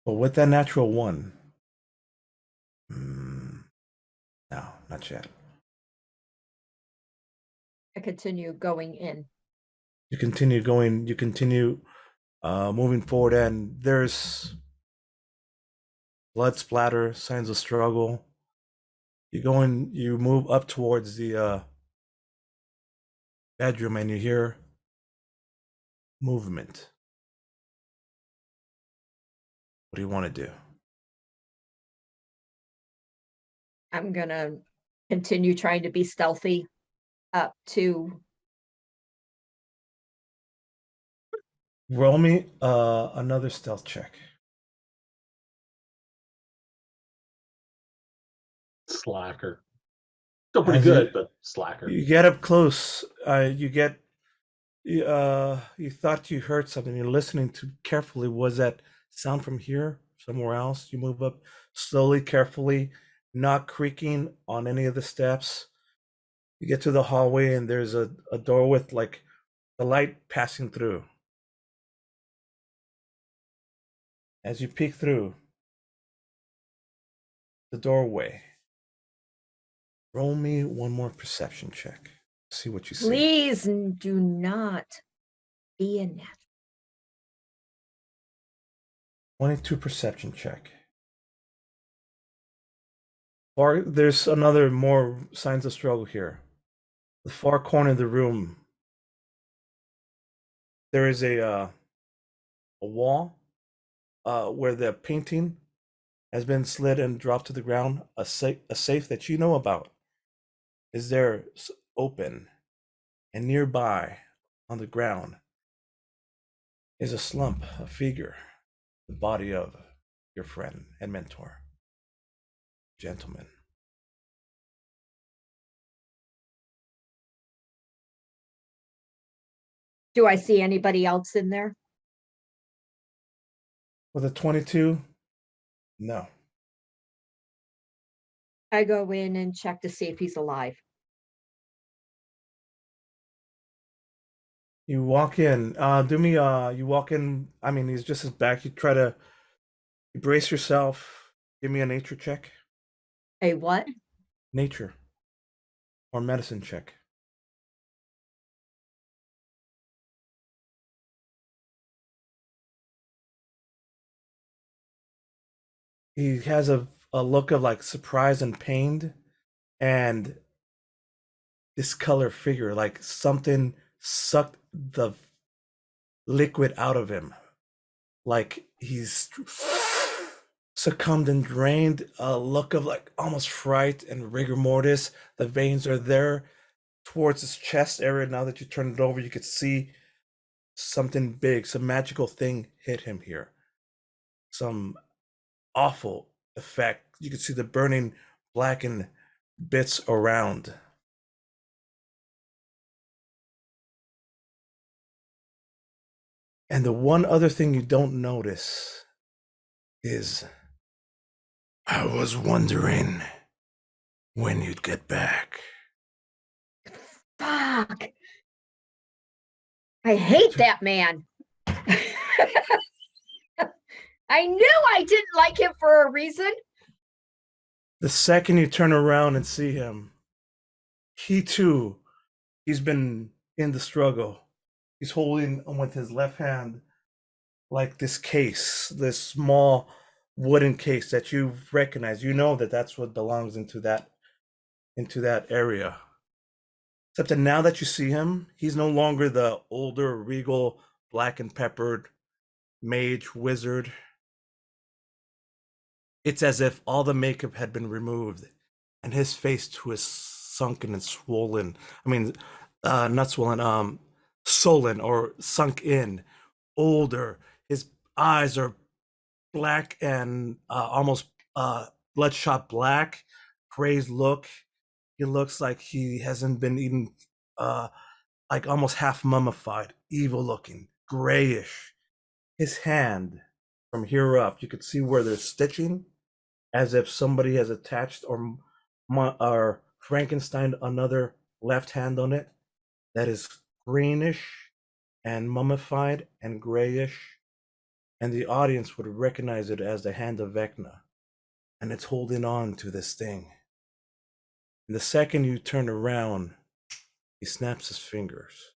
But with that natural 1, no, not yet. I continue going in. You continue going, you continue moving forward, and there's blood splatter, signs of struggle. You move up towards the bedroom, and you hear movement. What do you want to do? I'm gonna continue trying to be stealthy up to Roll me another stealth check. Slacker. Still pretty As good, but slacker. You get up close. You thought you heard something. You're listening to carefully. Was that sound from here? Somewhere else? You move up slowly, carefully, not creaking on any of the steps. You get to the hallway, and there's a door with like the light passing through. As you peek through the doorway, roll me one more perception check. See what you see. please do not be a natural. 22 perception check. Or there's another more signs of struggle here. The far corner of the room, there is a wall where the painting has been slid and dropped to the ground. A safe that you know about is there open, and nearby on the ground is a slump, a figure, the body of your friend and mentor, gentleman. Do I see anybody else in there? With a 22, no. I go in and check to see if he's alive. You walk in. You walk in. I mean, he's just his back. You try to brace yourself. Give me a nature check. A what? Nature. Or medicine check. He has a look of like surprise and pained and discolor figure, like something sucked the liquid out of him. Like he's succumbed and drained, a look of like almost fright and rigor mortis. The veins are there towards his chest area. Now that you turn it over, you could see something big, some magical thing hit him here. Some awful effect. You could see the burning blackened bits around. And the one other thing you don't notice is, I was wondering when you'd get back. Fuck. I hate that man. I knew I didn't like him for a reason. The second you turn around and see him, he too, he's been in the struggle. He's holding with his left hand like this case, this small wooden case that you recognize. You know that that's what belongs into that area. Except that now that you see him, he's no longer the older, regal, black and peppered mage wizard. It's as if all the makeup had been removed and his face too is sunken and swollen. I mean, not swollen, sullen or sunk in, older. His eyes are black and almost bloodshot black, crazed look. He looks like he hasn't been eaten, like almost half mummified, evil looking, grayish. His hand, from here up, you could see where there's stitching, as if somebody has attached or Frankenstein another left hand on it that is greenish and mummified and grayish, and the audience would recognize it as the hand of Vecna, and it's holding on to this thing. And the second you turn around, he snaps his fingers.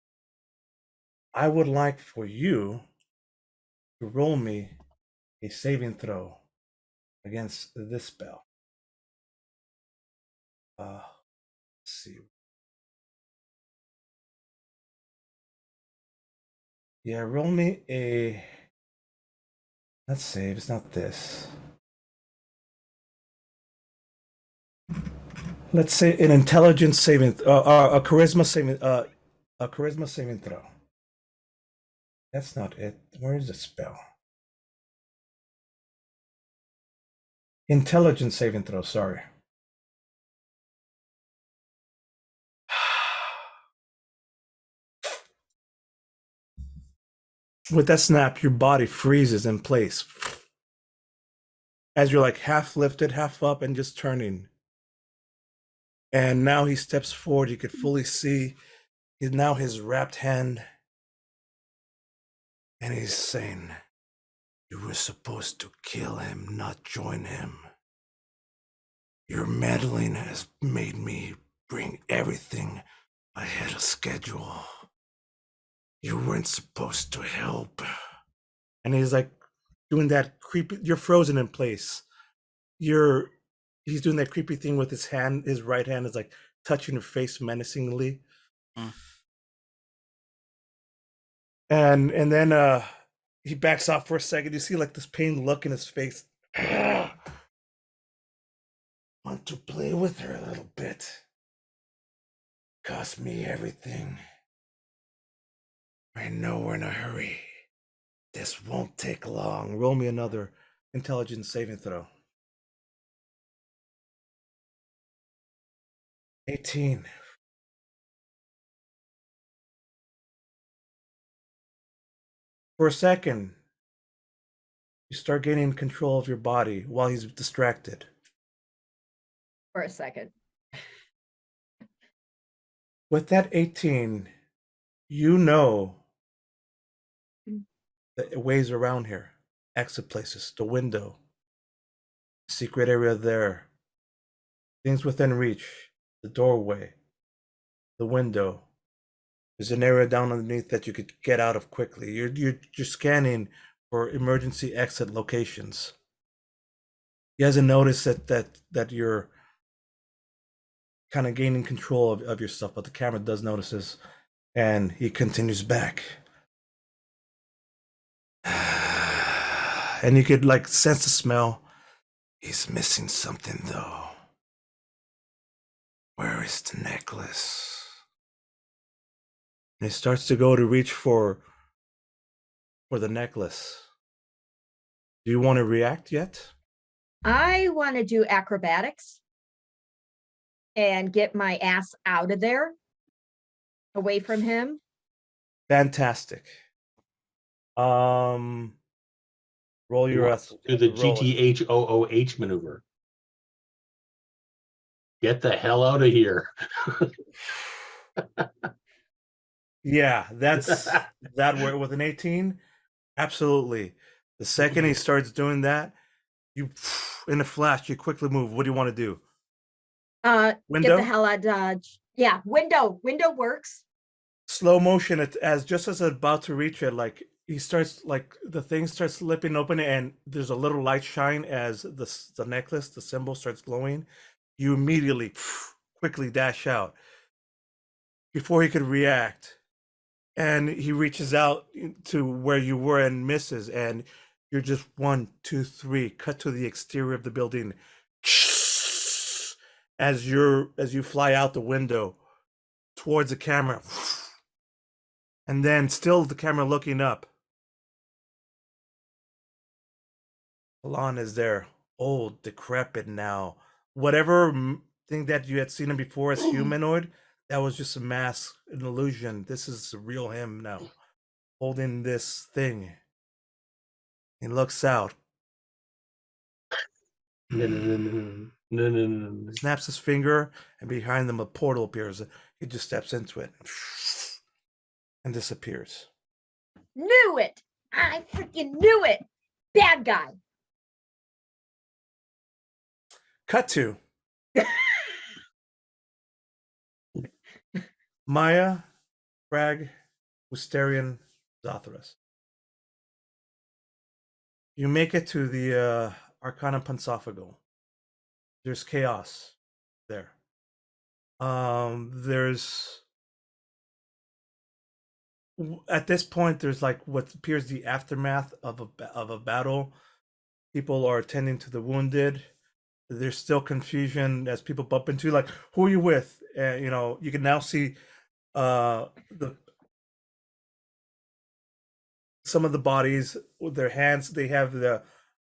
I would like for you to roll me a saving throw against this spell. Let's see. Yeah, roll me a. Let's save. It's not this. Let's say an intelligence saving, a charisma saving throw. That's not it. Where is the spell? Intelligence saving throw. Sorry. With that snap, your body freezes in place as you're like half lifted, half up, and just turning. And now he steps forward. You could fully see his wrapped hand, and he's saying, "You were supposed to kill him, not join him. Your meddling has made me bring everything ahead of schedule. You weren't supposed to help." And he's like doing that creepy. You're frozen in place. He's doing that creepy thing with his hand. His right hand is like touching your face menacingly. Mm. And then he backs off for a second. You see like this pained look in his face. Want to play with her a little bit. Cost me everything. I know we're in a hurry. This won't take long. Roll me another intelligence saving throw. 18. For a second, you start gaining control of your body while he's distracted. For a second. With that 18, you know the ways around here, exit places, the window, secret area there, things within reach, the doorway, the window. There's an area down underneath that you could get out of quickly. You're scanning for emergency exit locations. He hasn't noticed that you're kind of gaining control of your stuff, but the camera does notice this, and he continues back. And you could like sense the smell. He's missing something though. Where is the necklace? And he starts to go to reach for the necklace. Do you want to react yet? I want to do acrobatics and get my ass out of there, away from him. Fantastic. Roll your Do the roll it. GTHOOH maneuver. Get the hell out of here. Yeah, that's that word with an 18. Absolutely. The second he starts doing that, you in a flash, you quickly move. What do you want to do? Get Window? the hell out of Dodge. Yeah, window works. Slow motion as just as it's about to reach it, like he starts like the thing starts slipping open and there's a little light shine as the necklace, the symbol starts glowing. You immediately quickly dash out before he could react. And he reaches out to where you were and misses, and you're just 1, 2, 3, cut to the exterior of the building. As you fly out the window towards the camera. And then still the camera looking up. Alon is there, old, decrepit now. Whatever thing that you had seen him before as humanoid, that was just a mask, an illusion. This is the real him now, holding this thing. He looks out. No. Snaps his finger, and behind them a portal appears. He just steps into it and disappears. Knew it. I freaking knew it. Bad guy. Cut to Maya, Bragg, Wisterian, Zotharas. You make it to the Arcana Pensophago. There's chaos there. There's at this point there's like what appears the aftermath of a battle. People are attending to the wounded. There's still confusion as people bump into like, who are you with? And you can now see some of the bodies with their hands. They have the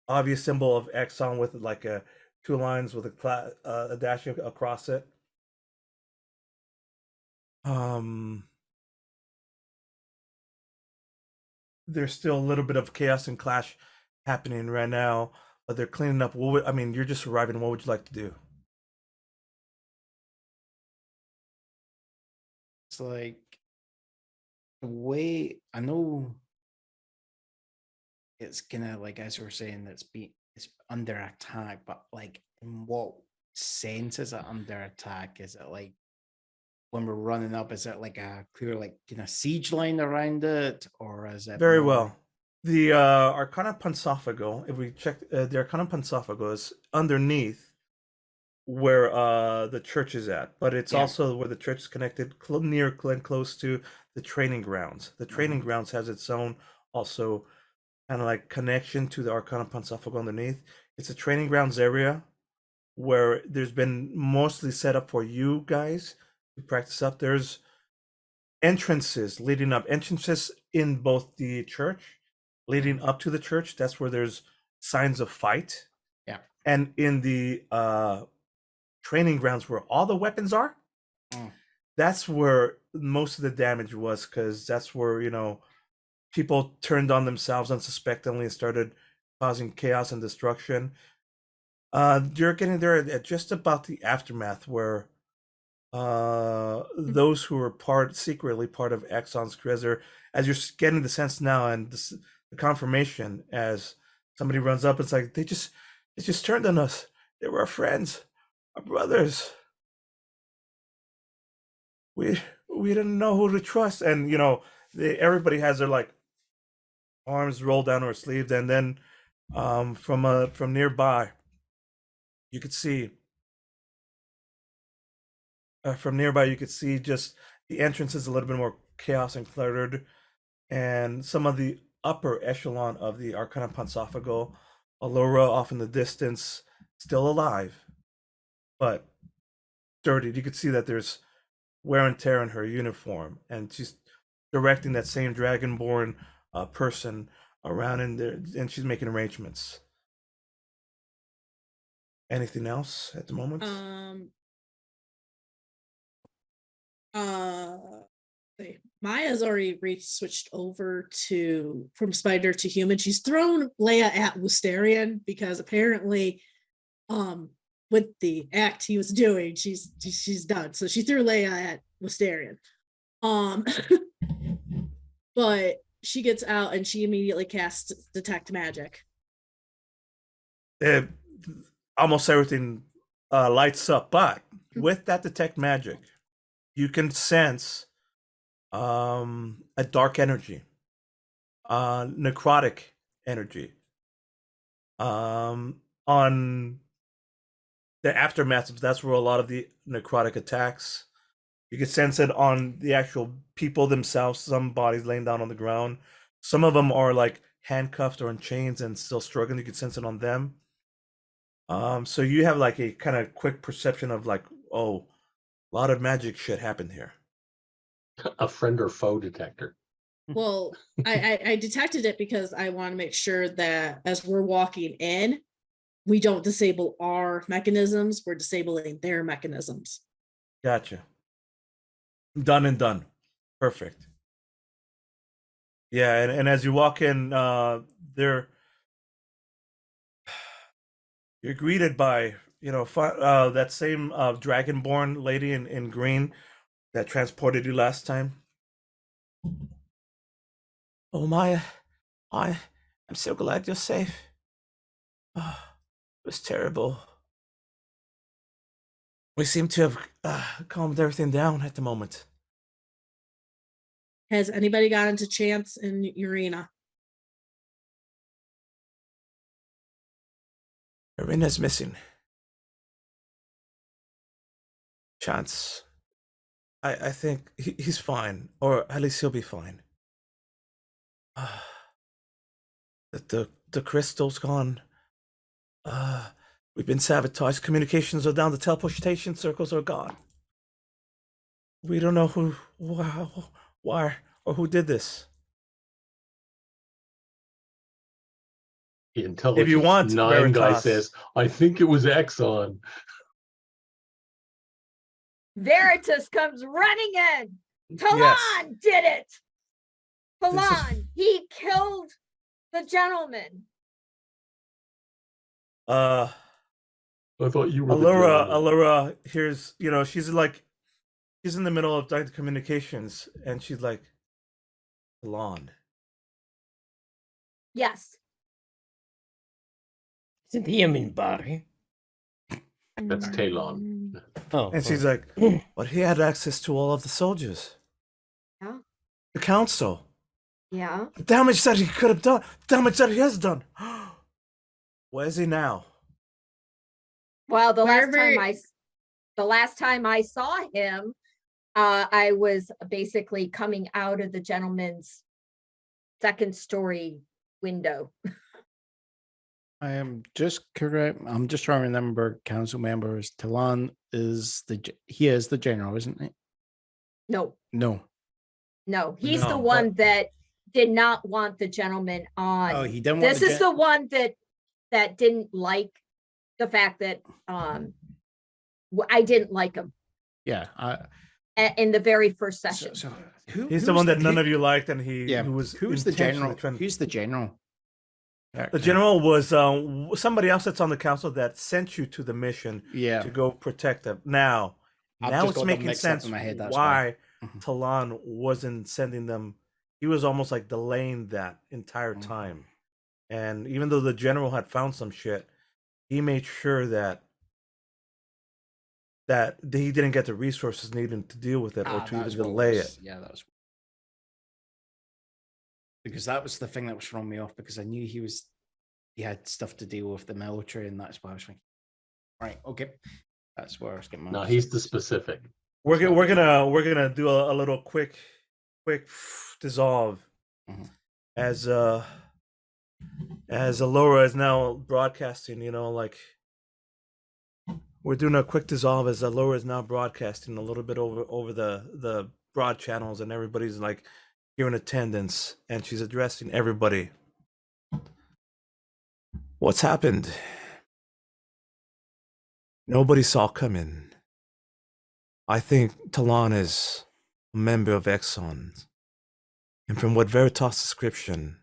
obvious symbol of Exxon with like two lines with a dash across it. There's still a little bit of chaos and clash happening right now, but they're cleaning up. You're just arriving. What would you like to do? It's like the way I know it's gonna, like as we were saying, it's under attack, but like in what sense is it under attack? Is it like when we're running up, is it like a clear like siege line around it, or is it Very more- well. The Arcana Pansophago, if we check the Arcana Pansophago is underneath where the church is at, but it's Yeah. also where the church is connected near and close to the training grounds. The training grounds has its own also kind of like connection to the Arcana Pansophago underneath. It's a training grounds area where there's been mostly set up for you guys to practice up. There's entrances leading up, entrances in both the church leading up to the church. That's where there's signs of fight. Yeah. And in the training grounds where all the weapons are, that's where most of the damage was, because that's where, you know, people turned on themselves unsuspectingly and started causing chaos and destruction. You're getting there at just about the aftermath where those who were secretly part of Exxon's crew, as you're getting the sense now and the confirmation as somebody runs up, it's like they just turned on us. They were our friends, our brothers. We didn't know who to trust, and you know, everybody has their like arms rolled down their sleeves, and then from nearby, you could see just the entrance is a little bit more chaos and cluttered, and some of the upper echelon of the Arcana Pansophago, Allura off in the distance, still alive, but dirtied. You could see that there's wear and tear in her uniform, and she's directing that same Dragonborn person around in there, and she's making arrangements. Anything else at the moment? Maya's already switched over from spider to human. She's thrown Leia at Wusterian because apparently with the act he was doing, she's done. So she threw Leia at Wusterian. But she gets out and she immediately casts detect magic. Almost everything lights up, but with that detect magic, you can sense a dark energy, necrotic energy. On the aftermath of that's where a lot of the necrotic attacks. You can sense it on the actual people themselves. Some bodies laying down on the ground. Some of them are like handcuffed or in chains and still struggling. You can sense it on them. So you have like a kind of quick perception of like, oh, a lot of magic shit happened here. A friend or foe detector. Well, I detected it because I want to make sure that as we're walking in, we don't disable our mechanisms. We're disabling their mechanisms. Gotcha. Done and done. Perfect. Yeah, and as you walk in, you're greeted by, you know, that same Dragonborn lady in green that transported you last time. Oh, Maya, I'm so glad you're safe. Oh, it was terrible. We seem to have calmed everything down at the moment. Has anybody gotten to Chance in Urena? Arena's missing. Chance, I think he's fine, or at least he'll be fine. The crystal's gone. We've been sabotaged. Communications are down. The teleportation circles are gone. We don't know who, why, or who did this. The intelligence If you want, 9 guy Veritas. says, I think it was Exxon. Veritas comes running in. Talon Yes. did it. This is- Talon, he killed the gentleman. I thought you were the gentleman. Allura, here's, you know, she's in the middle of the communications, and she's like, Talon. Yes. Isn't he in bar? That's Talon. Oh, And she's like, but he had access to all of the soldiers. Yeah. The council. Yeah. The damage that he could have done, damage that he has done. Where is he now? Well, the Wherever- last time I saw him, I was basically coming out of the gentleman's second story window. I am just correct. I'm just trying to remember council members. Talon is he is the general, isn't he? No, No. no, he's No, the but- one that did not want the gentleman on. Oh, he didn't want This is the one that didn't like the fact that I didn't like him Yeah. in the very first session. So He's the one that none of you liked, and who was who's the intentionally general? Who's the general? The general was somebody else that's on the council that sent you to the mission Yeah. to go protect them. Now I've just it's got them making mixed up sense in my head, that's why Mhm. Talon wasn't sending them. He was almost like delaying that entire time. And even though the general had found some shit, he made sure that he didn't get the resources needed to deal with it or to even delay it. Yeah, that was because that was the thing that was throwing me off because I knew he had stuff to deal with the military, and that's why I was thinking. Right, okay, that's where I was getting. No, he's the specific. We're gonna do a little quick dissolve Mhm. as Alora is now broadcasting. Like we're doing a quick dissolve as Alora is now broadcasting a little bit over the broad channels, and everybody's like here in attendance, and she's addressing everybody. What's happened? Nobody saw coming. I think Talon is a member of Exxon. And from what Veritas' description,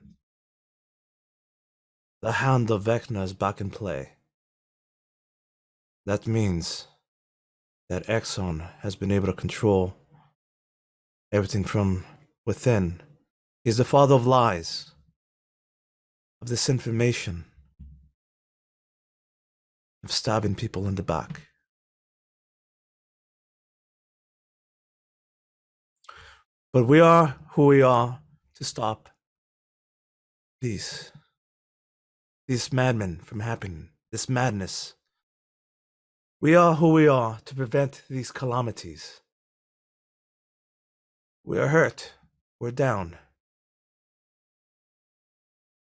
the hand of Vecna is back in play. That means that Exxon has been able to control everything from within. He's the father of lies, of disinformation, of stabbing people in the back. But we are who we are to stop these madmen from happening, this madness. We are who we are to prevent these calamities. We are hurt. We're down.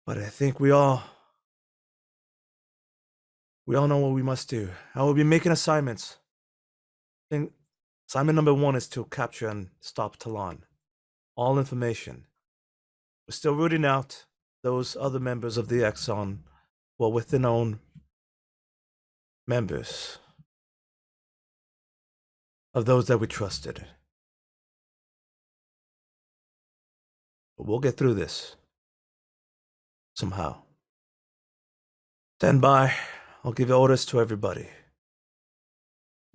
But I think we all know what we must do. I will be making assignments. I think assignment number 1 is to capture and stop Talon. All information. We're still rooting out those other members of the Exxon, well, within our own members of those that we trusted. But we'll get through this somehow. Stand by. I'll give orders to everybody.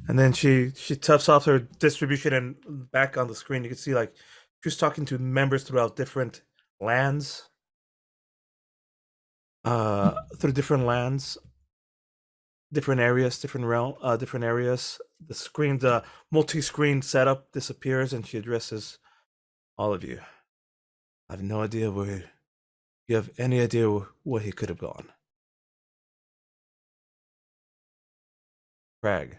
And then she toughs off her distribution, and back on the screen you can see like she was talking to members throughout different lands. Through different lands, different areas, different areas. The multi-screen setup disappears, and she addresses all of you. I have no idea where you have any idea where he could have gone. Crag.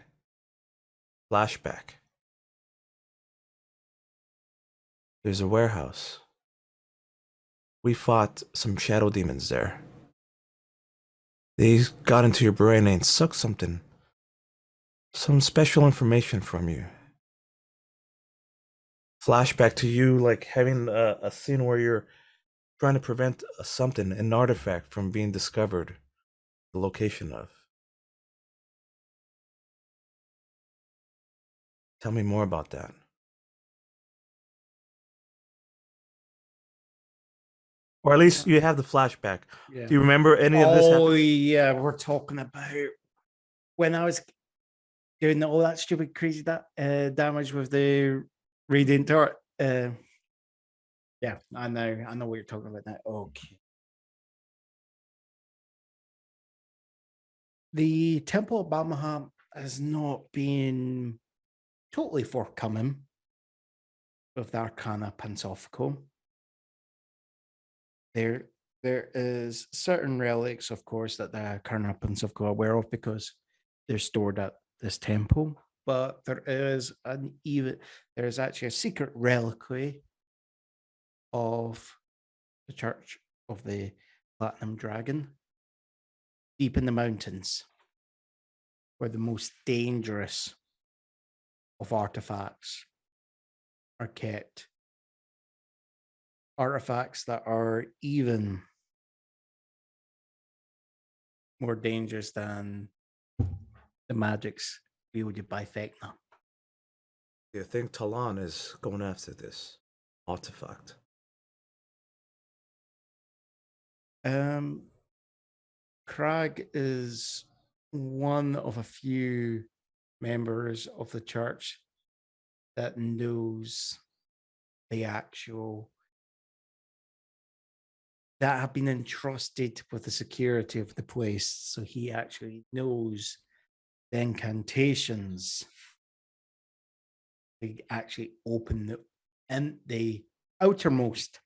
Flashback. There's a warehouse. We fought some shadow demons there. They got into your brain and sucked some special information from you. Flashback to you like having a scene where you're trying to prevent an artifact from being discovered, the location of. Tell me more about that. Or at least you have the flashback. Yeah. Do you remember any of this? Oh yeah, we're talking about when I was doing all that stupid crazy damage with the radiant turret. Yeah, I know what you're talking about now. Okay. The Temple of Balmaham has not been totally forthcoming with the Arcana Pansophico. there is certain relics, of course, that the Carnappans have got aware of because they're stored at this temple. But there is actually a secret reliquary of the Church of the Platinum Dragon deep in the mountains, where the most dangerous of artifacts are kept. Artifacts that are even more dangerous than the magics wielded by Thecna. Do you think Talon is going after this artifact? Crag is one of a few members of the church that knows the actual that have been entrusted with the security of the place. So he actually knows the incantations. They actually open the outermost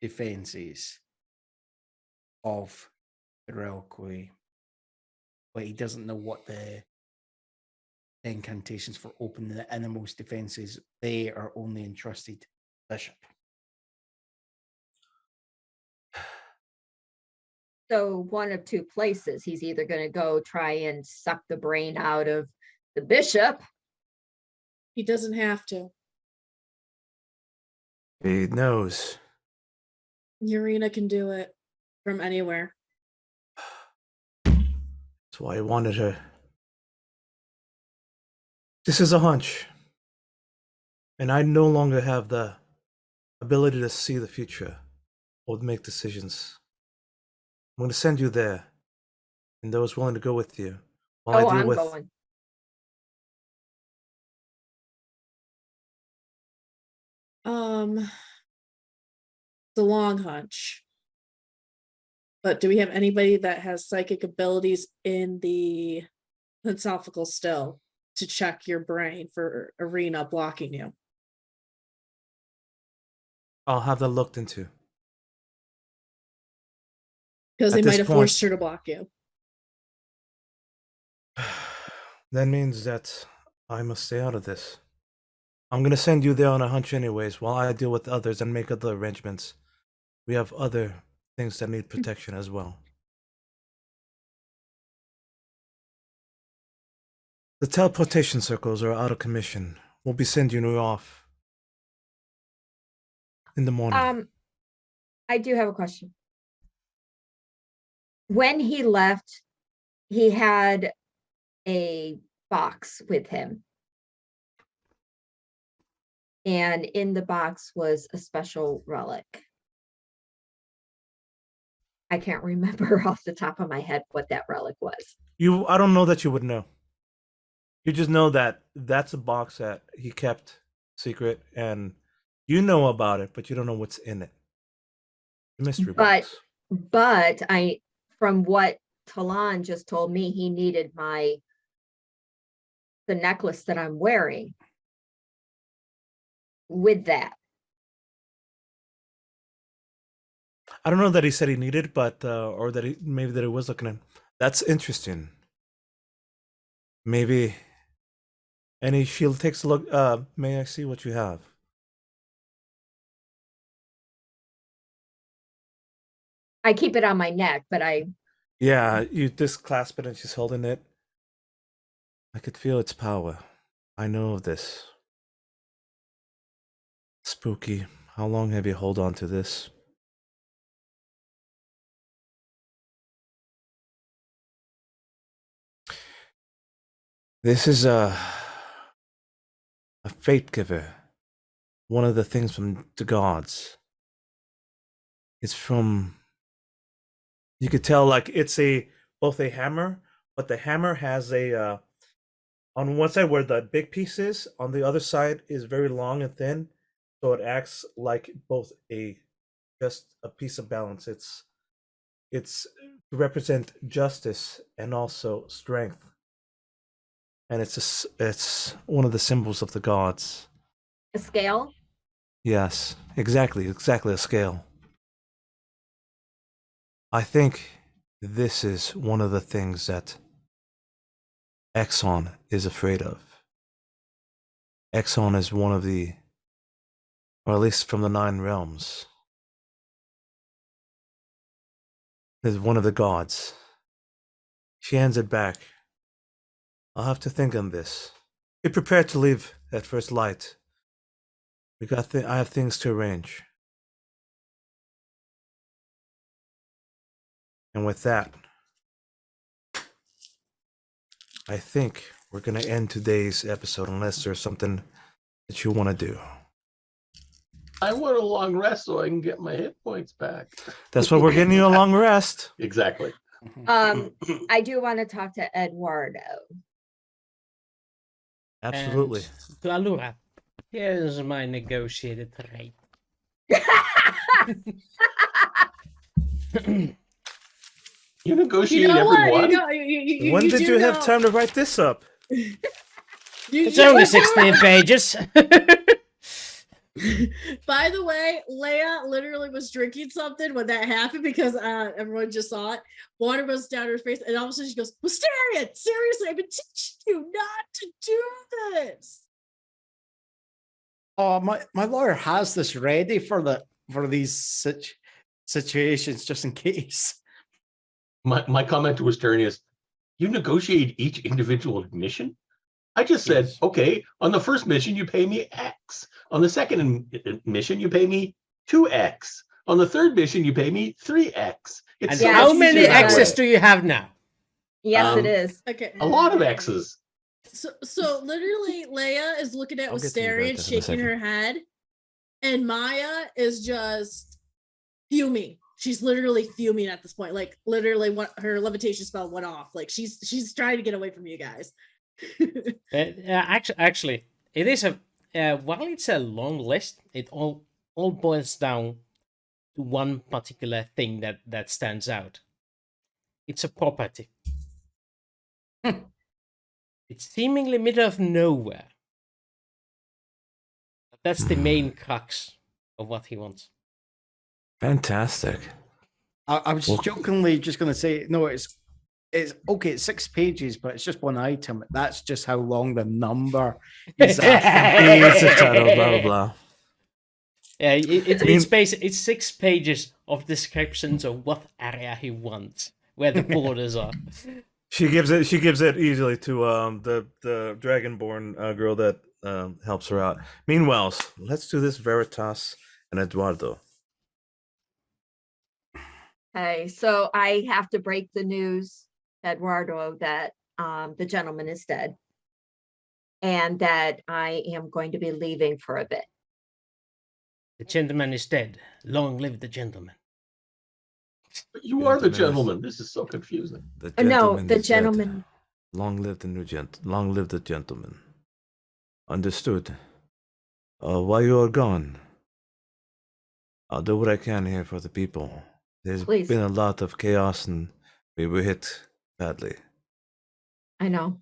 defenses of the reliquary, but he doesn't know what the incantations for opening the innermost defenses. They are only entrusted to the bishop. So one of two places. He's either going to go try and suck the brain out of the bishop. He doesn't have to. He knows. Urena can do it from anywhere. That's why I wanted her. This is a hunch. And I no longer have the ability to see the future or make decisions. I'm going to send you there. And those willing to go with you. While I deal I'm with going. It's a long hunch. But do we have anybody that has psychic abilities in the philosophical still to check your brain for Arena blocking you? I'll have that looked into. Because At they this might have point- forced her to block you. That means that I must stay out of this. I'm going to send you there on a hunch anyways, while I deal with others and make other arrangements. We have other things that need protection as well. The teleportation circles are out of commission. We'll be sending you off in the morning. I do have a question. When he left, he had a box with him. And in the box was a special relic. I can't remember off the top of my head what that relic was. I don't know that you would know. You just know that that's a box that he kept secret, and you know about it, but you don't know what's in it. The mystery box. But from what Talon just told me, he needed the necklace that I'm wearing with that. I don't know that he said he needed, but or that maybe that he was looking at. That's interesting. Maybe. And she takes a look. May I see what you have? I keep it on my neck, but Yeah, you just clasp it and she's holding it. I could feel its power. I know of this. Spooky. How long have you held on to this? This is a fate giver. One of the things from the gods. It's from. You could tell like it's both a hammer, but the hammer has a on one side where the big piece is, on the other side is very long and thin, so it acts like both just a piece of balance. It's to represent justice and also strength, and it's one of the symbols of the gods. a scale. Yes, exactly a scale. I think this is one of the things that Exxon is afraid of. Exxon is one of the, or at least from the 9 realms, is one of the gods. She hands it back. I'll have to think on this. Be prepared to leave at first light. I have things to arrange. And with that, I think we're going to end today's episode unless there's something that you want to do. I want a long rest so I can get my hit points back. That's why we're getting you a long rest. Exactly. I do want to talk to Eduardo. Absolutely. And to Allura, here's my negotiated rate. You negotiate You know every what? one? When did do you have know- time to write this up? It's only 16 pages. By the way, Leia literally was drinking something when that happened because everyone just saw it. Water was down her face, and all of a sudden she goes, "Wisteria, seriously, I've been teaching you not to do this." Oh, my lawyer has this ready for these situations just in case. My comment to Wisteria is, you negotiate each individual mission? I just said, Yes. okay, on the first mission, you pay me X. On the second mission, you pay me 2X. On the third mission, you pay me 3X. It's And so Yeah, how much many easier that X's way. do you have now? Yes, it Um, is. Okay. A lot of X's. So literally, Leia is looking at I'll get to you Wisteria about and that in a shaking her head, and Maya is just fuming. She's literally fuming at this point. Like literally, what her levitation spell went off. Like she's trying to get away from you guys. Actually, it is a while it's a long list, it all boils down to one particular thing that stands out. It's a property. It's seemingly middle of nowhere. But that's the main crux of what he wants. Fantastic. I was Well- jokingly just going to say, no, it's okay. It's 6 pages, but it's just one item. That's just how long the number is. It's a title, blah, blah, blah. Yeah, it's mean- it's 6 pages of descriptions of what area he wants, where the borders are. She gives it easily to the dragonborn girl that helps her out. Meanwhile, let's do this Veritas and Eduardo. Okay, so I have to break the news, Eduardo, that the gentleman is dead, and that I am going to be leaving for a bit. The gentleman is dead. Long live the gentleman. But you are the Gentlemen. gentleman. This is so confusing. The No, gentleman the is dead. gentleman. Long live the long live the gentleman. Understood. While you are gone, I'll do what I can here for the people. There's Please. been a lot of chaos and we were hit badly. I know.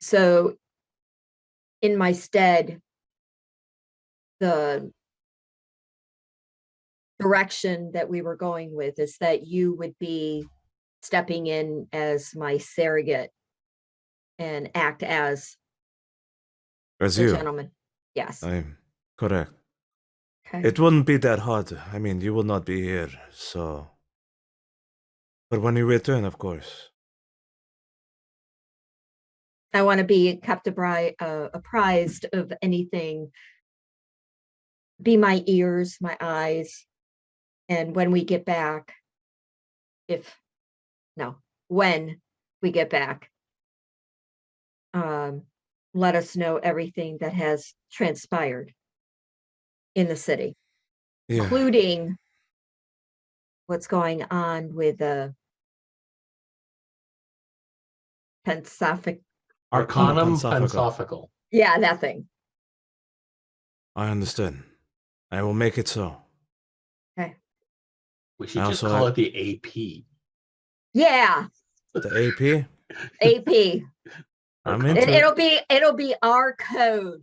So, in my stead, the direction that we were going with is that you would be stepping in as my surrogate and act as As the you, gentleman. Yes. I'm correct. Okay. It wouldn't be that hard. I mean, you will not be here, so. But when you return, of course. I want to be kept apprised of anything. Be my ears, my eyes. And when we get back, when we get back, let us know everything that has transpired in the city, Yeah. including what's going on with the Pensophic. Arcanum Pensophical. Pensophical. Yeah, that thing. I understood. I will make it so. We should I just also call have- it the AP. Yeah, The AP? AP. I'm Arcanum. into it. It'll be our code.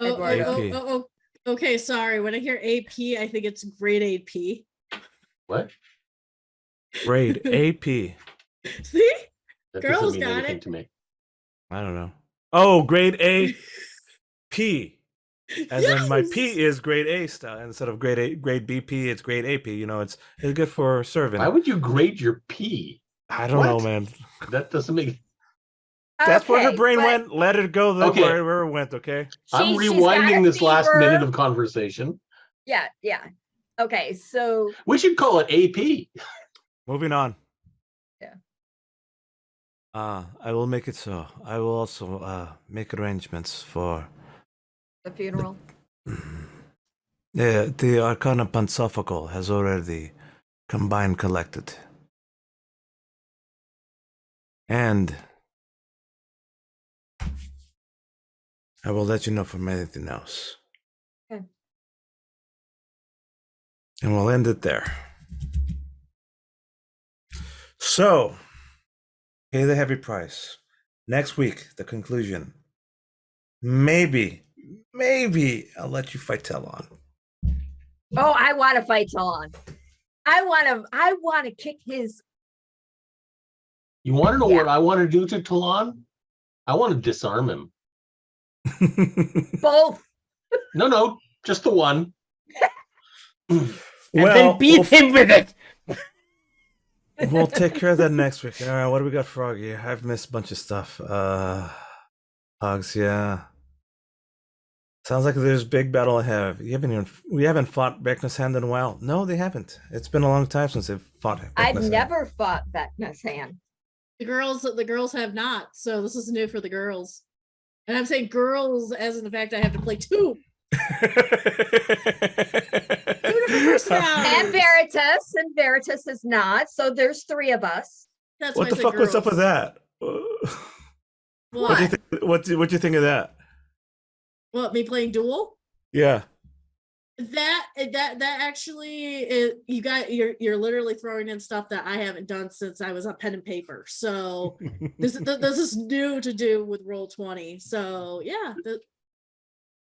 Eduardo. Okay, sorry. When I hear AP, I think it's grade AP. What? Grade AP. See? That Girls doesn't mean got anything it. to me. I don't know. Oh, grade A P. As in my Yes! P is grade A style instead of grade BP, it's grade AP. You know, it's good for serving. Why would you grade your P? I don't know, What? man. That doesn't make. That's where her Okay, brain but went. Let it go Okay. wherever it went, okay? I'm she's got rewinding a this last fever. minute of conversation. Yeah. Okay, so We should call it AP. Moving on. Yeah. I will make it so. I will also make arrangements for the funeral. the Arcana Pontifical has already combined collected. And I will let you know from anything else. Okay. And we'll end it there. So, pay the heavy price. Next week, the conclusion. Maybe I'll let you fight Telon. Oh, I want to fight Talon. I want to kick his. You want to know Yeah. what I want to do to Talon? I want to disarm him. Both. No, just the one. And then beat him with it. We'll take care of that next week. All right, what do we got, Froggy? I've missed a bunch of stuff. Hogs, yeah. Sounds like there's big battle ahead. We haven't fought Beckner's Hand in a while. No, they haven't. It's been a long time since they've fought I've Beckner's Hand. never fought Vecna's hand. The girls have not, so this is new for the girls. And I'm saying girls as in the fact I have to play two. And Veritas is not. So there's 3 of us. That's What why I the said fuck was up girls. with that? What? What do you think of that? What, me playing duel? Yeah. That actually is, you're literally throwing in stuff that I haven't done since I was on pen and paper. So this is new to do with Roll20. So yeah,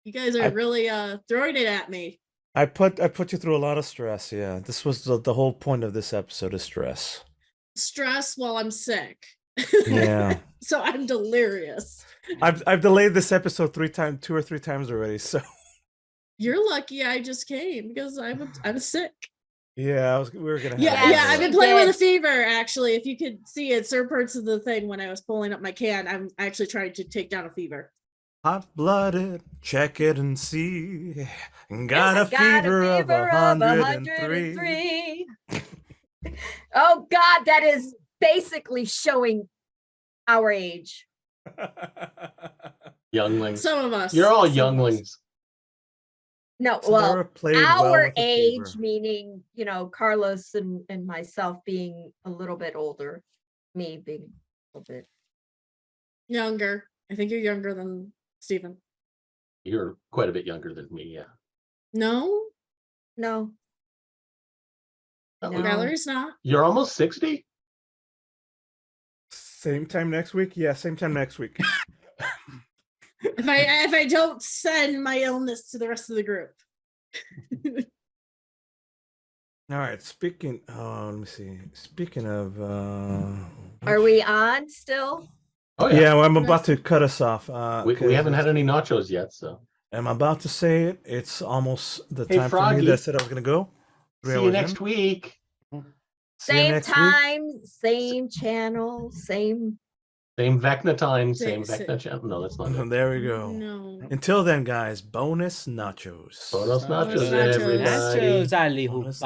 you guys are really throwing it at me. I put you through a lot of stress. Yeah, this was the whole point of this episode is stress. Stress while I'm sick. Yeah. So I'm delirious. I've delayed this episode 2 or 3 times already. So You're lucky I just came because I'm sick. yeah, we were gonna. Yeah, have I've been playing with a fever. Actually, if you could see it, certain parts of the thing when I was pulling up my can, I'm actually trying to take down a fever. Hot-blooded, check it and see. Got Yes, a I fever of 103. Oh God, that is basically showing our age. Younglings. Some of us. You're all Some of us. younglings. No, So well, Sarah played well our with the age, fever. meaning, Carlos and myself being a little bit older, me being a little bit. Younger. I think you're younger than Stephen. You're quite a bit younger than me, yeah. No, No. No. Valerie's not. You're almost 60? Same time next week? Yeah, same time next week. If I don't send my illness to the rest of the group. All right. Speaking. Oh, let me see. Speaking of. Are we on still? Oh, Yeah, yeah. well, I'm about to cut us off. We haven't had any nachos yet, so. I'm about to say it. It's almost the Hey, time for Froggy. me that I said I was going to go. 3 See you hours next in. week. See you Same next week. time, same channel, same. Same Vecna time, Say- same say- Vecna channel. No, that's not it. There we go. No. Until then, guys, bonus nachos. Bonus nachos, nachos. everybody. Nachos, Bonus allihopa.